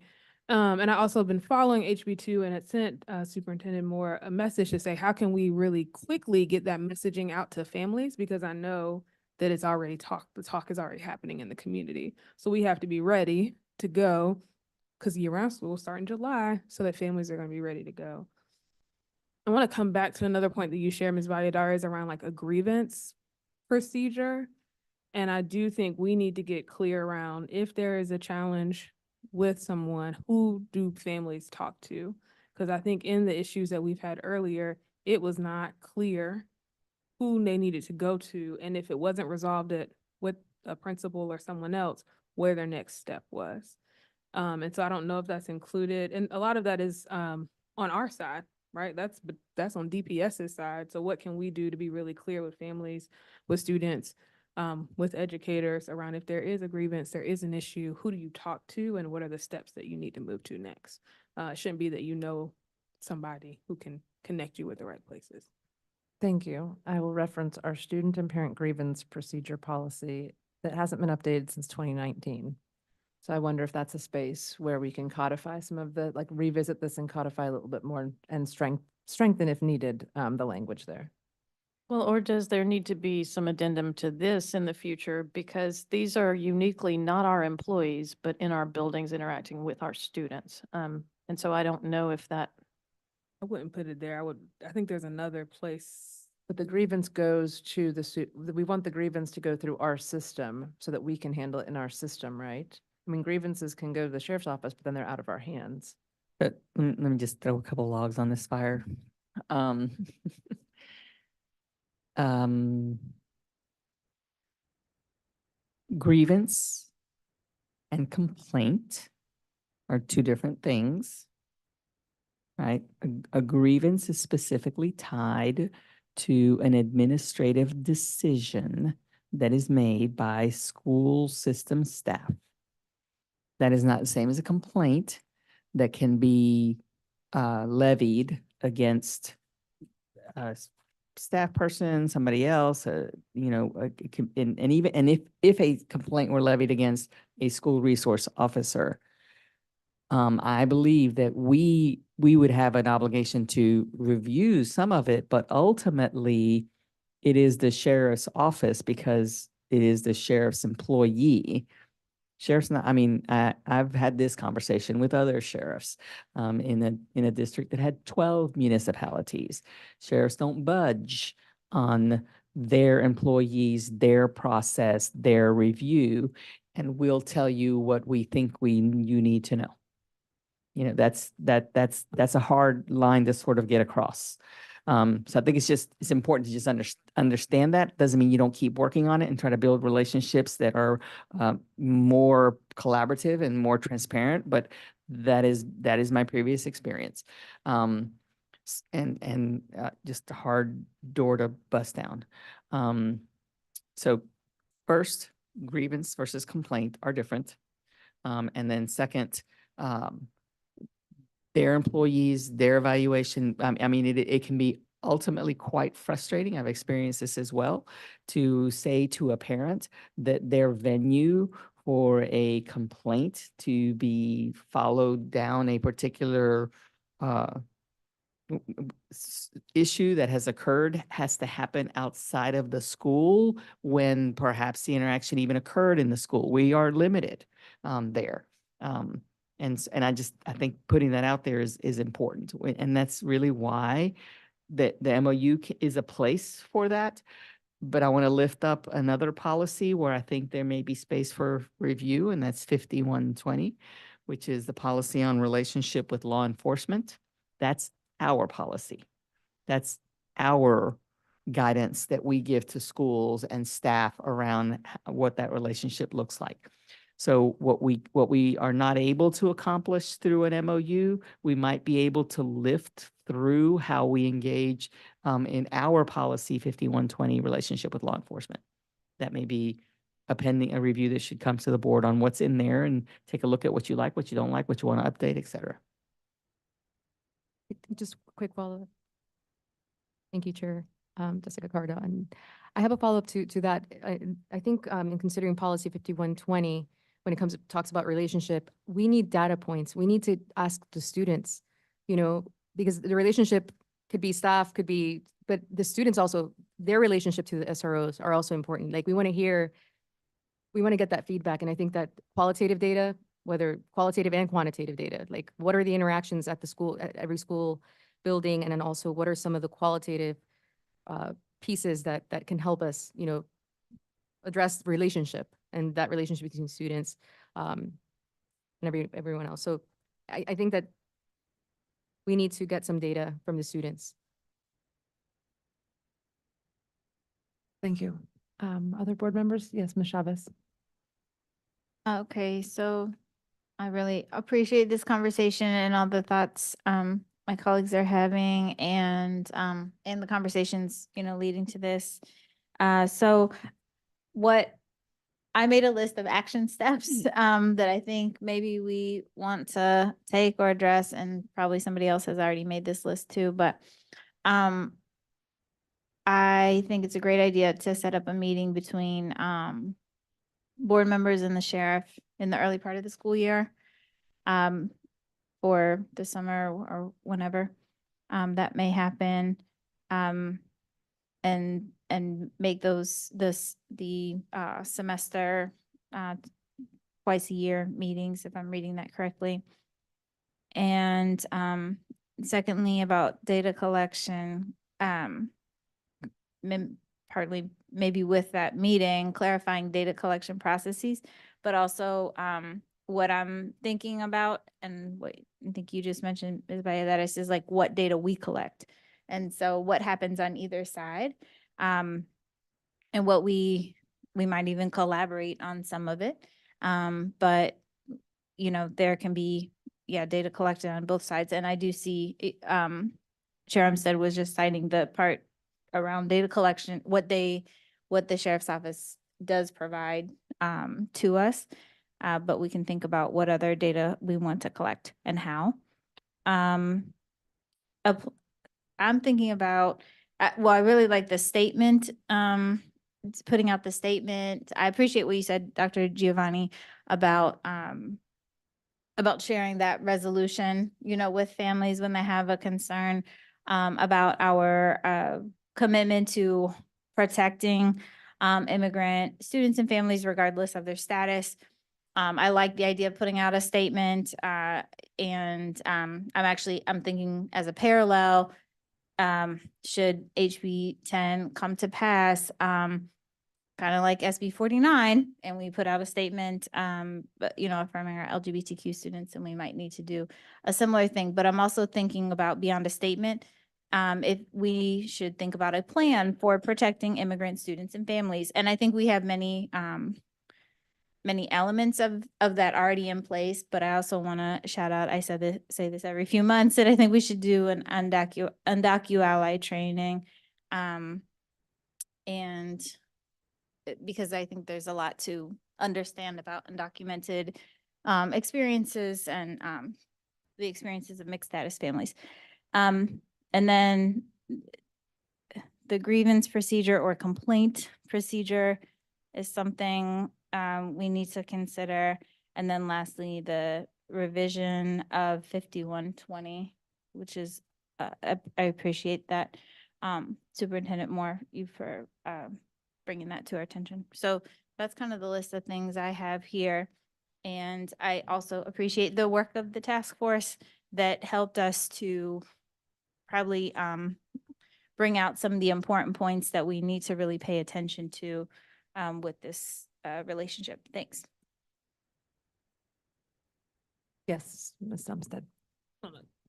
And I also have been following HB2, and it sent Superintendent Moore a message to say, how can we really quickly get that messaging out to families? Because I know that it's already the talk is already happening in the community. So we have to be ready to go, because year-round school will start in July, so that families are going to be ready to go. I want to come back to another point that you shared, Ms. Valladares, around like a grievance procedure. And I do think we need to get clear around, if there is a challenge with someone, who do families talk to? Because I think in the issues that we've had earlier, it was not clear who they needed to go to, and if it wasn't resolved with a principal or someone else, where their next step was. And so I don't know if that's included, and a lot of that is on our side, right? That's on DPS's side. So what can we do to be really clear with families, with students, with educators around, if there is a grievance, there is an issue, who do you talk to, and what are the steps that you need to move to next? It shouldn't be that you know somebody who can connect you with the right places. Thank you. I will reference our student and parent grievance procedure policy that hasn't been updated since 2019. So I wonder if that's a space where we can codify some of the, like revisit this and codify a little bit more and strengthen if needed, the language there. Well, or does there need to be some addendum to this in the future? Because these are uniquely not our employees, but in our buildings interacting with our students. And so I don't know if that. I wouldn't put it there. I think there's another place. But the grievance goes to we want the grievance to go through our system so that we can handle it in our system, right? I mean, grievances can go to the sheriff's office, but then they're out of our hands. But let me just throw a couple logs on this fire. Grievance and complaint are two different things, right? A grievance is specifically tied to an administrative decision that is made by school system staff. That is not the same as a complaint that can be levied against a staff person, somebody else, if a complaint were levied against a school resource officer, I believe that we would have an obligation to review some of it, but ultimately it is the sheriff's office, because it is the sheriff's employee. Sheriff's not, I mean, I've had this conversation with other sheriffs in a district that had 12 municipalities. Sheriffs don't budge on their employees, their process, their review, and we'll tell you what we think you need to know. You know, that's a hard line to sort of get across. So I think it's important to just understand that. Doesn't mean you don't keep working on it and try to build relationships that are more collaborative and more transparent, but that is my previous experience. And just a hard door to bust down. So first, grievance versus complaint are different. And then second, their employees, their evaluation. I mean, it can be ultimately quite frustrating. I've experienced this as well, to say to a parent that their venue for a complaint to be followed down a particular issue that has occurred has to happen outside of the school when perhaps the interaction even occurred in the school. We are limited there. And I think putting that out there is important. And that's really why the MOU is a place for that. But I want to lift up another policy where I think there may be space for review, and that's 5120, which is the policy on relationship with law enforcement. That's our policy. That's our guidance that we give to schools and staff around what that relationship looks like. So what we are not able to accomplish through an MOU, we might be able to lift through how we engage in our policy 5120 relationship with law enforcement. That may be a review that should come to the board on what's in there and take a look at what you like, what you don't like, what you want to update, et cetera. Just a quick follow-up. Thank you, Chair Jessica Cardo. And I have a follow-up to that. I think in considering policy 5120, when it talks about relationship, we need data points. We need to ask the students, because the relationship could be staff, but the students also, their relationship to the SROs are also important. Like we want to get that feedback. And I think that qualitative data, whether qualitative and quantitative data, like what are the interactions at the school, at every school building, and then also what are some of the qualitative pieces that can help us, address the relationship and that relationship between students and everyone else. So I think that we need to get some data from the students. Thank you. Other board members? Yes, Ms. Chavez. Okay, so I really appreciate this conversation and all the thoughts my colleagues are having and the conversations, leading to this. So what I made a list of action steps that I think maybe we want to take or address, and probably somebody else has already made this list too, but I think it's a great idea to set up a meeting between board members and the sheriff in the early part of the school year, or the summer or whenever that may happen, and make the semester twice a year meetings, if I'm reading that correctly. And secondly, about data collection, partly maybe with that meeting, clarifying data collection processes, but also what I'm thinking about, and what I think you just mentioned, Ms. Valladares, is like what data we collect. And so what happens on either side, and what we might even collaborate on some of it. But, there can be, data collected on both sides. And I do see, Chair Umstead was just citing the part around data collection, what the sheriff's office does provide to us. But we can think about what other data we want to collect and how. I'm thinking about, I really like the statement, putting out the statement. I appreciate what you said, Dr. Giovanni, about sharing that resolution, with families when they have a concern about our commitment to protecting immigrant students and families regardless of their status. I like the idea of putting out a statement, and I'm thinking as a parallel, should HB 10 come to pass, kind of like SB 49, and we put out a statement, but affirming our LGBTQ students, and we might need to do a similar thing. But I'm also thinking about beyond a statement, if we should think about a plan for protecting immigrant students and families. And I think we have many elements of that already in place, but I also want to shout out, I say this every few months, that I think we should do an undocu ally training, and because I think there's a lot to understand about undocumented experiences and the experiences of mixed status families. And then the grievance procedure or complaint procedure is something we need to consider. And then lastly, the revision of 5120, which is, I appreciate that. Superintendent Moore, you for bringing that to our attention. So that's kind of the list of things I have here. And I also appreciate the work of the task force that helped us to probably bring out some of the important points that we need to really pay attention to with this relationship. Thanks. Yes, Ms. Umstead.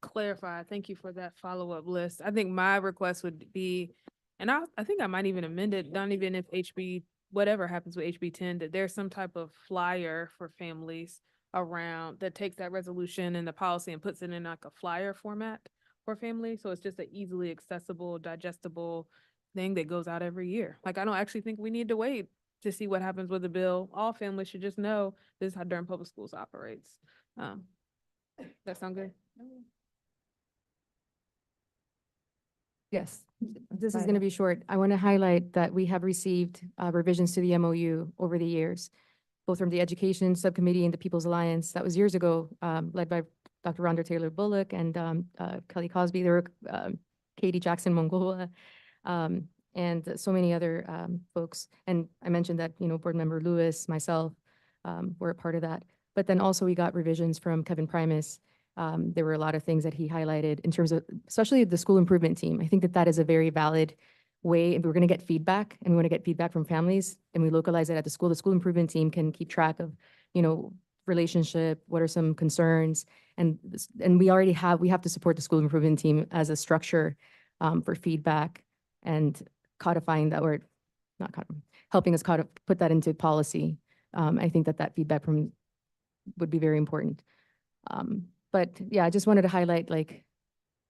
Clarify, thank you for that follow-up list. I think my request would be, and I think I might even amend it, not even if whatever happens with HB 10, that there's some type of flyer for families around that takes that resolution and the policy and puts it in like a flyer format for families. So it's just an easily accessible, digestible thing that goes out every year. Like, I don't actually think we need to wait to see what happens with the bill. All families should just know this is how Durham Public Schools operates. That sound good? Yes. This is going to be short. I want to highlight that we have received revisions to the MOU over the years, both from the Education Subcommittee and the People's Alliance. That was years ago, led by Dr. Rhonda Taylor Bullock and Kelly Cosby. There were Katie Jackson Mongola, and so many other folks. And I mentioned that, Board Member Lewis, myself, were a part of that. But then also we got revisions from Kevin Primus. There were a lot of things that he highlighted in terms of, especially the school improvement team. I think that that is a very valid way, and we're going to get feedback, and we want to get feedback from families, and we localize it at the school. The school improvement team can keep track of, relationship, what are some concerns, and we have to support the school improvement team as a structure for feedback and codifying that, or not helping us put that into policy. I think that feedback would be very important. But yeah, I just wanted to highlight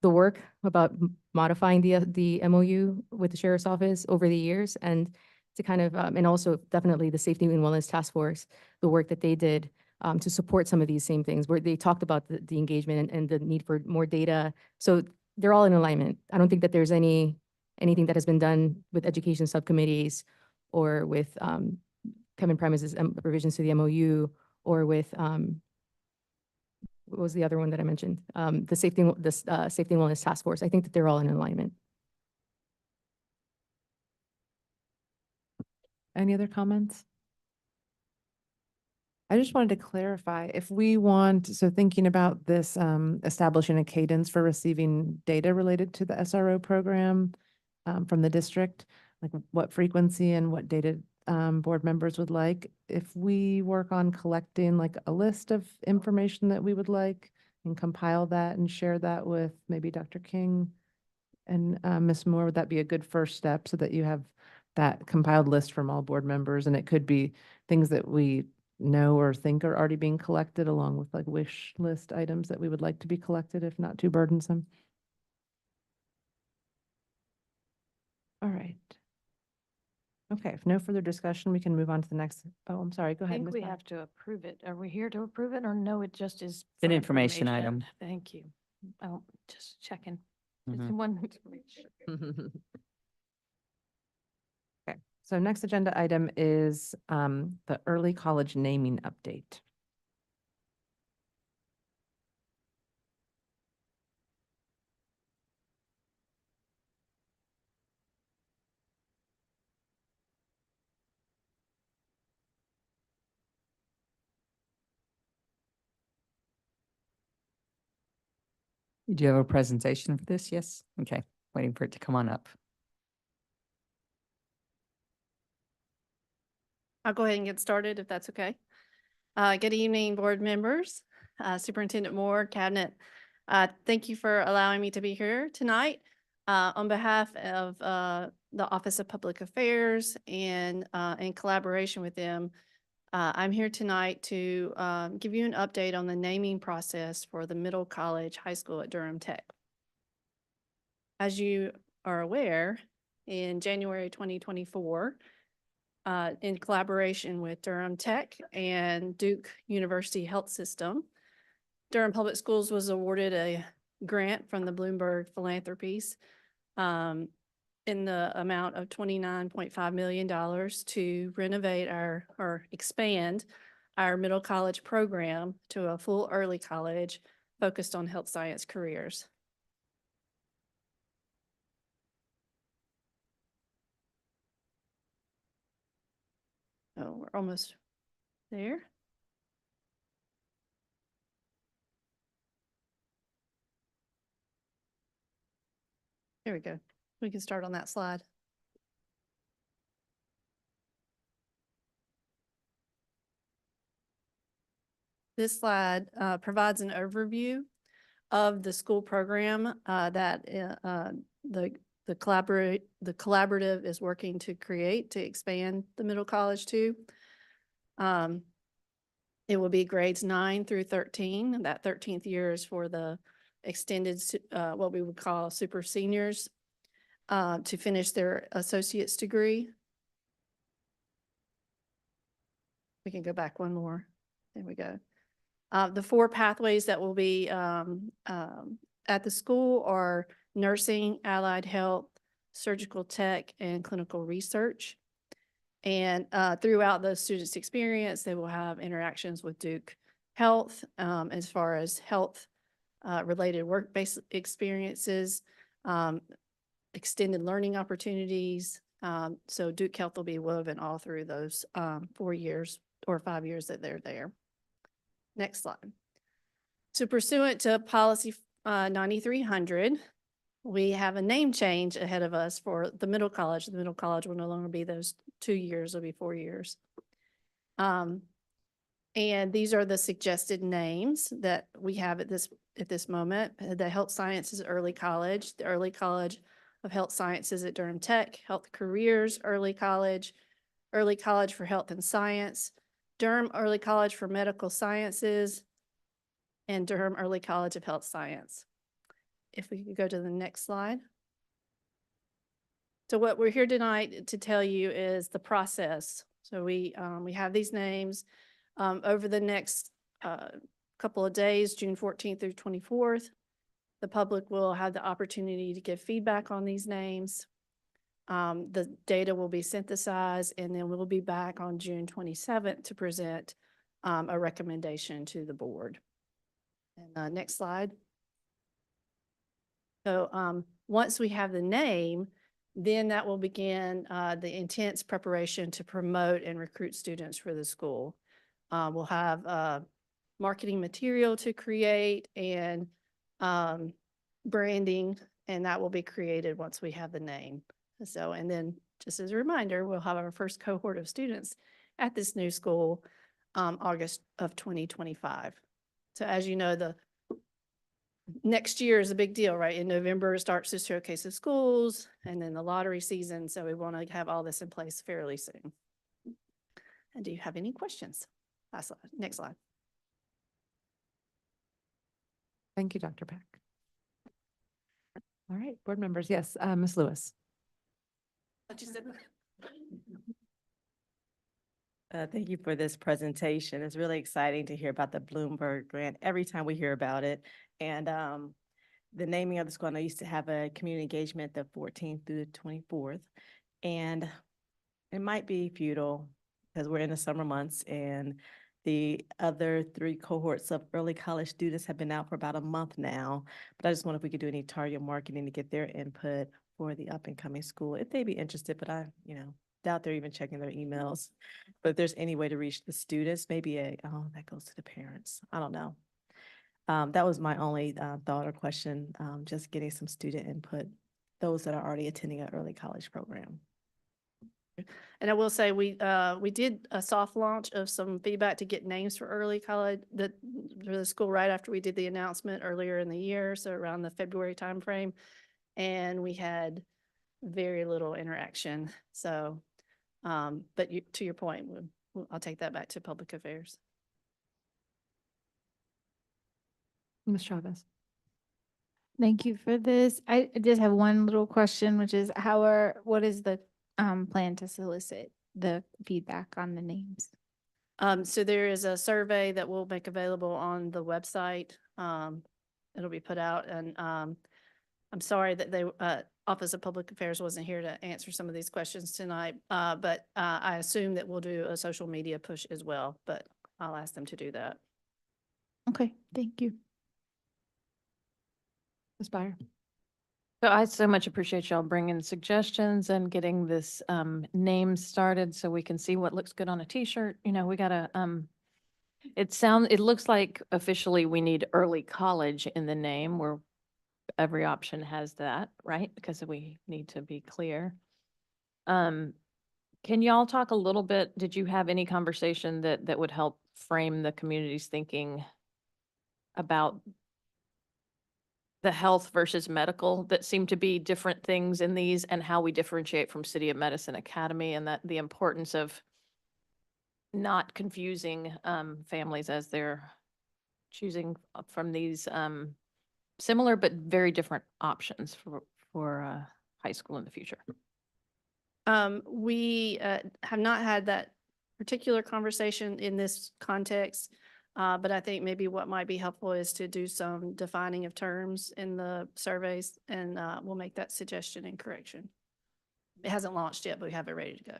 the work about modifying the MOU with the Sheriff's Office over the years, and to kind of, and also definitely the Safety and Wellness Task Force, the work that they did to support some of these same things, where they talked about the engagement and the need for more data. So they're all in alignment. I don't think that there's anything that has been done with education subcommittees or with Kevin Primus's revisions to the MOU, or with what was the other one that I mentioned? The Safety and Wellness Task Force. I think that they're all in alignment. Any other comments? I just wanted to clarify, if we want, so thinking about this, establishing a cadence for receiving data related to the SRO program from the district, like what frequency and what data board members would like. If we work on collecting like a list of information that we would like and compile that and share that with maybe Dr. King and Ms. Moore, would that be a good first step, so that you have that compiled list from all board members? And it could be things that we know or think are already being collected, along with like wish list items that we would like to be collected, if not too burdensome. All right. Okay, if no further discussion, we can move on to the next. Oh, I'm sorry. Go I ahead. think Ms. we Bond. have to approve it. Are we here to approve it, or no, it just is? An for information item. Thank you. Oh, just checking. Mhm. Just wanted to make sure. Okay, so next agenda item is the early college naming update. Do you have a presentation for this? Yes? Okay, waiting for it to come on up. I'll go ahead and get started if that's okay. Good evening, board members, Superintendent Moore, Cabinet. Thank you for allowing me to be here tonight. On behalf of the Office of Public Affairs and in collaboration with them, I'm here tonight to give you an update on the naming process for the middle college high school at Durham Tech. As you are aware, in January 2024, in collaboration with Durham Tech and Duke University Health System, Durham Public Schools was awarded a grant from the Bloomberg Philanthropies in the amount of $29.5 million to renovate or expand our middle college program to a full early college focused on health science careers. Oh, we're almost there. There we go. We can start on that slide. This slide provides an overview of the school program that the collaborative is working to create to expand the middle college to. It will be grades 9 through 13. That 13th year is for the extended, what we would call super seniors, to finish their associate's degree. We can go back one more. There we go. The 4 pathways that will be at the school are nursing, allied health, surgical tech, and clinical research. And throughout the students' experience, they will have interactions with Duke Health as far as health related work-based experiences, extended learning opportunities. So Duke Health will be woven all through those 4 years or 5 years that they're there. Next slide. So pursuant to policy 9300, we have a name change ahead of us for the middle college. The middle college will no longer be those 2 years, it'll be 4 years. And these are the suggested names that we have at this moment. The Health Sciences Early College, the Early College of Health Sciences at Durham Tech, Health Careers Early College for Health and Science, Durham Early College for Medical Sciences, and Durham Early College of Health Science. If we could go to the next slide. So what we're here tonight to tell you is the process. So we have these names over the next couple of days, June 14th through 24th. The public will have the opportunity to give feedback on these names. The data will be synthesized, and then we'll be back on June 27th to present a recommendation to the board. And next slide. So once we have the name, then that will begin the intense preparation to promote and recruit students for the school. We'll have marketing material to create and branding, and that will be created once we have the name. So, and then just as a reminder, we'll have our first cohort of students at this new school August of 2025. So as you know, the next year is a big deal, right? In November, it starts the showcase of schools and then the lottery season. So we want to have all this in place fairly soon. And do you have any questions? Last slide. Next slide. Thank you, Dr. Peck. All right, board members. Yes, Ms. Lewis. Thank you for this presentation. It's really exciting to hear about the Bloomberg grant every time we hear about it. And the naming of the school, I used to have a community engagement the 14th through the 24th. And it might be futile because we're in the summer months and the other 3 cohorts of early college students have been out for about a month now. But I just wonder if we could do any target marketing to get their input for the up and coming school, if they'd be interested, but I, doubt they're even checking their emails. But if there's any way to reach the students, maybe that goes to the parents. I don't know. That was my only thought or question, just getting some student input, those that are already attending an early college program. And I will say we did a soft launch of some feedback to get names for early college for the school right after we did the announcement earlier in the year, so around the February timeframe, and we had very little interaction. So, but to your point, I'll take that back to public affairs. Ms. Chavez. Thank you for this. I just have one little question, which is what is the plan to solicit the feedback on the names? So there is a survey that we'll make available on the website. It'll be put out, and I'm sorry that Office of Public Affairs wasn't here to answer some of these questions tonight, but I assume that we'll do a social media push as well, but I'll ask them to do that. Okay, thank you. Ms. Byer? So I so much appreciate y'all bringing suggestions and getting this name started so we can see what looks good on a t-shirt. You know, we gotta, it looks like officially we need early college in the name where every option has that, right? Because we need to be clear. Can y'all talk a little bit, did you have any conversation that would help frame the community's thinking about the health versus medical that seem to be different things in these and how we differentiate from City of Medicine Academy and that the importance of not confusing families as they're choosing from these similar but very different options for high school in the future. We have not had that particular conversation in this context, but I think maybe what might be helpful is to do some defining of terms in the surveys, and we'll make that suggestion and correction. It hasn't launched yet, but we have it ready to go.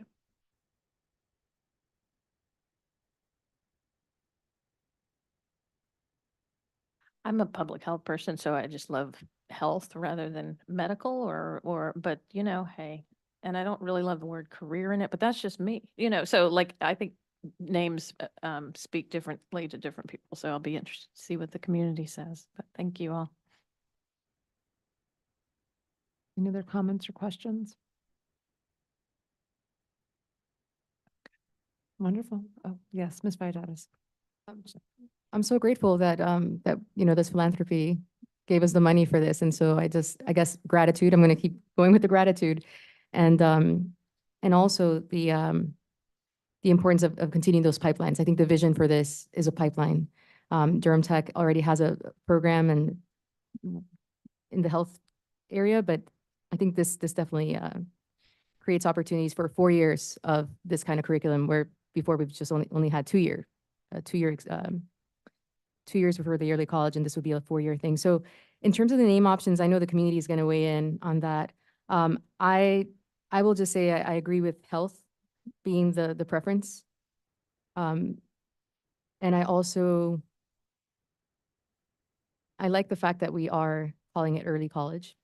I'm a public health person, so I just love health rather than medical but you know, hey, and I don't really love the word career in it, but that's just me, you know, so like, I think names speak differently to different people, so I'll be interested to see what the community says, but thank you all. Any other comments or questions? Wonderful. Oh, yes, Ms. Valladares. I'm so grateful that, this philanthropy gave us the money for this. And so I guess gratitude, I'm going to keep going with the gratitude. And also the importance of continuing those pipelines. I think the vision for this is a pipeline. Durham Tech already has a program in the health area, but I think this definitely creates opportunities for 4 years of this kind of curriculum, where before we've just only had 2 years before the yearly college, and this would be a 4-year thing. So in terms of the name options, I know the community is going to weigh in on that. I will just say I agree with health being the preference. And I like the fact that we are calling it early college,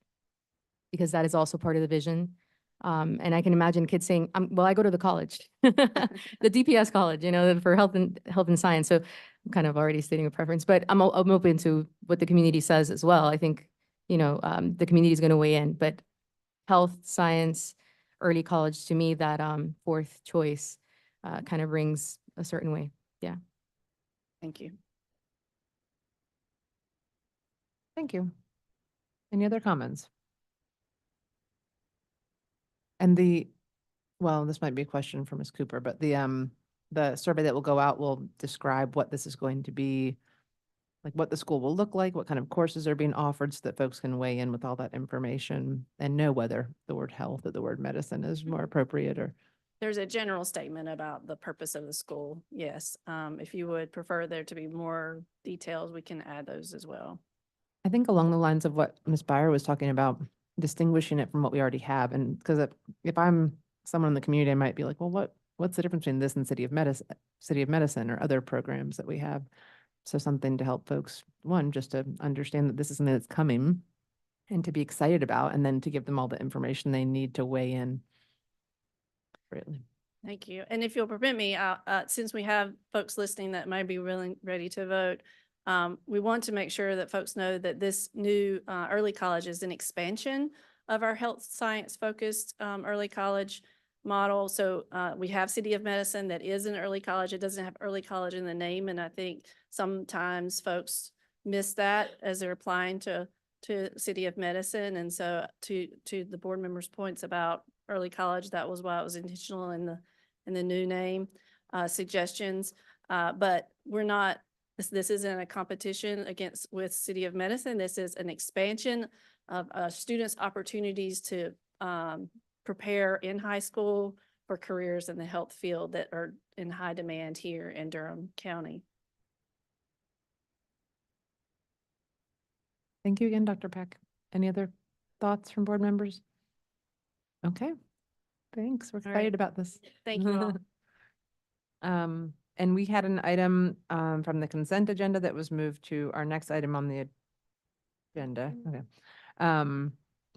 because that is also part of the vision. And I can imagine kids saying, well, I go to the college, the DPS college, for health and science. So I'm kind of already stating a preference, but I'm open to what the community says as well. I think, the community is going to weigh in, but health, science, early college, to me, that fourth choice kind of rings a certain way. Yeah. Thank you. Thank you. Any other comments? And this might be a question for Ms. Cooper, but the survey that will go out will describe what this is going to be, like what the school will look like, what kind of courses are being offered, so that folks can weigh in with all that information and know whether the word health or the word medicine is more appropriate. Or There's a general statement about the purpose of the school. Yes. If you would prefer there to be more details, we can add those as well. I think along the lines of what Ms. Byer was talking about, distinguishing it from what we already have. And because if I'm someone in the community, I might be like, well, what's the difference between this and City of Medicine or other programs that we have? So something to help folks, one, just to understand that this is something that's coming and to be excited about, and then to give them all the information they need to weigh in. Really. Thank you. And if you'll permit me, since we have folks listening that might be ready to vote, we want to make sure that folks know that this new early college is an expansion of our health science focused early college model. So we have City of Medicine that is an early college. It doesn't have early college in the name. And I think sometimes folks miss that as they're applying to City of Medicine. And so to the board members' points about early college, that was why it was intentional in the new name suggestions. But we're not, this isn't a competition with City of Medicine. This is an expansion of students' opportunities to prepare in high school for careers in the health field that are in high demand here in Durham County. Thank you again, Dr. Peck. Any other thoughts from board members? Okay, thanks. We're All right. excited about this. Thank you all. And we had an item from the consent agenda that was moved to our next item on the agenda. Okay.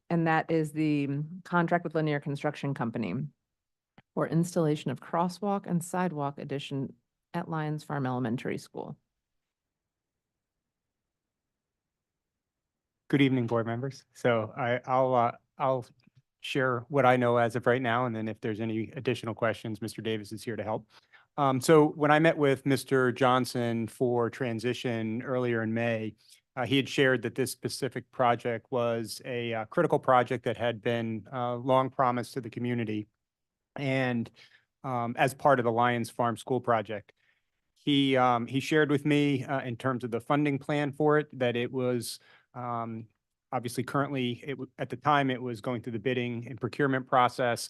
And that is the contract with Linear Construction Company for installation of crosswalk and sidewalk addition at Lions Farm Elementary School. Good evening, board members. So I'll share what I know as of right now, and then if there's any additional questions, Mr. Davis is here to help. So when I met with Mr. Johnson for transition earlier in May, he had shared that this specific project was a critical project that had been long promised to the community, and as part of the Lions Farm School project. He shared with me in terms of the funding plan for it, that it was obviously currently, at the time, it was going through the bidding and procurement process,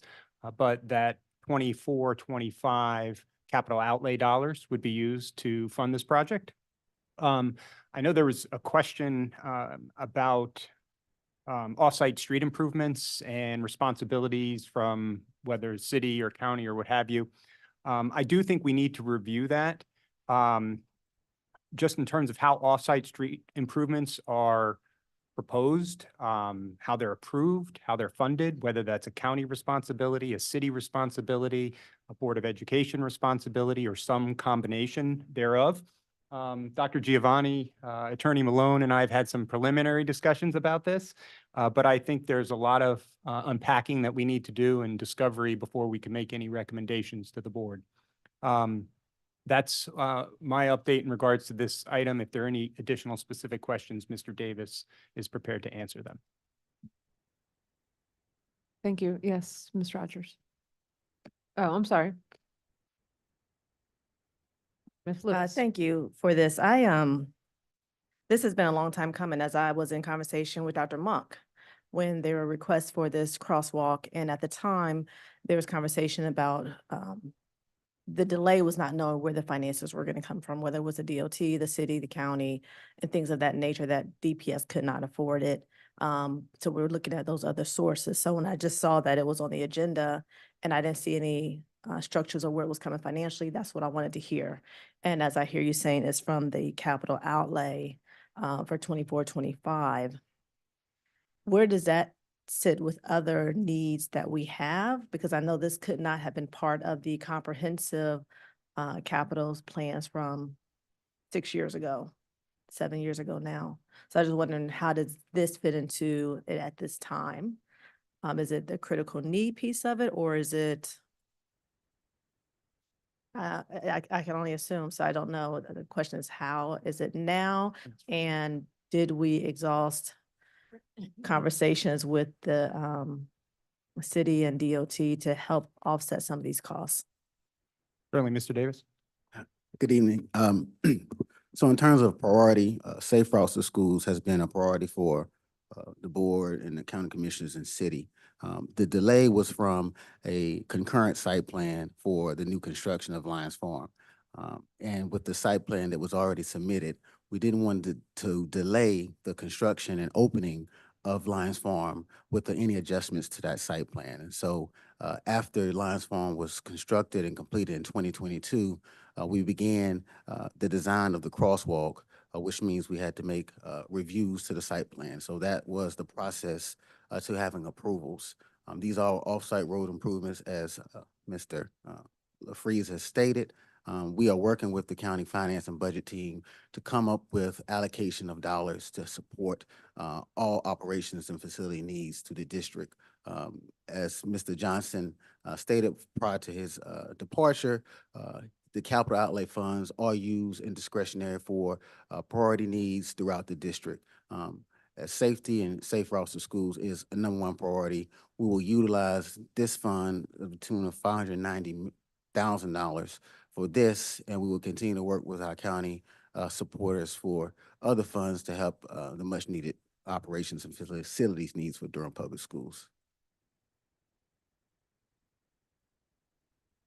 but that 24-25 capital outlay dollars would be used to fund this project. I know there was a question about off-site street improvements and responsibilities from whether city or county or what have you. I do think we need to review that. Just in terms of how off-site street improvements are proposed, how they're approved, how they're funded, whether that's a county responsibility, a city responsibility, a Board of Education responsibility, or some combination thereof. Dr. Giovanni, Attorney Malone, and I have had some preliminary discussions about this, but I think there's a lot of unpacking that we need to do and discovery before we can make any recommendations to the board. That's my update in regards to this item. If there are any additional specific questions, Mr. Davis is prepared to answer them. Thank you. Yes, Ms. Rogers. Oh, I'm sorry. Ms. Lewis. Thank you for this. This has been a long time coming, as I was in conversation with Dr. Monk when there were requests for this crosswalk. And at the time, there was conversation about the delay was not knowing where the finances were going to come from, whether it was the DOT, the city, the county, and things of that nature, that DPS could not afford it. So we were looking at those other sources. So when I just saw that it was on the agenda and I didn't see any structures or where it was coming financially, that's what I wanted to hear. And as I hear you saying, it's from the capital outlay for 24-25. Where does that sit with other needs that we have? Because I know this could not have been part of the comprehensive capitals plans from 6 years ago, 7 years ago now. So I was just wondering, how does this fit into it at this time? Is it the critical need piece of it, or is it? I can only assume, so I don't know. The question is, how is it now? And did we exhaust conversations with the city and DOT to help offset some of these costs? Certainly, Mr. Davis. Good evening. So in terms of priority, safe routes to schools has been a priority for the board and the county commissioners and city. The delay was from a concurrent site plan for the new construction of Lions Farm. And with the site plan that was already submitted, we didn't want to delay the construction and opening of Lions Farm with any adjustments to that site plan. And so after Lions Farm was constructed and completed in 2022, we began the design of the crosswalk, which means we had to make reviews to the site plan. So that was the process to having approvals. These are off-site road improvements, as Mr. LaFreeze has stated. We are working with the county finance and budget team to come up with allocation of dollars to support all operations and facility needs to the district. As Mr. Johnson stated prior to his departure, the capital outlay funds are used in discretionary for priority needs throughout the district. As safety and safe routes to schools is a #1 priority, we will utilize this fund of the tune of $590,000 for this, and we will continue to work with our county supporters for other funds to help the much needed operations and facilities needs for Durham Public Schools.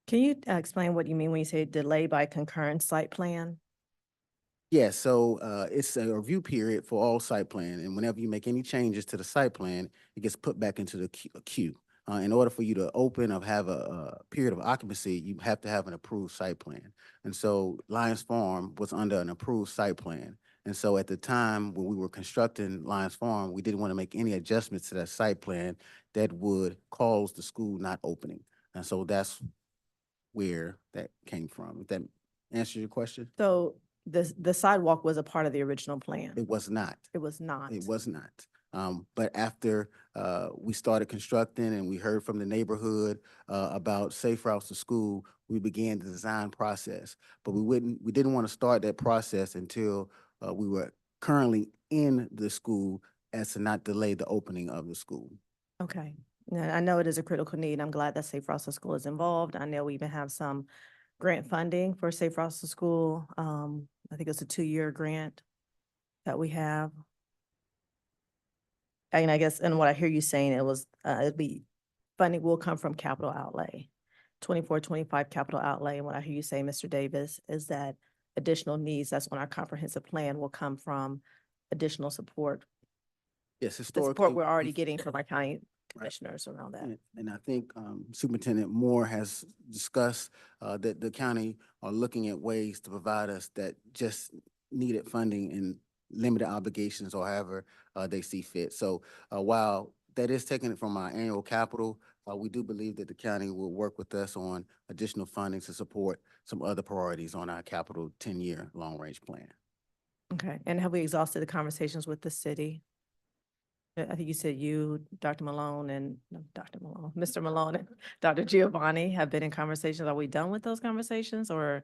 Can you explain what you mean when you say delay by concurrent site plan? Yes, so it's a review period for all site plan, and whenever you make any changes to the site plan, it gets put back into the queue. in order for you to open or have a period of occupancy, you have to have an approved site plan. And so Lions Farm was under an approved site plan. And so at the time when we were constructing Lions Farm, we didn't want to make any adjustments to that site plan that would cause the school not opening. And so that's where that came from. If that answers your question? So the sidewalk was a part of the original plan? It was not. It was not? It was not. But after we started constructing and we heard from the neighborhood about safe routes to school, we began the design process. But we didn't want to start that process until we were currently in the school, as to not delay the opening of the school. Okay. Yeah, I know it is a critical need. I'm glad that Safe Routes to School is involved. I know we even have some grant funding for Safe Routes to School. I think it's a 2-year grant that we have. And I guess, and what I hear you saying, funding will come from capital outlay, 24-25 capital outlay. And what I hear you say, Mr. Davis, is that additional needs, that's when our comprehensive plan will come from additional support. Yes, The historically. support we're already getting from our county commissioners around that. And I think Superintendent Moore has discussed that the county are looking at ways to provide us that just needed funding and limited obligations, or however they see fit. So while that is taking it from our annual capital, we do believe that the county will work with us on additional funding to support some other priorities on our capital 10-year long-range plan. Okay, and have we exhausted the conversations with the city? I think you said you, Dr. Malone and, no, Dr. Malone, Mr. Malone and Dr. Giovanni have been in conversations. Are we done with those conversations, or is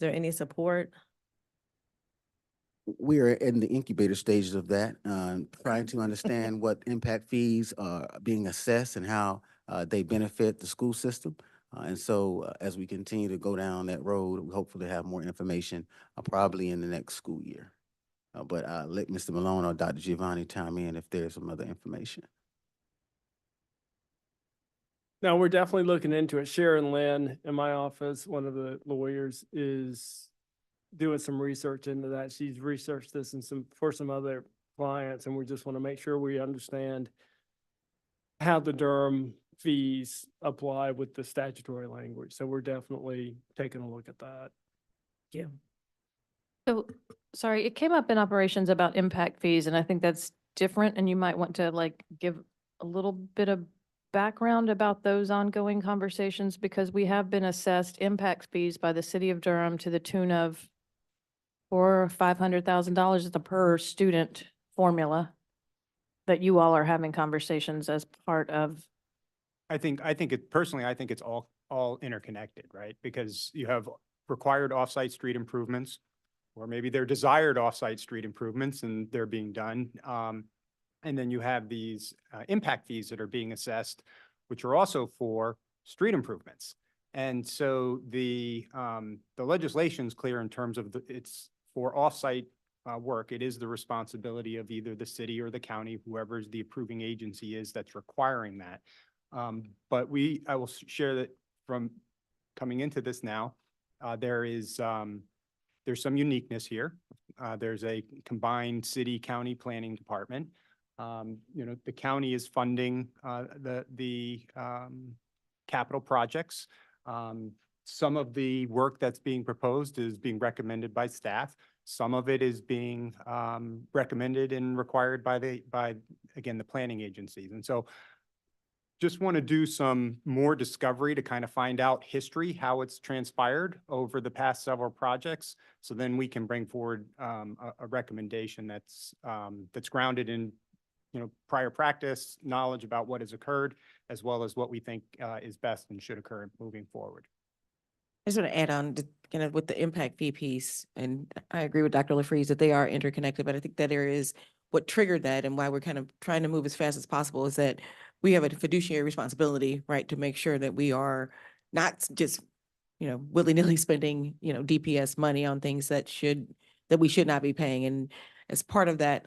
there any support? We are in the incubator stages of that, trying to understand what impact fees are being assessed and how they benefit the school system. And so as we continue to go down that road, we hopefully have more information probably in the next school year. But let Mr. Malone or Dr. Giovanni chime in if there's some other information. No, we're definitely looking into it. Sharon Lynn in my office, one of the lawyers, is doing some research into that. She's researched this and for some other clients, and we just want to make sure we understand how the Durham fees apply with the statutory language. So we're definitely taking a look at that. Yeah. So, sorry, it came up in operations about impact fees, and I think that's different, and you might want to like give a little bit of background about those ongoing conversations, because we have been assessed impact fees by the city of Durham to the tune of $400,000 or $500,000 is the per student formula that you all are having conversations as part of. I think it's all interconnected, right? Because you have required offsite street improvements, or maybe they're desired offsite street improvements and they're being done. And then you have these impact fees that are being assessed, which are also for street improvements. And so the legislation's clear in terms of it's for offsite work. It is the responsibility of either the city or the county, whoever the approving agency is that's requiring that. But I will share that from coming into this now, there's some uniqueness here. There's a combined city-county planning department. The county is funding the capital projects. Some of the work that's being proposed is being recommended by staff. Some of it is being recommended and required by again, the planning agencies. And so just want to do some more discovery to kind of find out history, how it's transpired over the past several projects. So then we can bring forward a recommendation that's grounded in prior practice, knowledge about what has occurred, as well as what we think is best and should occur moving forward. I just want to add on kind of with the impact fee piece, and I agree with Dr. LaFreeze that they are interconnected, but I think that there is what triggered that and why we're kind of trying to move as fast as possible is that we have a fiduciary responsibility, right, to make sure that we are not just, willy-nilly spending, DPS money on things that we should not be paying. And as part of that,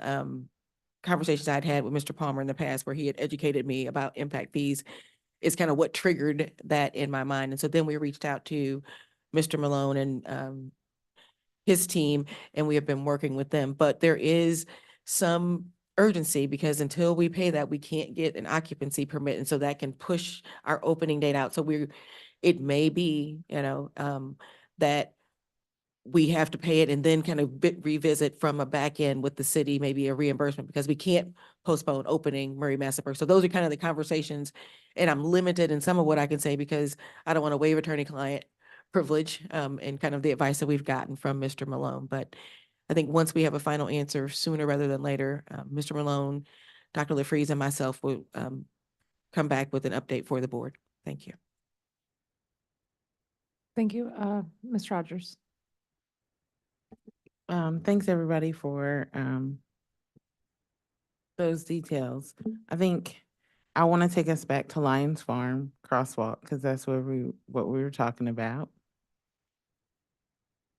conversations I'd had with Mr. Palmer in the past, where he had educated me about impact fees, is kind of what triggered that in my mind. And so then we reached out to Mr. Malone and his team, and we have been working with them. But there is some urgency because until we pay that, we can't get an occupancy permit. And so that can push our opening date out. So it may be, that we have to pay it and then kind of revisit from a back end with the city, maybe a reimbursement, because we can't postpone opening Murray Massapequa. So those are kind of the conversations. And I'm limited in some of what I can say because I don't want to waive attorney-client privilege, and kind of the advice that we've gotten from Mr. Malone. But I think once we have a final answer sooner rather than later, Mr. Malone, Dr. LaFreeze, and myself will come back with an update for the board. Thank you. Thank you. Ms. Rogers. Thanks everybody for those details. I think I want to take us back to Lions Farm crosswalk because that's what we were talking about.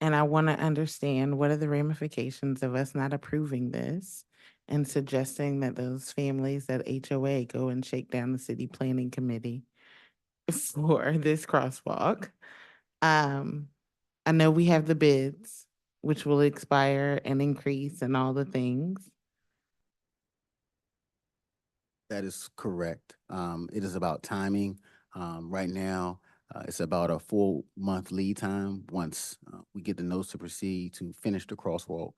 And I want to understand what are the ramifications of us not approving this and suggesting that those families at HOA go and shake down the city planning committee for this crosswalk. I know we have the bids, which will expire and increase and all the things. That is correct. It is about timing. Right now, it's about a 4-month lead time once we get the notice to proceed to finish the crosswalk.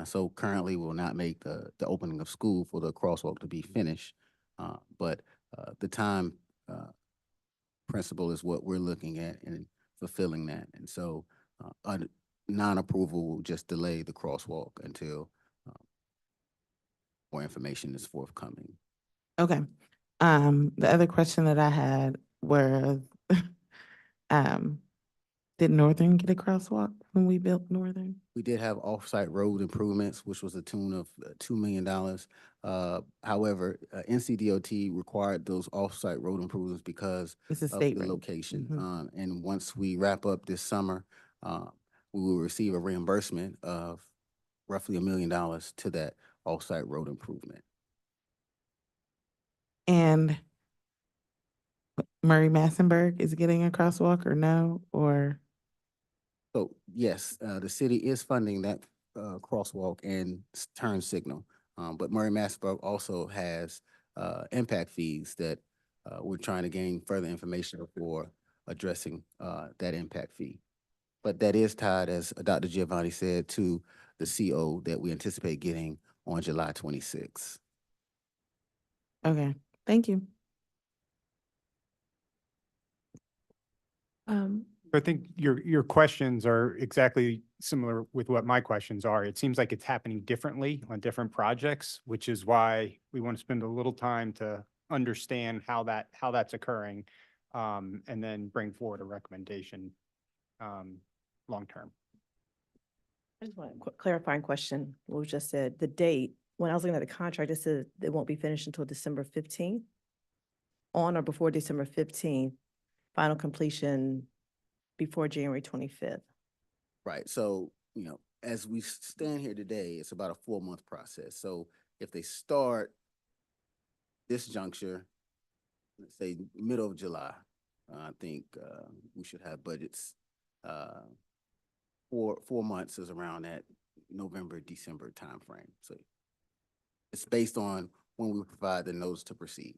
So currently, we'll not make the opening of school for the crosswalk to be finished. But the time principle is what we're looking at and fulfilling that. And so non-approval will just delay the crosswalk until more information is forthcoming. Okay. The other question that I had was, did Northern get a crosswalk when we built Northern? We did have off-site road improvements, which was a tune of $2 million. However, NCDOT required those off-site road improvements because It's a of state the road. location. Mhm. And once we wrap up this summer, we will receive a reimbursement of roughly $1 million to that off-site road improvement. And Murray Massenburg is getting a crosswalk or no, or? So yes, the city is funding that crosswalk and turn signal. But Murray Massapequa also has impact fees that we're trying to gain further information for addressing that impact fee. But that is tied, as Dr. Giovanni said, to the CO that we anticipate getting on July 26th. Okay, thank you. I think your questions are exactly similar with what my questions are. It seems like it's happening differently on different projects, which is why we want to spend a little time to understand how that's occurring, and then bring forward a recommendation long term. I just want a clarifying question. What was just said, the date, when I was looking at the contract, it said it won't be finished until December 15th. On or before December 15th, final completion before January 25th. Right. So, as we stand here today, it's about a 4-month process. So if they start this juncture, let's say middle of July, I think we should have budgets. 4 months is around that November, December timeframe. So it's based on when we provide the notice to proceed.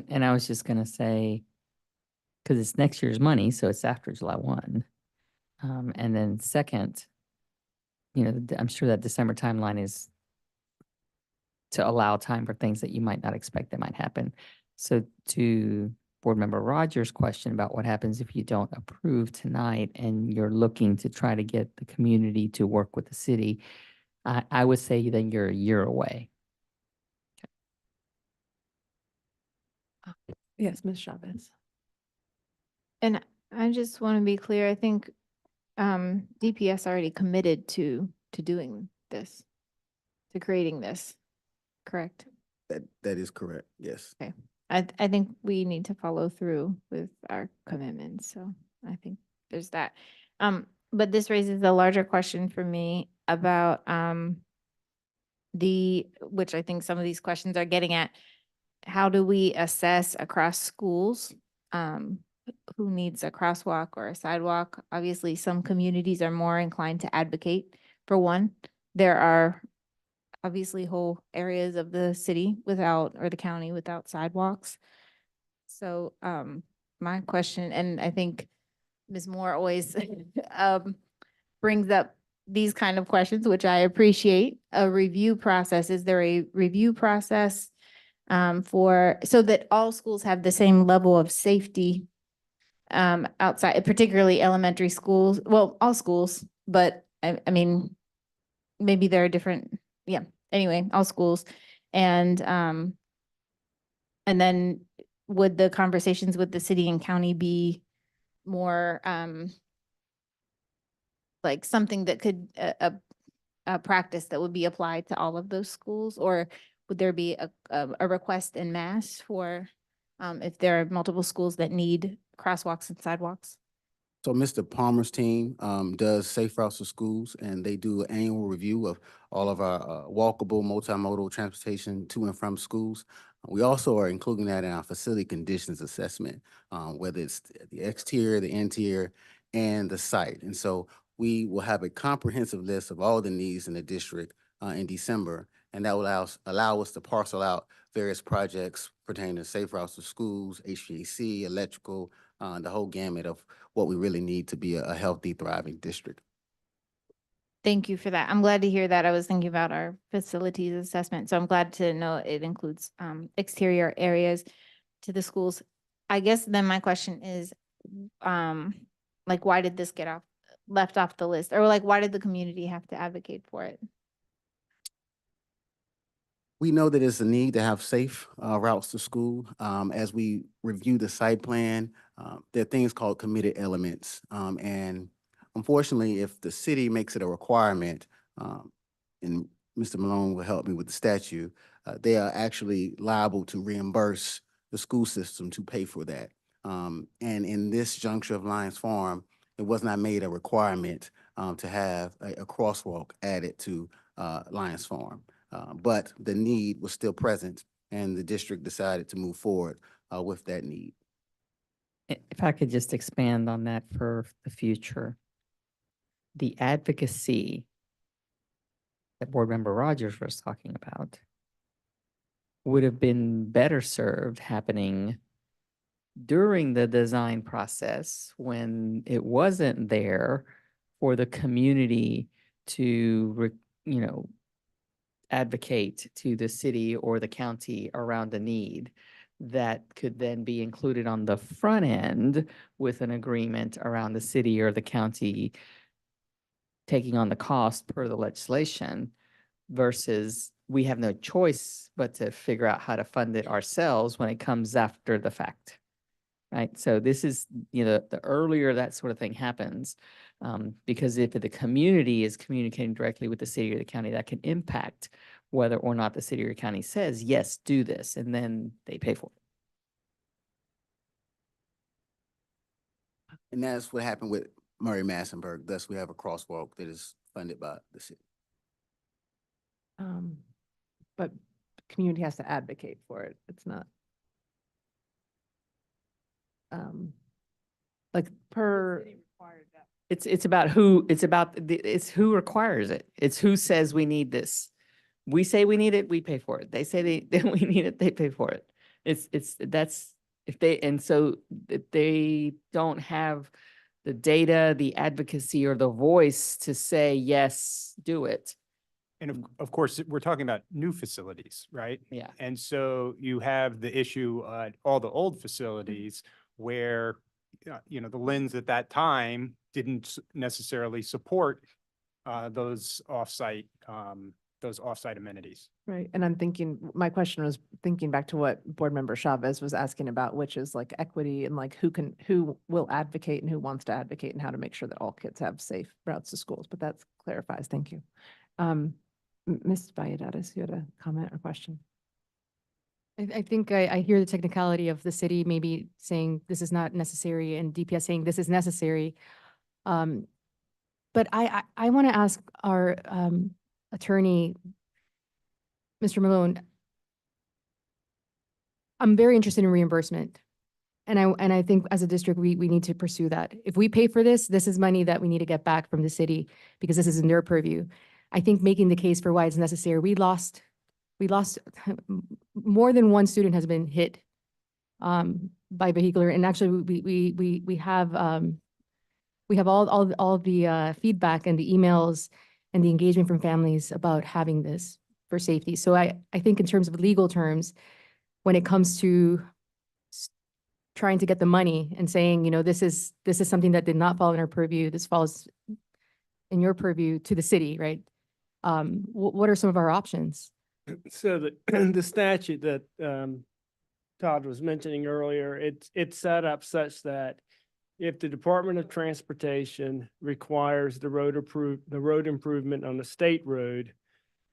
And I was just gonna say, because it's next year's money, so it's after July 1. And then second, I'm sure that December timeline is to allow time for things that you might not expect that might happen. So to Board Member Rogers' question about what happens if you don't approve tonight and you're looking to try to get the community to work with the city, I would say then you're a year away. Yes, Ms. Chavez. And I just want to be clear, I think DPS already committed to doing this, to creating this, correct? That is correct. Yes. Okay. I think we need to follow through with our commitments, so I think there's that. But this raises a larger question for me about which I think some of these questions are getting at, how do we assess across schools who needs a crosswalk or a sidewalk? Obviously, some communities are more inclined to advocate for one. There are obviously whole areas of the city without, or the county without sidewalks. So, my question, and I think Ms. Moore always, brings up these kind of questions, which I appreciate. A review process, is there a review process for, so that all schools have the same level of safety outside, particularly elementary schools, well, all schools, but I mean, maybe there are different, yeah, anyway, all schools. And then would the conversations with the city and county be more like something that could, a practice that would be applied to all of those schools? Or would there be a request en masse for if there are multiple schools that need crosswalks and sidewalks? So Mr. Palmer's team does Safe Routes to Schools, and they do an annual review of all of our walkable, multimodal transportation to and from schools. We also are including that in our facility conditions assessment, whether it's the exterior, the interior, and the site. And so we will have a comprehensive list of all the needs in the district in December, and that will allow us to parcel out various projects pertaining to Safe Routes to Schools, HVAC, electrical, the whole gamut of what we really need to be a healthy, thriving district. Thank you for that. I'm glad to hear that. I was thinking about our facilities assessment, so I'm glad to know it includes exterior areas to the schools. I guess then my question is, like, why did this get left off the list? Or like, why did the community have to advocate for it? We know that it's a need to have safe routes to school. As we review the site plan, there are things called committed elements. And unfortunately, if the city makes it a requirement, and Mr. Malone will help me with the statute, they are actually liable to reimburse the school system to pay for that. And in this juncture of Lions Farm, it was not made a requirement to have a crosswalk added to Lions Farm. But the need was still present, and the district decided to move forward with that need. If I could just expand on that for the future. The advocacy that Board Member Rogers was talking about would have been better served happening during the design process when it wasn't there for the community to, advocate to the city or the county around a need that could then be included on the front end with an agreement around the city or the county taking on the cost per the legislation, versus we have no choice but to figure out how to fund it ourselves when it comes after the fact. Right. So this is, the earlier that sort of thing happens, because if the community is communicating directly with the city or the county, that can impact whether or not the city or county says, yes, do this, and then they pay for it. And that's what happened with Murray Massenburg. Thus, we have a crosswalk that is funded by the city. But community has to advocate for it. It's not. Like per. It's about who, it's who requires it. It's who says we need this. We say we need it, we pay for it. They say we need it, they pay for it. That's, if they don't have the data, the advocacy, or the voice to say, yes, do it. And of course, we're talking about new facilities, right? Yeah. And so you have the issue at all the old facilities where, the lens at that time didn't necessarily support those offsite amenities. Right. And I'm thinking, my question was thinking back to what Board Member Chavez was asking about, which is like equity and like who will advocate and who wants to advocate and how to make sure that all kids have safe routes to schools. But that clarifies. Thank you. Ms. Valladares, you had a comment or question? I think I hear the technicality of the city maybe saying this is not necessary and DPS saying this is necessary. But I want to ask our attorney, Mr. Malone, I'm very interested in reimbursement. And I think as a district, we need to pursue that. If we pay for this, this is money that we need to get back from the city because this is in their purview. I think making the case for why it's necessary, we lost more than one student has been hit by vehicular, and actually we have all the feedback and the emails and the engagement from families about having this for safety. So I think in terms of legal terms, when it comes to trying to get the money and saying, you know, this is something that did not fall in our purview, this falls in your purview to the city, right? What are some of our options? So the statute that Todd was mentioning earlier, it's set up such that if the Department of Transportation requires the road improvement on a state road,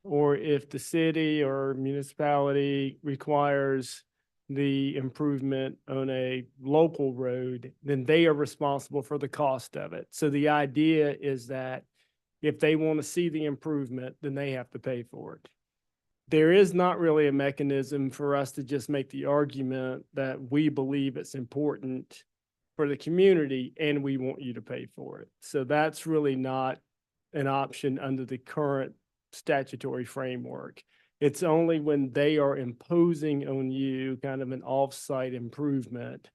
or if the city or municipality requires the improvement on a local road, then they are responsible for the cost of it. So the idea is that if they want to see the improvement, then they have to pay for it. There is not really a mechanism for us to just make the argument that we believe it's important for the community and we want you to pay for it. So that's really not an option under the current statutory framework. It's only when they are imposing on you kind of an off-site improvement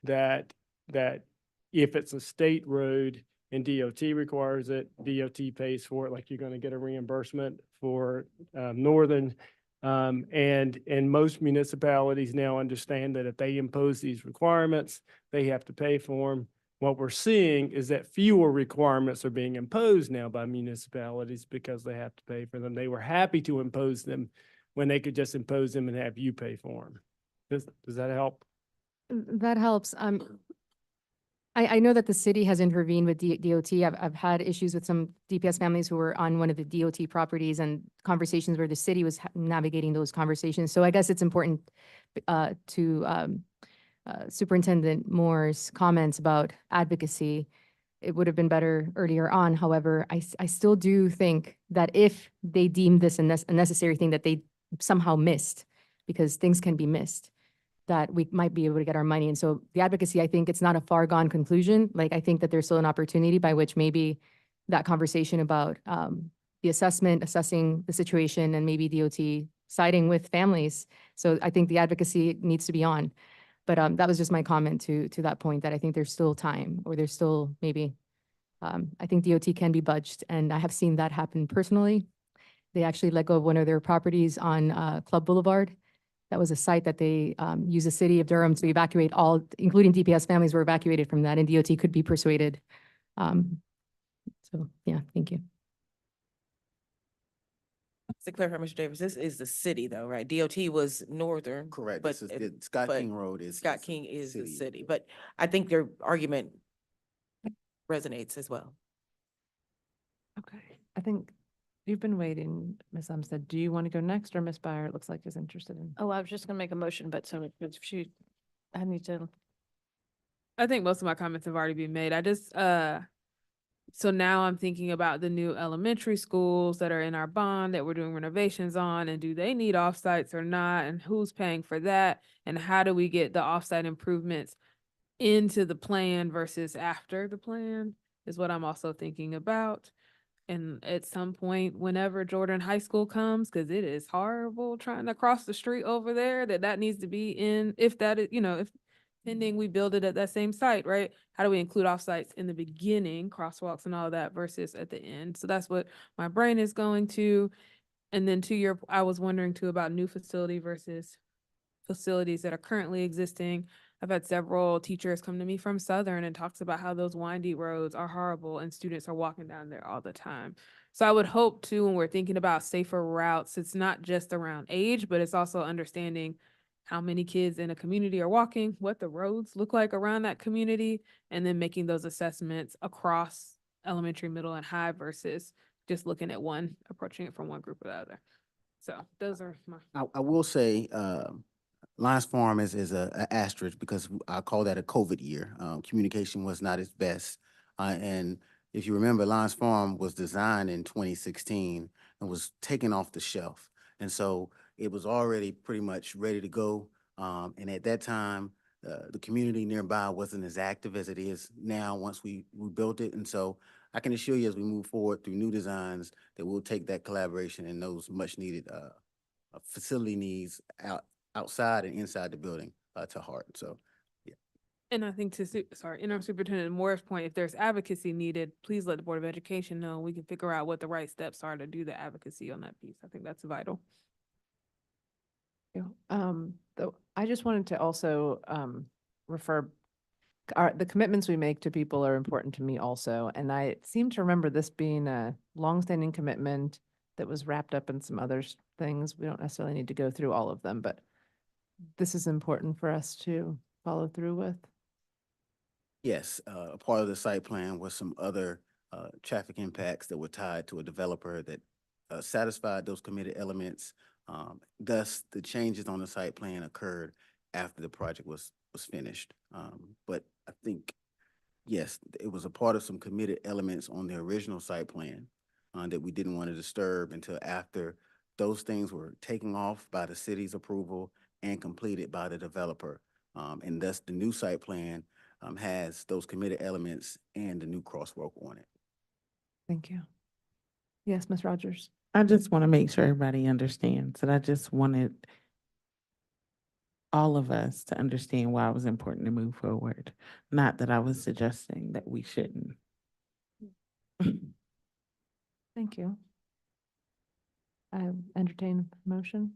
that if it's a state road and DOT requires it, DOT pays for it, like you're going to get a reimbursement for Northern. And most municipalities now understand that if they impose these requirements, they have to pay for them. What we're seeing is that fewer requirements are being imposed now by municipalities because they have to pay for them. They were happy to impose them when they could just impose them and have you pay for them. Does that help? That helps. I know that the city has intervened with DOT. I've had issues with some DPS families who were on one of the DOT properties and conversations where the city was navigating those conversations. So I guess it's important to Superintendent Moore's comments about advocacy. It would have been better earlier on. However, I still do think that if they deem this a necessary thing that they somehow missed, because things can be missed, that we might be able to get our money. And so the advocacy, I think it's not a far gone conclusion. Like, I think that there's still an opportunity by which maybe that conversation about the assessing the situation, and maybe DOT siding with families. So I think the advocacy needs to be on. But that was just my comment to that point, that I think there's still time, or there's still maybe, I think DOT can be budged. And I have seen that happen personally. They actually let go of one of their properties on Club Boulevard. That was a site that they used the city of Durham to evacuate all, including DPS families were evacuated from that, and DOT could be persuaded. So yeah, thank you. To clarify, Mr. Davis, this is the city though, right? DOT was Northern. Correct. But This is Scott but King Road is. Scott King is the city, but I think their argument resonates as well. Okay, I think you've been waiting, Ms. Umstead. Do you want to go next, or Ms. Byer, it looks like, is interested in? Oh, I was just gonna make a motion, but so if she, I need to. I think most of my comments have already been made. I just, so now I'm thinking about the new elementary schools that are in our bond that we're doing renovations on, and do they need offsites or not? And who's paying for that? And how do we get the offsite improvements into the plan versus after the plan is what I'm also thinking about. And at some point, whenever Jordan High School comes, because it is horrible trying to cross the street over there, that needs to be in, if that is, if pending we build it at that same site, right? How do we include offsites in the beginning, crosswalks and all of that, versus at the end? So that's what my brain is going to. And then I was wondering too about new facility versus facilities that are currently existing. I've had several teachers come to me from Southern and talks about how those windy roads are horrible and students are walking down there all the time. So I would hope too, when we're thinking about safer routes, it's not just around age, but it's also understanding how many kids in a community are walking, what the roads look like around that community, and then making those assessments across elementary, middle, and high versus just looking at one, approaching it from one group or the other. So those are my. I will say, Lions Farm is a asterisk because I call that a COVID year. Communication was not its best. And if you remember, Lions Farm was designed in 2016 and was taken off the shelf. And so it was already pretty much ready to go. And at that time, the community nearby wasn't as active as it is now once we built it. And so I can assure you as we move forward through new designs, that we'll take that collaboration and those much needed facility needs outside and inside the building to heart. So And I think Interim Superintendent Moore's point, if there's advocacy needed, please let the Board of Education know. We can figure out what the right steps are to do the advocacy on that piece. I think that's vital. Though I just wanted to also refer, the commitments we make to people are important to me also. And I seem to remember this being a longstanding commitment that was wrapped up in some other things. We don't necessarily need to go through all of them, but this is important for us to follow through with. yes, a part of the site plan was some other traffic impacts that were tied to a developer that satisfied those committed elements. Thus, the changes on the site plan occurred after the project was finished. But I think, yes, it was a part of some committed elements on the original site plan that we didn't want to disturb until after those things were taken off by the city's approval and completed by the developer. And thus, the new site plan has those committed elements and the new crosswalk on it. Thank you. Yes, Ms. Rogers. I just want to make sure everybody understands that I just wanted all of us to understand why it was important to move forward. Not that I was suggesting that we shouldn't. Thank you. I entertain a motion.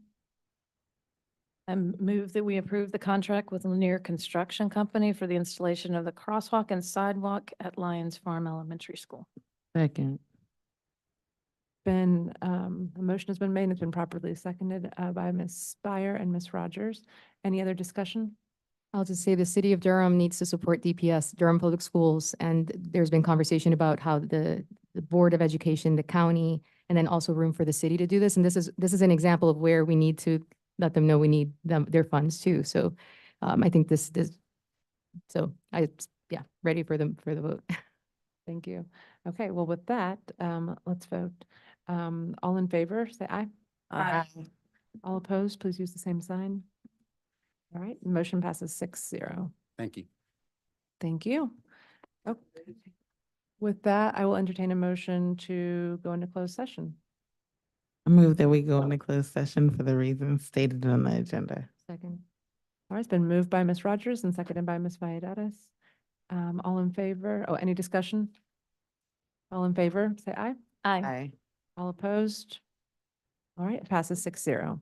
I move that we approve the contract with Lanier Construction Company for the installation of the crosswalk and sidewalk at Lions Farm Elementary School. Second. A motion has been made and it's been properly seconded by Ms. Spire and Ms. Rogers. Any other discussion? I'll just say the city of Durham needs to support DPS, Durham Public Schools, and there's been conversation about how the Board of Education, the county, and then also room for the city to do this. And this is an example of where we need to let them know we need their funds too. So I think ready for the vote. Thank you. Okay, well, with that, let's vote. All in favor, say aye. Aye. All opposed, please use the same sign. All right, motion passes 6-0. Thank you. Thank you. Okay. With that, I will entertain a motion to go into closed session. I move that we go into closed session for the reasons stated on the agenda. Second. All right, it's been moved by Ms. Rogers and seconded by Ms. Valladares. All in favor? Oh, any discussion? All in favor, say aye. Aye. Aye. All opposed? All right, it passes 6-0.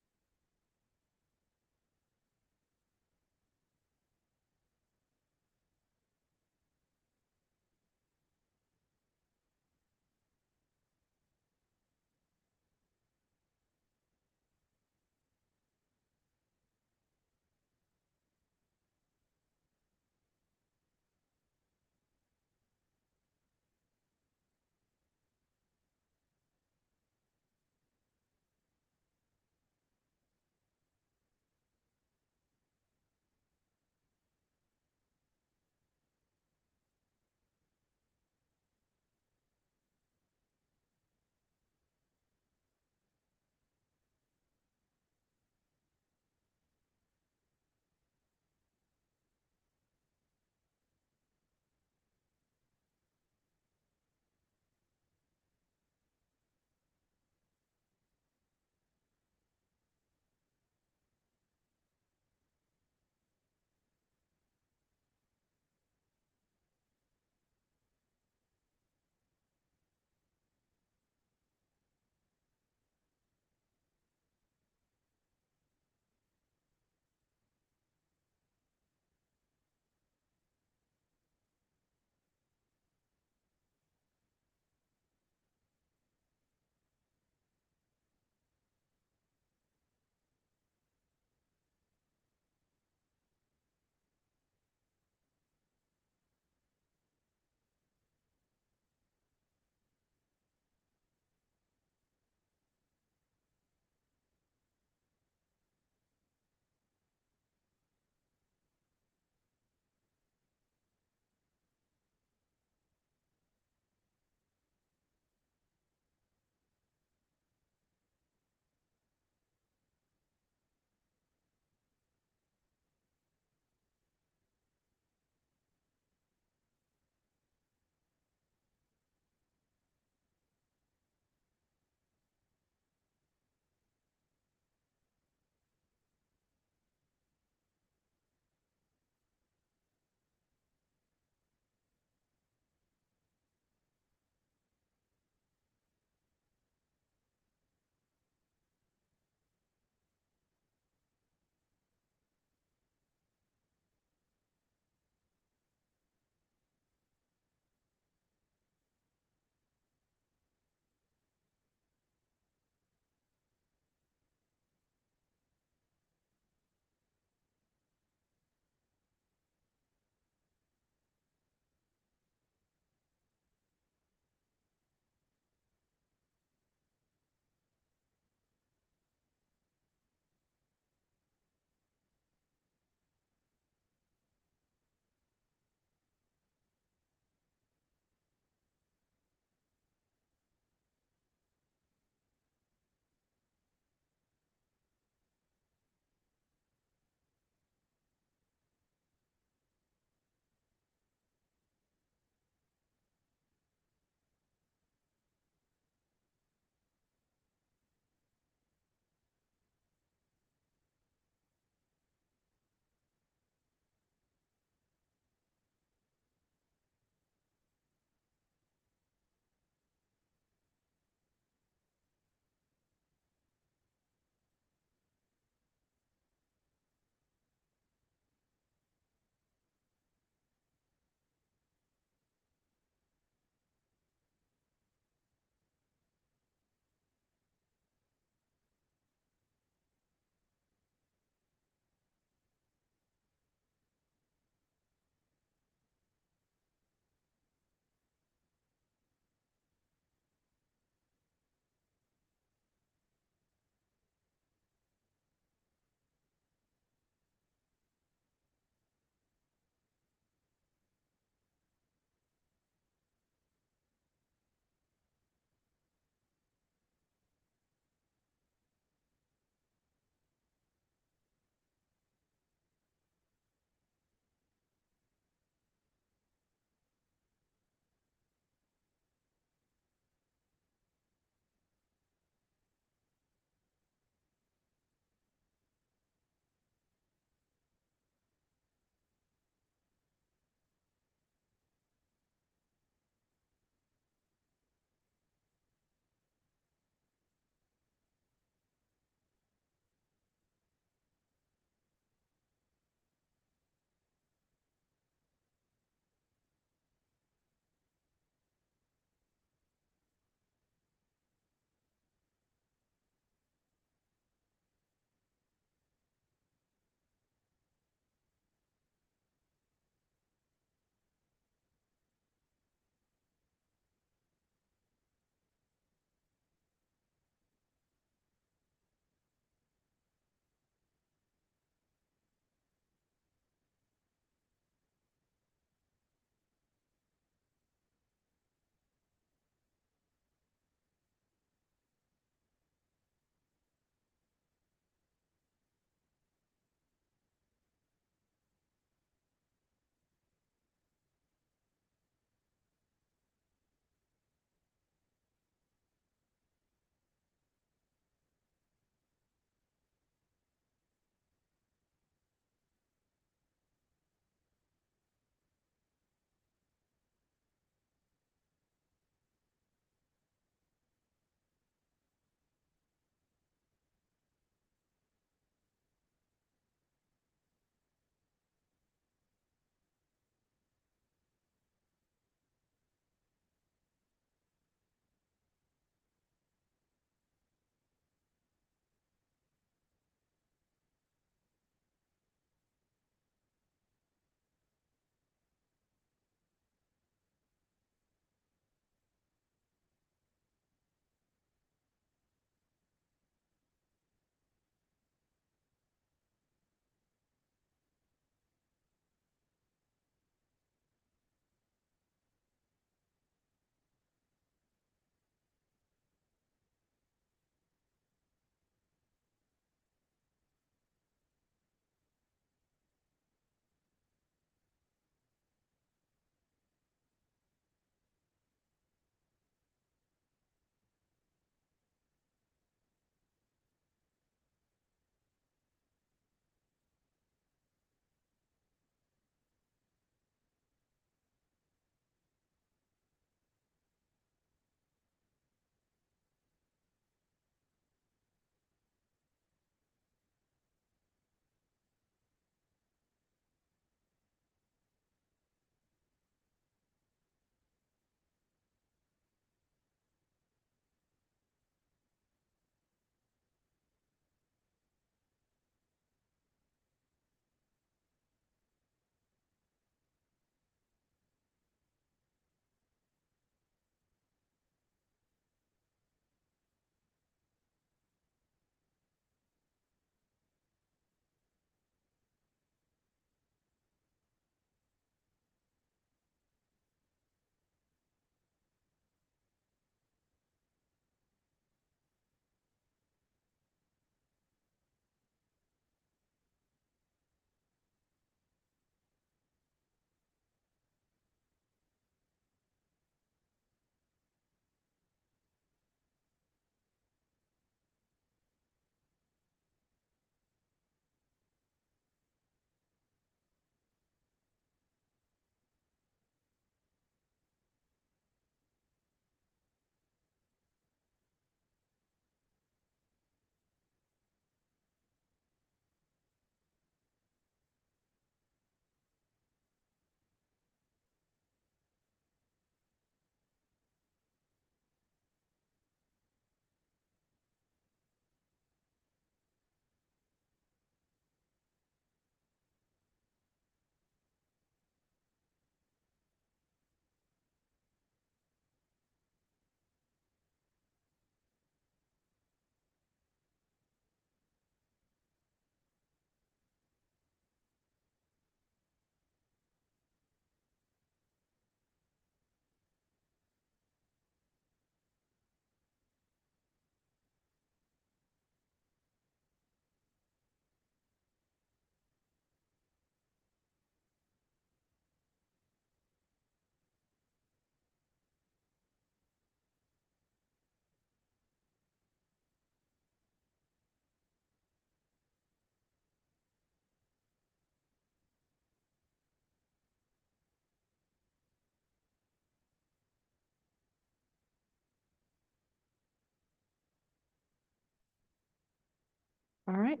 All right.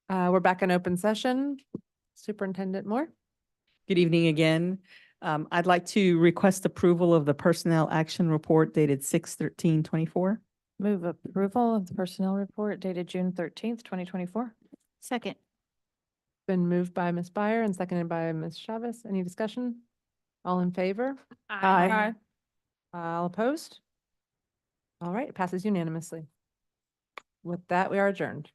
We're back in open session. Superintendent Moore. Good evening again. I'd like to request approval of the Personnel Action Report dated 6/13/24. Move approval of the personnel report dated June 13th, 2024. Second. Been moved by Ms. Byer and seconded by Ms. Chavez. Any discussion? All in favor? Aye. All opposed? All right, it passes unanimously. With that, we are adjourned.